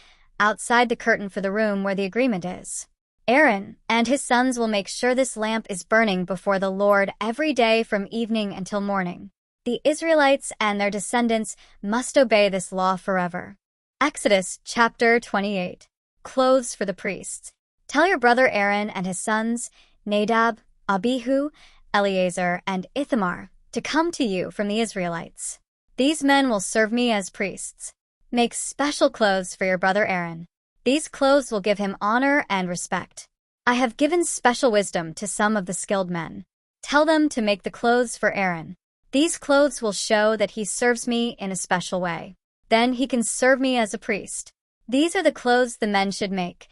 outside the curtain for the room where the agreement is. Aaron and his sons will make sure this lamp is burning before the Lord every day from evening until morning. The Israelites and their descendants must obey this law forever. Exodus chapter 28. Clothes for the priests. Tell your brother Aaron and his sons, Nadab, Abihu, Eleazar, and Ithamar, to come to you from the Israelites. These men will serve me as priests. Make special clothes for your brother Aaron. These clothes will give him honor and respect. I have given special wisdom to some of the skilled men. Tell them to make the clothes for Aaron. These clothes will show that he serves me in a special way. Then he can serve me as a priest. These are the clothes the men should make: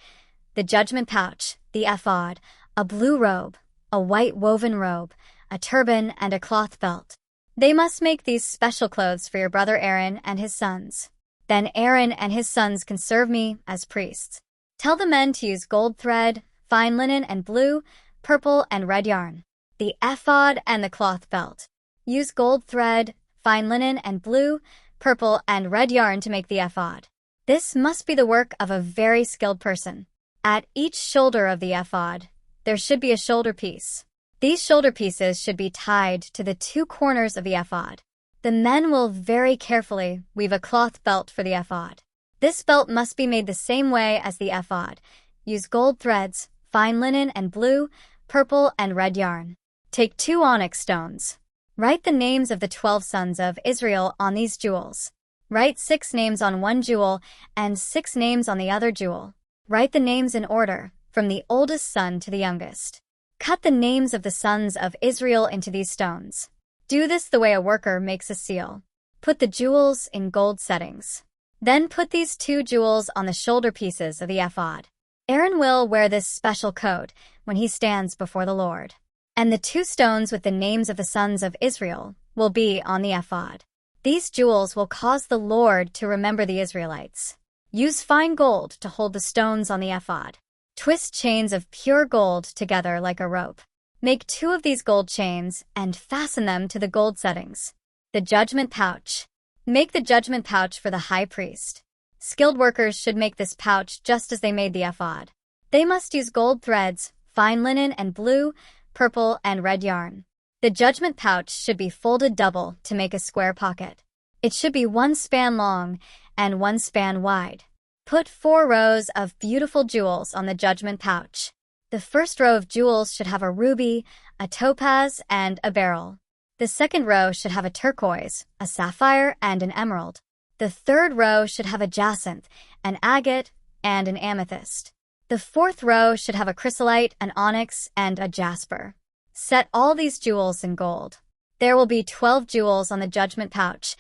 the judgment pouch, the ephod, a blue robe, a white woven robe, a turban, and a cloth belt. They must make these special clothes for your brother Aaron and his sons. Then Aaron and his sons can serve me as priests. Tell the men to use gold thread, fine linen, and blue, purple, and red yarn. The ephod and the cloth belt. Use gold thread, fine linen, and blue, purple, and red yarn to make the ephod. This must be the work of a very skilled person. At each shoulder of the ephod, there should be a shoulder piece. These shoulder pieces should be tied to the 2 corners of the ephod. The men will very carefully weave a cloth belt for the ephod. This belt must be made the same way as the ephod. Use gold threads, fine linen, and blue, purple, and red yarn. Take 2 onyx stones. Write the names of the 12 sons of Israel on these jewels. Write 6 names on one jewel and 6 names on the other jewel. Write the names in order, from the oldest son to the youngest. Cut the names of the sons of Israel into these stones. Do this the way a worker makes a seal. Put the jewels in gold settings. Then put these 2 jewels on the shoulder pieces of the ephod. Aaron will wear this special coat when he stands before the Lord. And the 2 stones with the names of the sons of Israel will be on the ephod. These jewels will cause the Lord to remember the Israelites. Use fine gold to hold the stones on the ephod. Twist chains of pure gold together like a rope. Make 2 of these gold chains and fasten them to the gold settings. The judgment pouch. Make the judgment pouch for the high priest. Skilled workers should make this pouch just as they made the ephod. They must use gold threads, fine linen, and blue, purple, and red yarn. The judgment pouch should be folded double to make a square pocket. It should be 1 span long and 1 span wide. Put 4 rows of beautiful jewels on the judgment pouch. The first row of jewels should have a ruby, a topaz, and a beryl. The second row should have a turquoise, a sapphire, and an emerald. The third row should have a jacinth, an agate, and an amethyst. The fourth row should have a chrysolite, an onyx, and a jasper. Set all these jewels in gold. There will be 12 jewels on the judgment pouch,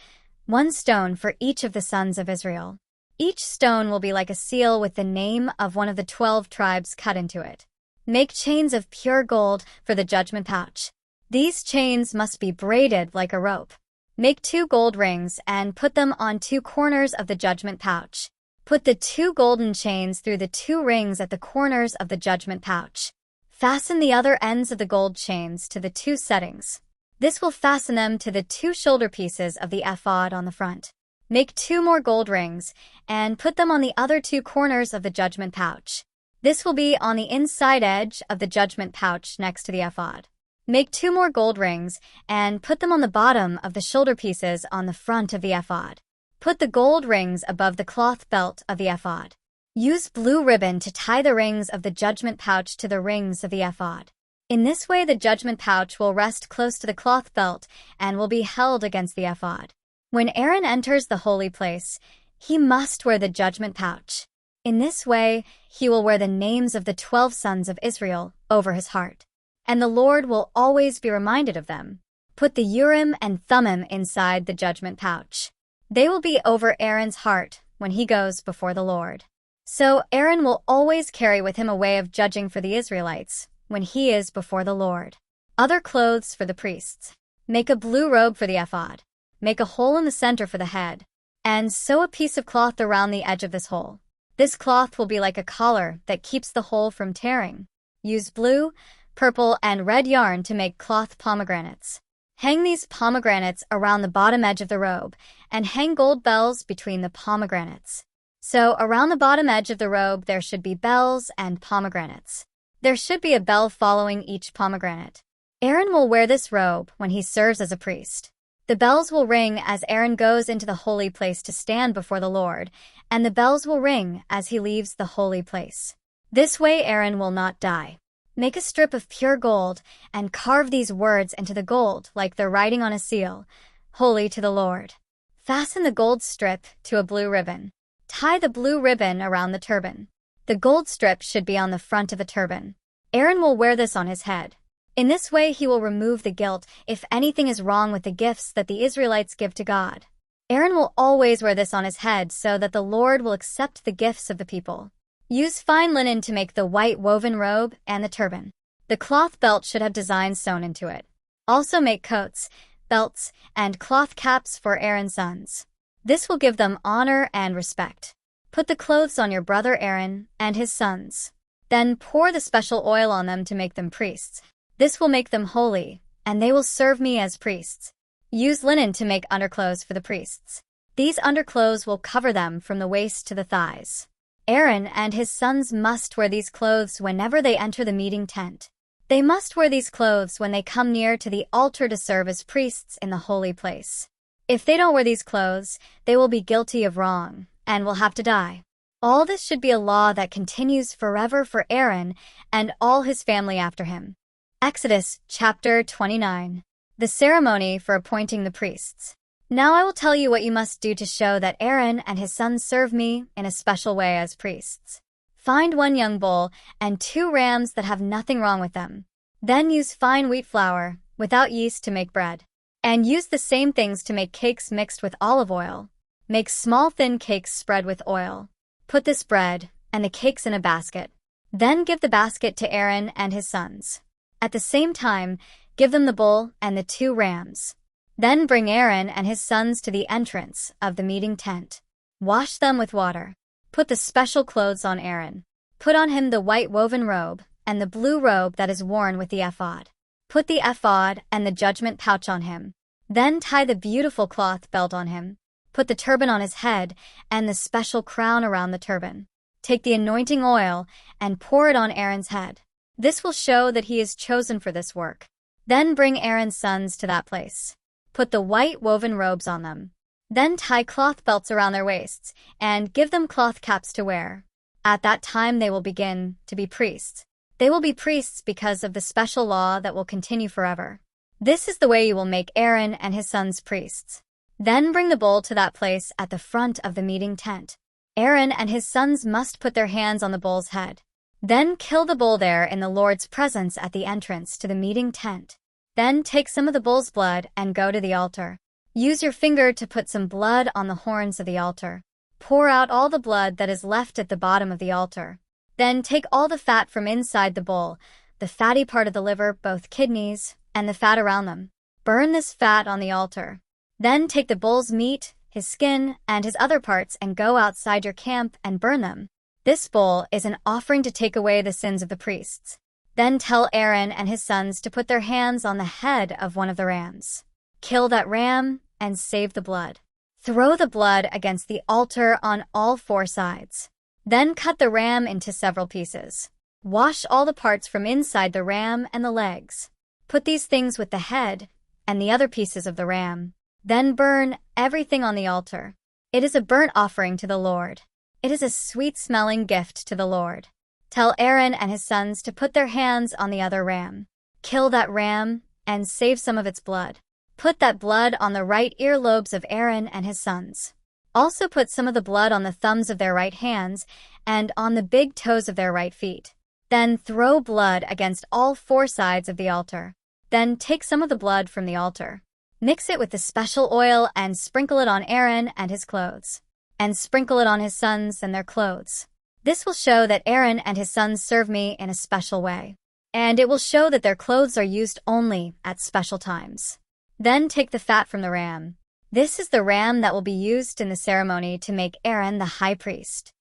1 stone for each of the sons of Israel. Each stone will be like a seal with the name of one of the 12 tribes cut into it. Make chains of pure gold for the judgment pouch. These chains must be braided like a rope. Make 2 gold rings and put them on 2 corners of the judgment pouch. Put the 2 golden chains through the 2 rings at the corners of the judgment pouch. Fasten the other ends of the gold chains to the 2 settings. This will fasten them to the 2 shoulder pieces of the ephod on the front. Make 2 more gold rings and put them on the other 2 corners of the judgment pouch. This will be on the inside edge of the judgment pouch next to the ephod. Make 2 more gold rings and put them on the bottom of the shoulder pieces on the front of the ephod. Put the gold rings above the cloth belt of the ephod. Use blue ribbon to tie the rings of the judgment pouch to the rings of the ephod. In this way, the judgment pouch will rest close to the cloth belt and will be held against the ephod. When Aaron enters the holy place, he must wear the judgment pouch. In this way, he will wear the names of the 12 sons of Israel over his heart, and the Lord will always be reminded of them. Put the Urim and Thummim inside the judgment pouch. They will be over Aaron's heart when he goes before the Lord. So Aaron will always carry with him a way of judging for the Israelites when he is before the Lord. Other clothes for the priests. Make a blue robe for the ephod. Make a hole in the center for the head, and sew a piece of cloth around the edge of this hole. This cloth will be like a collar that keeps the hole from tearing. Use blue, purple, and red yarn to make cloth pomegranates. Hang these pomegranates around the bottom edge of the robe, and hang gold bells between the pomegranates. So around the bottom edge of the robe there should be bells and pomegranates. There should be a bell following each pomegranate. Aaron will wear this robe when he serves as a priest. The bells will ring as Aaron goes into the holy place to stand before the Lord, and the bells will ring as he leaves the holy place. This way Aaron will not die. Make a strip of pure gold and carve these words into the gold like they're writing on a seal, "Holy to the Lord." Fasten the gold strip to a blue ribbon. Tie the blue ribbon around the turban. The gold strip should be on the front of the turban. Aaron will wear this on his head. In this way he will remove the guilt if anything is wrong with the gifts that the Israelites give to God. Aaron will always wear this on his head so that the Lord will accept the gifts of the people. Use fine linen to make the white woven robe and the turban. The cloth belt should have designs sewn into it. Also make coats, belts, and cloth caps for Aaron's sons. This will give them honor and respect. Put the clothes on your brother Aaron and his sons. Then pour the special oil on them to make them priests. This will make them holy, and they will serve me as priests. Use linen to make underclothes for the priests. These underclothes will cover them from the waist to the thighs. Aaron and his sons must wear these clothes whenever they enter the meeting tent. They must wear these clothes when they come near to the altar to serve as priests in the holy place. If they don't wear these clothes, they will be guilty of wrong and will have to die. All this should be a law that continues forever for Aaron and all his family after him. Exodus chapter 29. The ceremony for appointing the priests. Now I will tell you what you must do to show that Aaron and his sons serve me in a special way as priests. Find 1 young bull and 2 rams that have nothing wrong with them. Then use fine wheat flour, without yeast, to make bread. And use the same things to make cakes mixed with olive oil. Make small thin cakes spread with oil. Put this bread and the cakes in a basket. Then give the basket to Aaron and his sons. At the same time, give them the bull and the 2 rams. Then bring Aaron and his sons to the entrance of the meeting tent. Wash them with water. Put the special clothes on Aaron. Put on him the white woven robe and the blue robe that is worn with the ephod. Put the ephod and the judgment pouch on him. Then tie the beautiful cloth belt on him. Put the turban on his head and the special crown around the turban. Take the anointing oil and pour it on Aaron's head. This will show that he is chosen for this work. Then bring Aaron's sons to that place. Put the white woven robes on them. Then tie cloth belts around their waists and give them cloth caps to wear. At that time they will begin to be priests. They will be priests because of the special law that will continue forever. This is the way you will make Aaron and his sons priests. Then bring the bull to that place at the front of the meeting tent. Aaron and his sons must put their hands on the bull's head. Then kill the bull there in the Lord's presence at the entrance to the meeting tent. Then take some of the bull's blood and go to the altar. Use your finger to put some blood on the horns of the altar. Pour out all the blood that is left at the bottom of the altar. Then take all the fat from inside the bull, the fatty part of the liver, both kidneys, and the fat around them. Burn this fat on the altar. Then take the bull's meat, his skin, and his other parts and go outside your camp and burn them. This bull is an offering to take away the sins of the priests. Then tell Aaron and his sons to put their hands on the head of one of the rams. Kill that ram and save the blood. Throw the blood against the altar on all 4 sides. Then cut the ram into several pieces. Wash all the parts from inside the ram and the legs. Put these things with the head and the other pieces of the ram. Then burn everything on the altar. It is a burnt offering to the Lord. It is a sweet-smelling gift to the Lord. Tell Aaron and his sons to put their hands on the other ram. Kill that ram and save some of its blood. Put that blood on the right earlobes of Aaron and his sons. Also put some of the blood on the thumbs of their right hands and on the big toes of their right feet. Then throw blood against all 4 sides of the altar. Then take some of the blood from the altar. Mix it with the special oil and sprinkle it on Aaron and his clothes. And sprinkle it on his sons and their clothes. This will show that Aaron and his sons serve me in a special way. And it will show that their clothes are used only at special times. Then take the fat from the ram. This is the ram that will be used in the ceremony to make Aaron the high priest.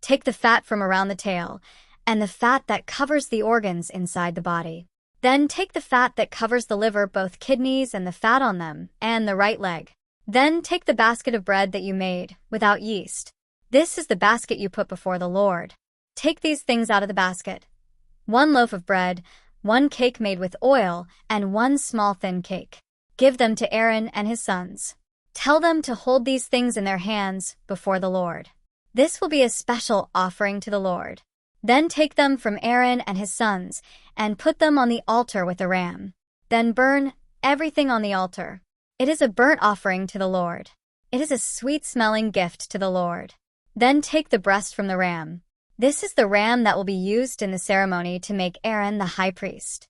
Take the fat from around the tail, and the fat that covers the organs inside the body. Then take the fat that covers the liver, both kidneys and the fat on them, and the right leg. Then take the basket of bread that you made, without yeast. This is the basket you put before the Lord. Take these things out of the basket: 1 loaf of bread, 1 cake made with oil, and 1 small thin cake. Give them to Aaron and his sons. Tell them to hold these things in their hands before the Lord. This will be a special offering to the Lord. Then take them from Aaron and his sons and put them on the altar with the ram. Then burn everything on the altar. It is a burnt offering to the Lord. It is a sweet-smelling gift to the Lord. Then take the breast from the ram. This is the ram that will be used in the ceremony to make Aaron the high priest.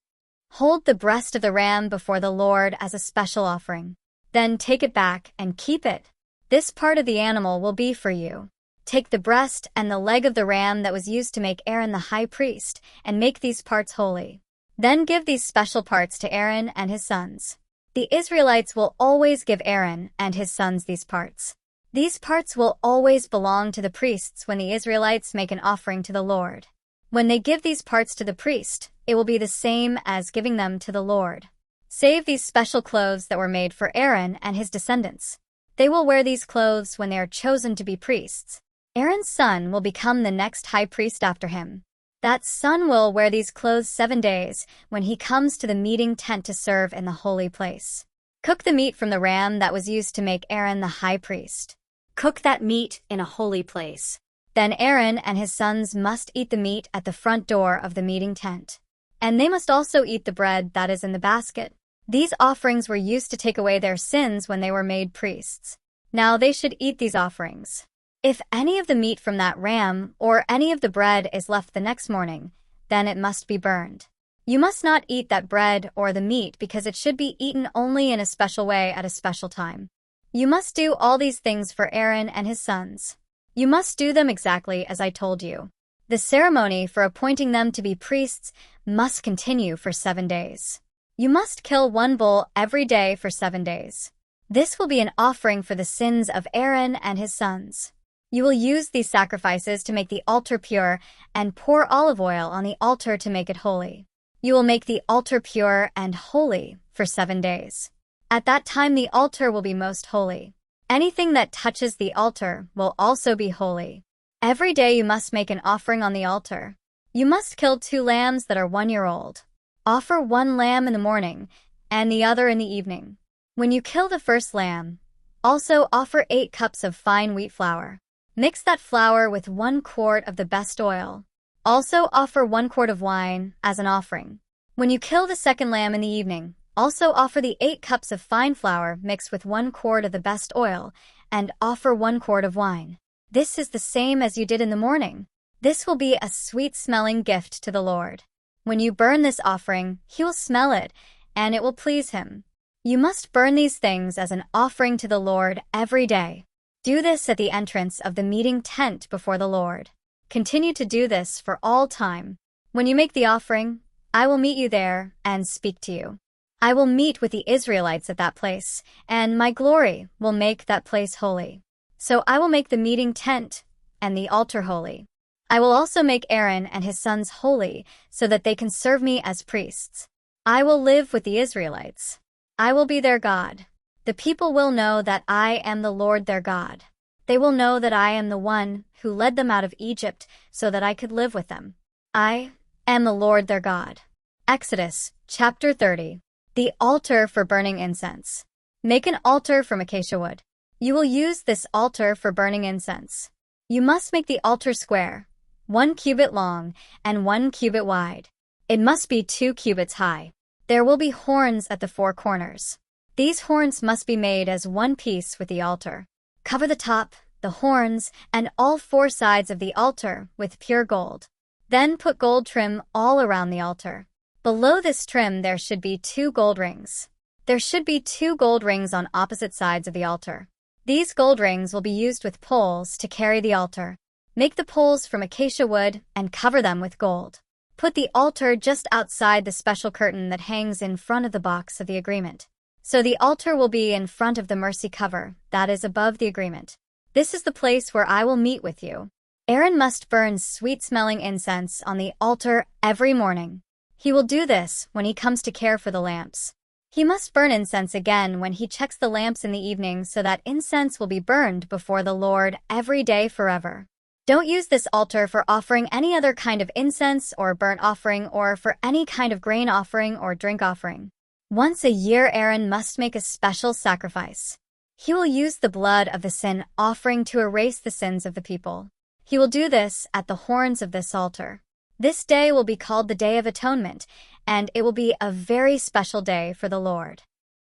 Hold the breast of the ram before the Lord as a special offering. Then take it back and keep it. This part of the animal will be for you. Take the breast and the leg of the ram that was used to make Aaron the high priest and make these parts holy. Then give these special parts to Aaron and his sons. The Israelites will always give Aaron and his sons these parts. These parts will always belong to the priests when the Israelites make an offering to the Lord. When they give these parts to the priest, it will be the same as giving them to the Lord. Save these special clothes that were made for Aaron and his descendants. They will wear these clothes when they are chosen to be priests. Aaron's son will become the next high priest after him. That son will wear these clothes 7 days when he comes to the meeting tent to serve in the holy place. Cook the meat from the ram that was used to make Aaron the high priest. Cook that meat in a holy place. Then Aaron and his sons must eat the meat at the front door of the meeting tent. And they must also eat the bread that is in the basket. These offerings were used to take away their sins when they were made priests. Now they should eat these offerings. If any of the meat from that ram or any of the bread is left the next morning, then it must be burned. You must not eat that bread or the meat because it should be eaten only in a special way at a special time. You must do all these things for Aaron and his sons. You must do them exactly as I told you. The ceremony for appointing them to be priests must continue for 7 days. You must kill 1 bull every day for 7 days. This will be an offering for the sins of Aaron and his sons. You will use these sacrifices to make the altar pure and pour olive oil on the altar to make it holy. You will make the altar pure and holy for 7 days. At that time the altar will be most holy. Anything that touches the altar will also be holy. Every day you must make an offering on the altar. You must kill 2 lambs that are 1 year old. Offer 1 lamb in the morning and the other in the evening. When you kill the first lamb, also offer 8 cups of fine wheat flour. Mix that flour with 1 quart of the best oil. Also offer 1 quart of wine as an offering. When you kill the second lamb in the evening, also offer the 8 cups of fine flour mixed with 1 quart of the best oil, and offer 1 quart of wine. This is the same as you did in the morning. This will be a sweet-smelling gift to the Lord. When you burn this offering, he will smell it, and it will please him. You must burn these things as an offering to the Lord every day. Do this at the entrance of the meeting tent before the Lord. Continue to do this for all time. When you make the offering, I will meet you there and speak to you. I will meet with the Israelites at that place, and my glory will make that place holy. So I will make the meeting tent and the altar holy. I will also make Aaron and his sons holy so that they can serve me as priests. I will live with the Israelites. I will be their God. The people will know that I am the Lord their God. They will know that I am the one who led them out of Egypt so that I could live with them. I am the Lord their God. Exodus chapter 30. The altar for burning incense. Make an altar from acacia wood. You will use this altar for burning incense. You must make the altar square, 1 cubit long and 1 cubit wide. It must be 2 cubits high. There will be horns at the 4 corners. These horns must be made as one piece with the altar. Cover the top, the horns, and all 4 sides of the altar with pure gold. Then put gold trim all around the altar. Below this trim there should be 2 gold rings. There should be 2 gold rings on opposite sides of the altar. These gold rings will be used with poles to carry the altar. Make the poles from acacia wood and cover them with gold. Put the altar just outside the special curtain that hangs in front of the box of the agreement. So the altar will be in front of the mercy cover that is above the agreement. This is the place where I will meet with you. Aaron must burn sweet-smelling incense on the altar every morning. He will do this when he comes to care for the lamps. He must burn incense again when he checks the lamps in the evening so that incense will be burned before the Lord every day forever. Don't use this altar for offering any other kind of incense or burnt offering or for any kind of grain offering or drink offering. Once a year, Aaron must make a special sacrifice. He will use the blood of the sin offering to erase the sins of the people. He will do this at the horns of this altar. This day will be called the Day of Atonement, and it will be a very special day for the Lord.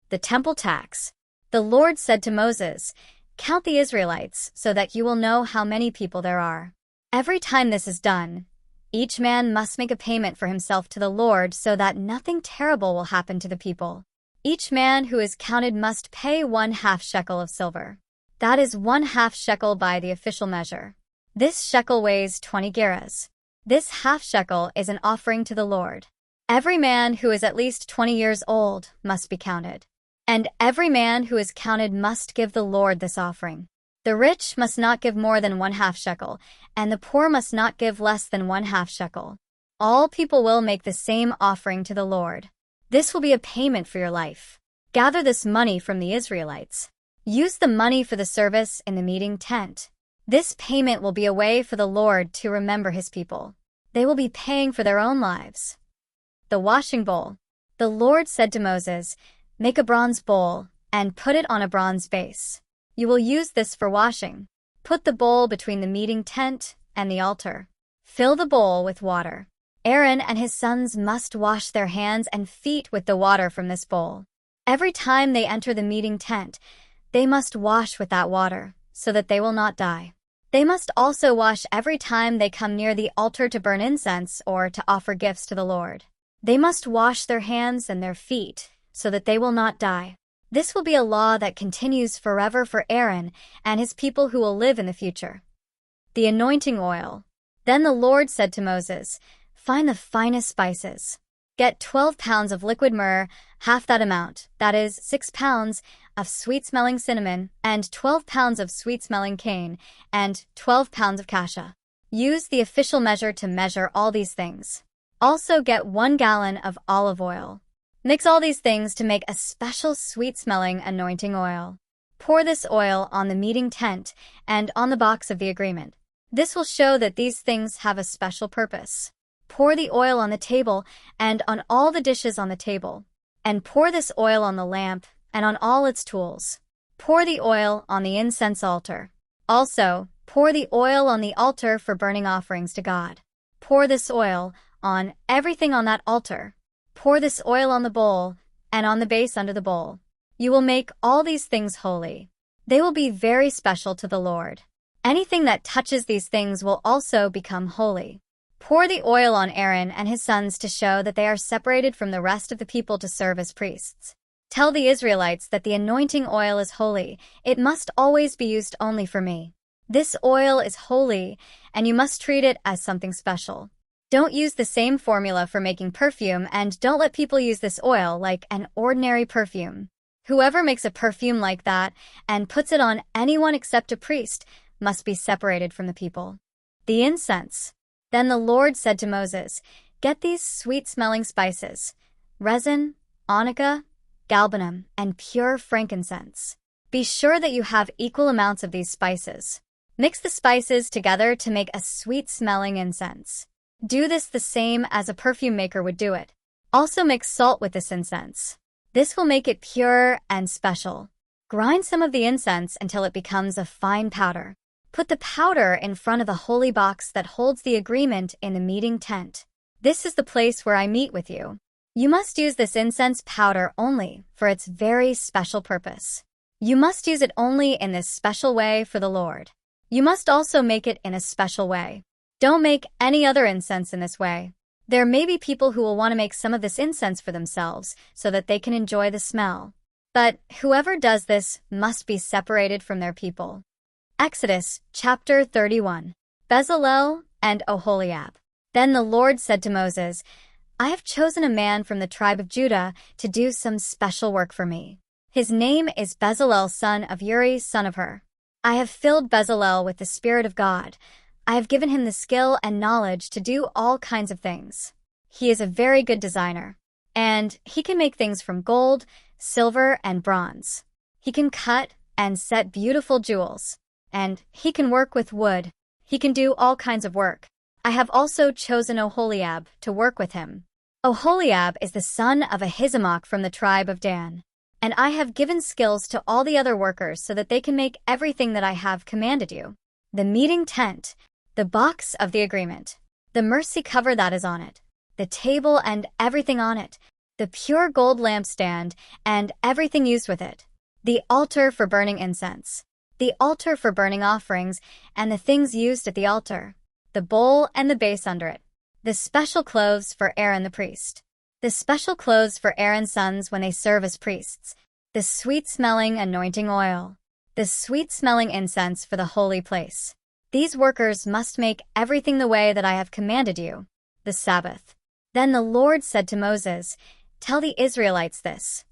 The temple tax. The Lord said to Moses, "Count the Israelites so that you will know how many people there are." Every time this is done, each man must make a payment for himself to the Lord so that nothing terrible will happen to the people. Each man who is counted must pay 1/2 shekel of silver. That is 1/2 shekel by the official measure. This shekel weighs 20 gerahs. This half shekel is an offering to the Lord. Every man who is at least 20 years old must be counted. And every man who is counted must give the Lord this offering. The rich must not give more than 1/2 shekel, and the poor must not give less than 1/2 shekel. All people will make the same offering to the Lord. This will be a payment for your life. Gather this money from the Israelites. Use the money for the service in the meeting tent. This payment will be a way for the Lord to remember his people. They will be paying for their own lives. The washing bowl. The Lord said to Moses, "Make a bronze bowl and put it on a bronze base. You will use this for washing. Put the bowl between the meeting tent and the altar. Fill the bowl with water. Aaron and his sons must wash their hands and feet with the water from this bowl. Every time they enter the meeting tent, they must wash with that water, so that they will not die. They must also wash every time they come near the altar to burn incense or to offer gifts to the Lord. They must wash their hands and their feet, so that they will not die. This will be a law that continues forever for Aaron and his people who will live in the future." The anointing oil. Then the Lord said to Moses, "Find the finest spices. Get 12 pounds of liquid myrrh, half that amount, that is 6 pounds, of sweet-smelling cinnamon, and 12 pounds of sweet-smelling cane, and 12 pounds of cassia. Use the official measure to measure all these things. Also get 1 gallon of olive oil. Mix all these things to make a special sweet-smelling anointing oil. Pour this oil on the meeting tent and on the box of the agreement. This will show that these things have a special purpose. Pour the oil on the table and on all the dishes on the table. And pour this oil on the lamp and on all its tools. Pour the oil on the incense altar. Also, pour the oil on the altar for burning offerings to God. Pour this oil on everything on that altar. Pour this oil on the bowl and on the base under the bowl. You will make all these things holy. They will be very special to the Lord. Anything that touches these things will also become holy. Pour the oil on Aaron and his sons to show that they are separated from the rest of the people to serve as priests. Tell the Israelites that the anointing oil is holy. It must always be used only for me. This oil is holy, and you must treat it as something special. Don't use the same formula for making perfume, and don't let people use this oil like an ordinary perfume. Whoever makes a perfume like that and puts it on anyone except a priest must be separated from the people." The incense. Then the Lord said to Moses, "Get these sweet-smelling spices, resin, onycha, galbanum, and pure frankincense. Be sure that you have equal amounts of these spices. Mix the spices together to make a sweet-smelling incense. Do this the same as a perfume maker would do it. Also mix salt with this incense. This will make it pure and special. Grind some of the incense until it becomes a fine powder. Put the powder in front of the holy box that holds the agreement in the meeting tent. This is the place where I meet with you. You must use this incense powder only for its very special purpose. You must use it only in this special way for the Lord. You must also make it in a special way. Don't make any other incense in this way. There may be people who will want to make some of this incense for themselves so that they can enjoy the smell. But whoever does this must be separated from their people. Exodus chapter 31. Bezalel and Oholiab. Then the Lord said to Moses, I have chosen a man from the tribe of Judah to do some special work for me. His name is Bezalel, son of Uri, son of Hur. I have filled Bezalel with the Spirit of God. I have given him the skill and knowledge to do all kinds of things. He is a very good designer, and he can make things from gold, silver, and bronze. He can cut and set beautiful jewels, and he can work with wood. He can do all kinds of work. I have also chosen Oholiab to work with him. Oholiab is the son of Ahisamach from the tribe of Dan, and I have given skills to all the other workers so that they can make everything that I have commanded you. The meeting tent, the box of the agreement, the mercy cover that is on it, the table and everything on it, the pure gold lampstand and everything used with it, the altar for burning incense, the altar for burning offerings and the things used at the altar, the bowl and the base under it, the special clothes for Aaron the priest, the special clothes for Aaron's sons when they serve as priests, the sweet-smelling anointing oil, the sweet-smelling incense for the holy place. These workers must make everything the way that I have commanded you, the Sabbath. Then the Lord said to Moses, Tell the Israelites this.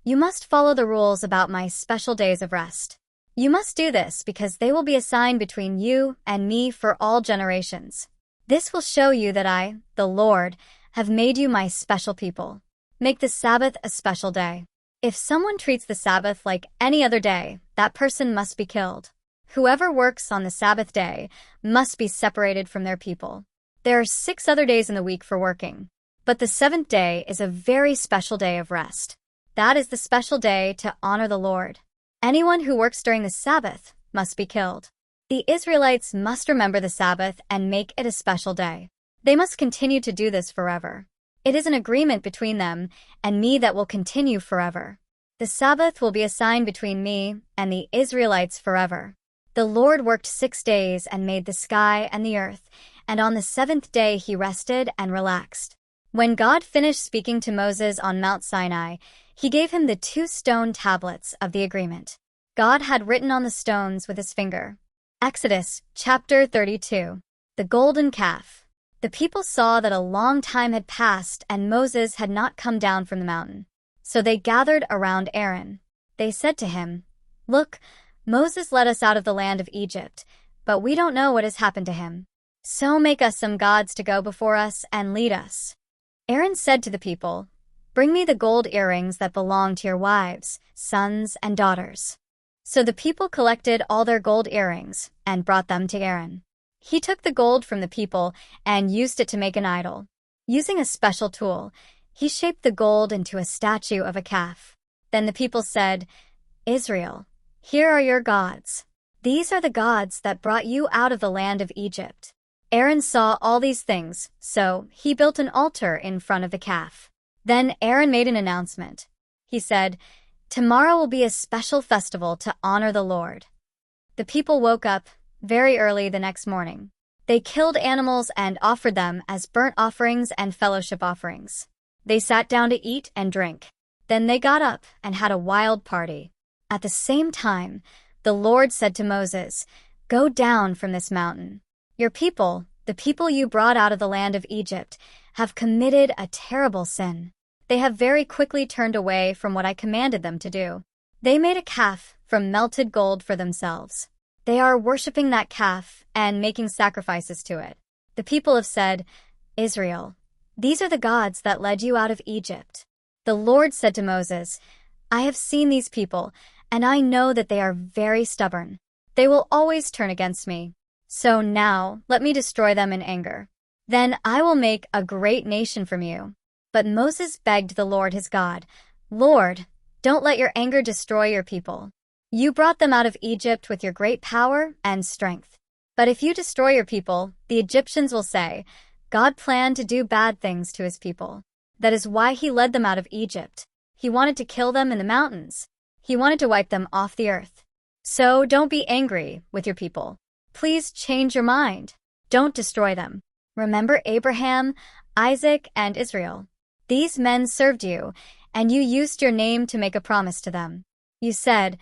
You must follow the rules about my special days of rest. You must do this because they will be a sign between you and me for all generations. This will show you that I, the Lord, have made you my special people. Make the Sabbath a special day. If someone treats the Sabbath like any other day, that person must be killed. Whoever works on the Sabbath day must be separated from their people. There are 6 other days in the week for working, but the 7th day is a very special day of rest. That is the special day to honor the Lord. Anyone who works during the Sabbath must be killed. The Israelites must remember the Sabbath and make it a special day. They must continue to do this forever. It is an agreement between them and me that will continue forever. The Sabbath will be a sign between me and the Israelites forever. The Lord worked 6 days and made the sky and the earth, and on the 7th day he rested and relaxed. When God finished speaking to Moses on Mount Sinai, he gave him the 2 stone tablets of the agreement. God had written on the stones with his finger. Exodus chapter 32. The golden calf. The people saw that a long time had passed and Moses had not come down from the mountain. So they gathered around Aaron. They said to him, Look, Moses led us out of the land of Egypt, but we don't know what has happened to him. So make us some gods to go before us and lead us. Aaron said to the people, Bring me the gold earrings that belong to your wives, sons, and daughters. So the people collected all their gold earrings and brought them to Aaron. He took the gold from the people and used it to make an idol. Using a special tool, he shaped the gold into a statue of a calf. Then the people said, Israel, here are your gods. These are the gods that brought you out of the land of Egypt. Aaron saw all these things, so he built an altar in front of the calf. Then Aaron made an announcement. He said, Tomorrow will be a special festival to honor the Lord. The people woke up very early the next morning. They killed animals and offered them as burnt offerings and fellowship offerings. They sat down to eat and drink. Then they got up and had a wild party. At the same time, the Lord said to Moses, Go down from this mountain. Your people, the people you brought out of the land of Egypt, have committed a terrible sin. They have very quickly turned away from what I commanded them to do. They made a calf from melted gold for themselves. They are worshiping that calf and making sacrifices to it. The people have said, Israel, these are the gods that led you out of Egypt. The Lord said to Moses, I have seen these people, and I know that they are very stubborn. They will always turn against me. So now let me destroy them in anger. Then I will make a great nation from you. But Moses begged the Lord his God, Lord, don't let your anger destroy your people. You brought them out of Egypt with your great power and strength. But if you destroy your people, the Egyptians will say, God planned to do bad things to his people. That is why he led them out of Egypt. He wanted to kill them in the mountains. He wanted to wipe them off the earth. So don't be angry with your people. Please change your mind. Don't destroy them. Remember Abraham, Isaac, and Israel. These men served you, and you used your name to make a promise to them. You said,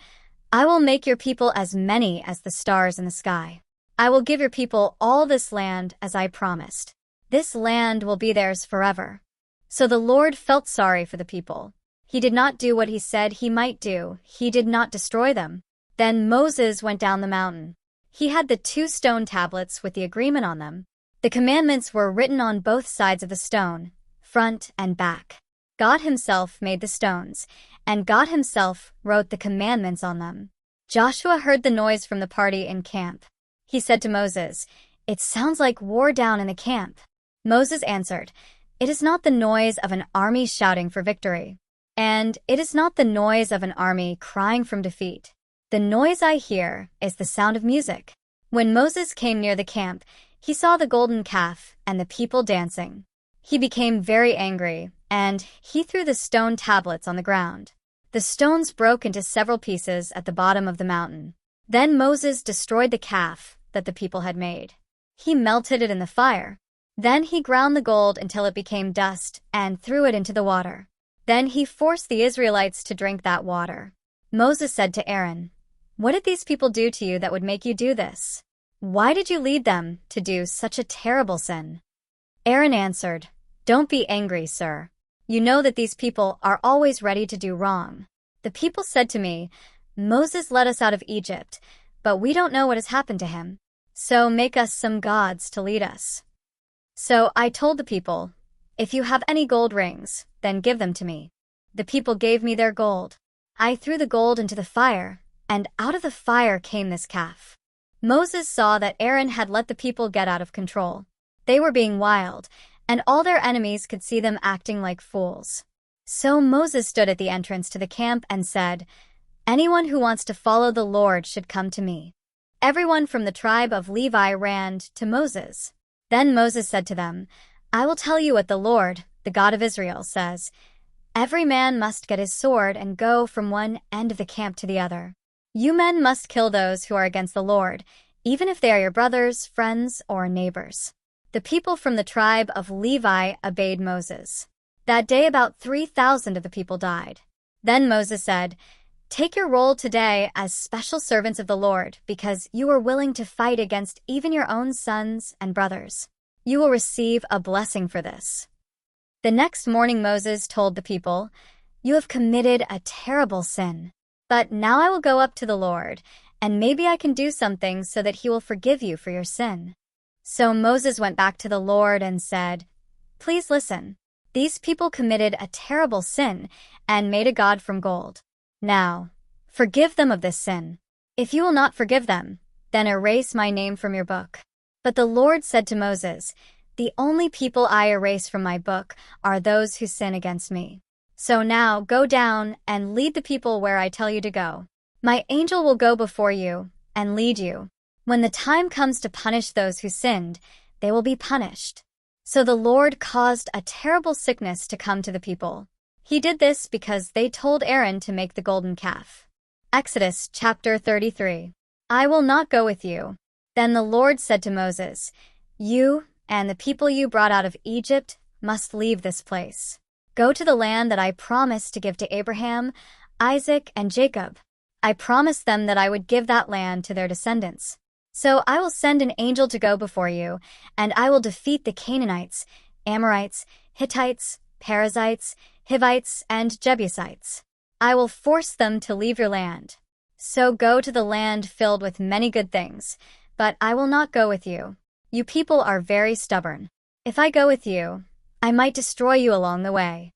I will make your people as many as the stars in the sky. I will give your people all this land as I promised. This land will be theirs forever. So the Lord felt sorry for the people. He did not do what he said he might do. He did not destroy them. Then Moses went down the mountain. He had the 2 stone tablets with the agreement on them. The commandments were written on both sides of the stone, front and back. God himself made the stones, and God himself wrote the commandments on them. Joshua heard the noise from the party in camp. He said to Moses, It sounds like war down in the camp. Moses answered, It is not the noise of an army shouting for victory, and it is not the noise of an army crying from defeat. The noise I hear is the sound of music. When Moses came near the camp, he saw the golden calf and the people dancing. He became very angry, and he threw the stone tablets on the ground. The stones broke into several pieces at the bottom of the mountain. Then Moses destroyed the calf that the people had made. He melted it in the fire. Then he ground the gold until it became dust and threw it into the water. Then he forced the Israelites to drink that water. Moses said to Aaron, What did these people do to you that would make you do this? Why did you lead them to do such a terrible sin? Aaron answered, Don't be angry, sir. You know that these people are always ready to do wrong. The people said to me, Moses led us out of Egypt, but we don't know what has happened to him. So make us some gods to lead us. So I told the people, If you have any gold rings, then give them to me. The people gave me their gold. I threw the gold into the fire, and out of the fire came this calf. Moses saw that Aaron had let the people get out of control. They were being wild, and all their enemies could see them acting like fools. So Moses stood at the entrance to the camp and said, Anyone who wants to follow the Lord should come to me. Everyone from the tribe of Levi ran to Moses. Then Moses said to them, I will tell you what the Lord, the God of Israel, says. Every man must get his sword and go from one end of the camp to the other. You men must kill those who are against the Lord, even if they are your brothers, friends, or neighbors. The people from the tribe of Levi obeyed Moses. That day about 3,000 of the people died. Then Moses said, Take your role today as special servants of the Lord, because you are willing to fight against even your own sons and brothers. You will receive a blessing for this. The next morning Moses told the people, You have committed a terrible sin. But now I will go up to the Lord, and maybe I can do something so that he will forgive you for your sin. So Moses went back to the Lord and said, Please listen. These people committed a terrible sin and made a god from gold. Now, forgive them of this sin. If you will not forgive them, then erase my name from your book. But the Lord said to Moses, The only people I erase from my book are those who sin against me. So now go down and lead the people where I tell you to go. My angel will go before you and lead you. When the time comes to punish those who sinned, they will be punished. So the Lord caused a terrible sickness to come to the people. He did this because they told Aaron to make the golden calf. Exodus chapter 33. I will not go with you. Then the Lord said to Moses, You and the people you brought out of Egypt must leave this place. Go to the land that I promised to give to Abraham, Isaac, and Jacob. I promised them that I would give that land to their descendants. So I will send an angel to go before you, and I will defeat the Canaanites, Amorites, Hittites, Perizzites, Hivites, and Jebusites. I will force them to leave your land. So go to the land filled with many good things, but I will not go with you. You people are very stubborn. If I go with you, I might destroy you along the way.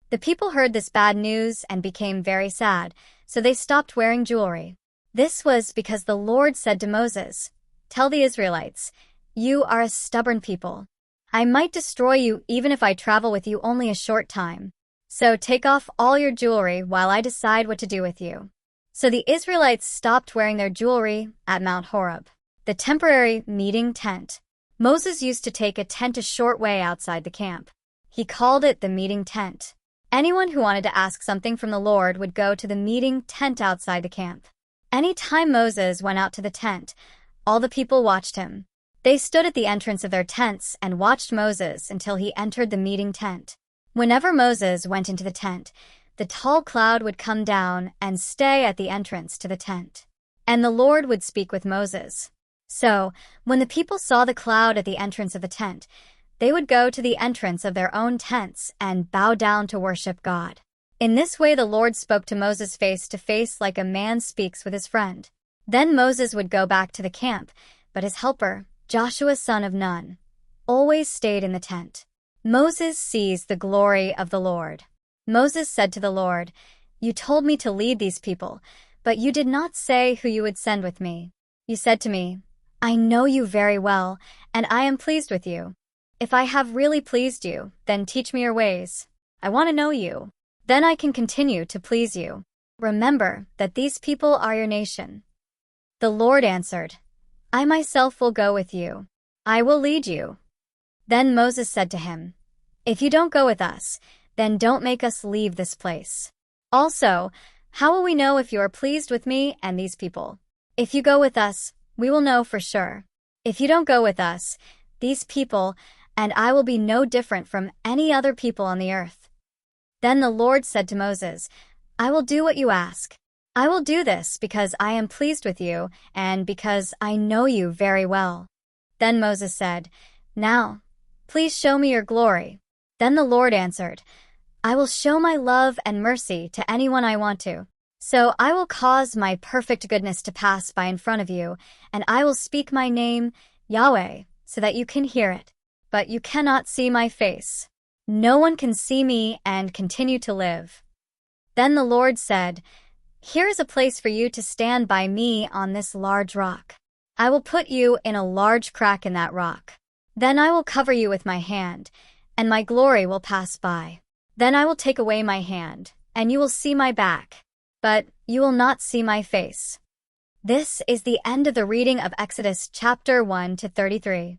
The people heard this bad news and became very sad, so they stopped wearing jewelry. This was because the Lord said to Moses, Tell the Israelites, You are a stubborn people. I might destroy you even if I travel with you only a short time. So take off all your jewelry while I decide what to do with you. So the Israelites stopped wearing their jewelry at Mount Horeb, the temporary meeting tent. Moses used to take a tent a short way outside the camp. He called it the meeting tent. Anyone who wanted to ask something from the Lord would go to the meeting tent outside the camp. Any time Moses went out to the tent, all the people watched him. They stood at the entrance of their tents and watched Moses until he entered the meeting tent. Whenever Moses went into the tent, the tall cloud would come down and stay at the entrance to the tent. And the Lord would speak with Moses. So, when the people saw the cloud at the entrance of the tent, they would go to the entrance of their own tents and bow down to worship God. In this way the Lord spoke to Moses face to face like a man speaks with his friend. Then Moses would go back to the camp, but his helper, Joshua son of Nun, always stayed in the tent. Moses sees the glory of the Lord. Moses said to the Lord, "You told me to lead these people, but you did not say who you would send with me. You said to me, 'I know you very well, and I am pleased with you.' If I have really pleased you, then teach me your ways. I want to know you. Then I can continue to please you. Remember that these people are your nation." The Lord answered, "I myself will go with you. I will lead you." Then Moses said to him, "If you don't go with us, then don't make us leave this place. Also, how will we know if you are pleased with me and these people? If you go with us, we will know for sure. If you don't go with us, these people and I will be no different from any other people on the earth." Then the Lord said to Moses, "I will do what you ask. I will do this because I am pleased with you and because I know you very well." Then Moses said, "Now, please show me your glory." Then the Lord answered, "I will show my love and mercy to anyone I want to. So I will cause my perfect goodness to pass by in front of you, and I will speak my name, Yahweh, so that you can hear it. But you cannot see my face. No one can see me and continue to live." Then the Lord said, "Here is a place for you to stand by me on this large rock. I will put you in a large crack in that rock. Then I will cover you with my hand, and my glory will pass by. Then I will take away my hand, and you will see my back, but you will not see my face." This is the end of the reading of Exodus chapter 1 to 33.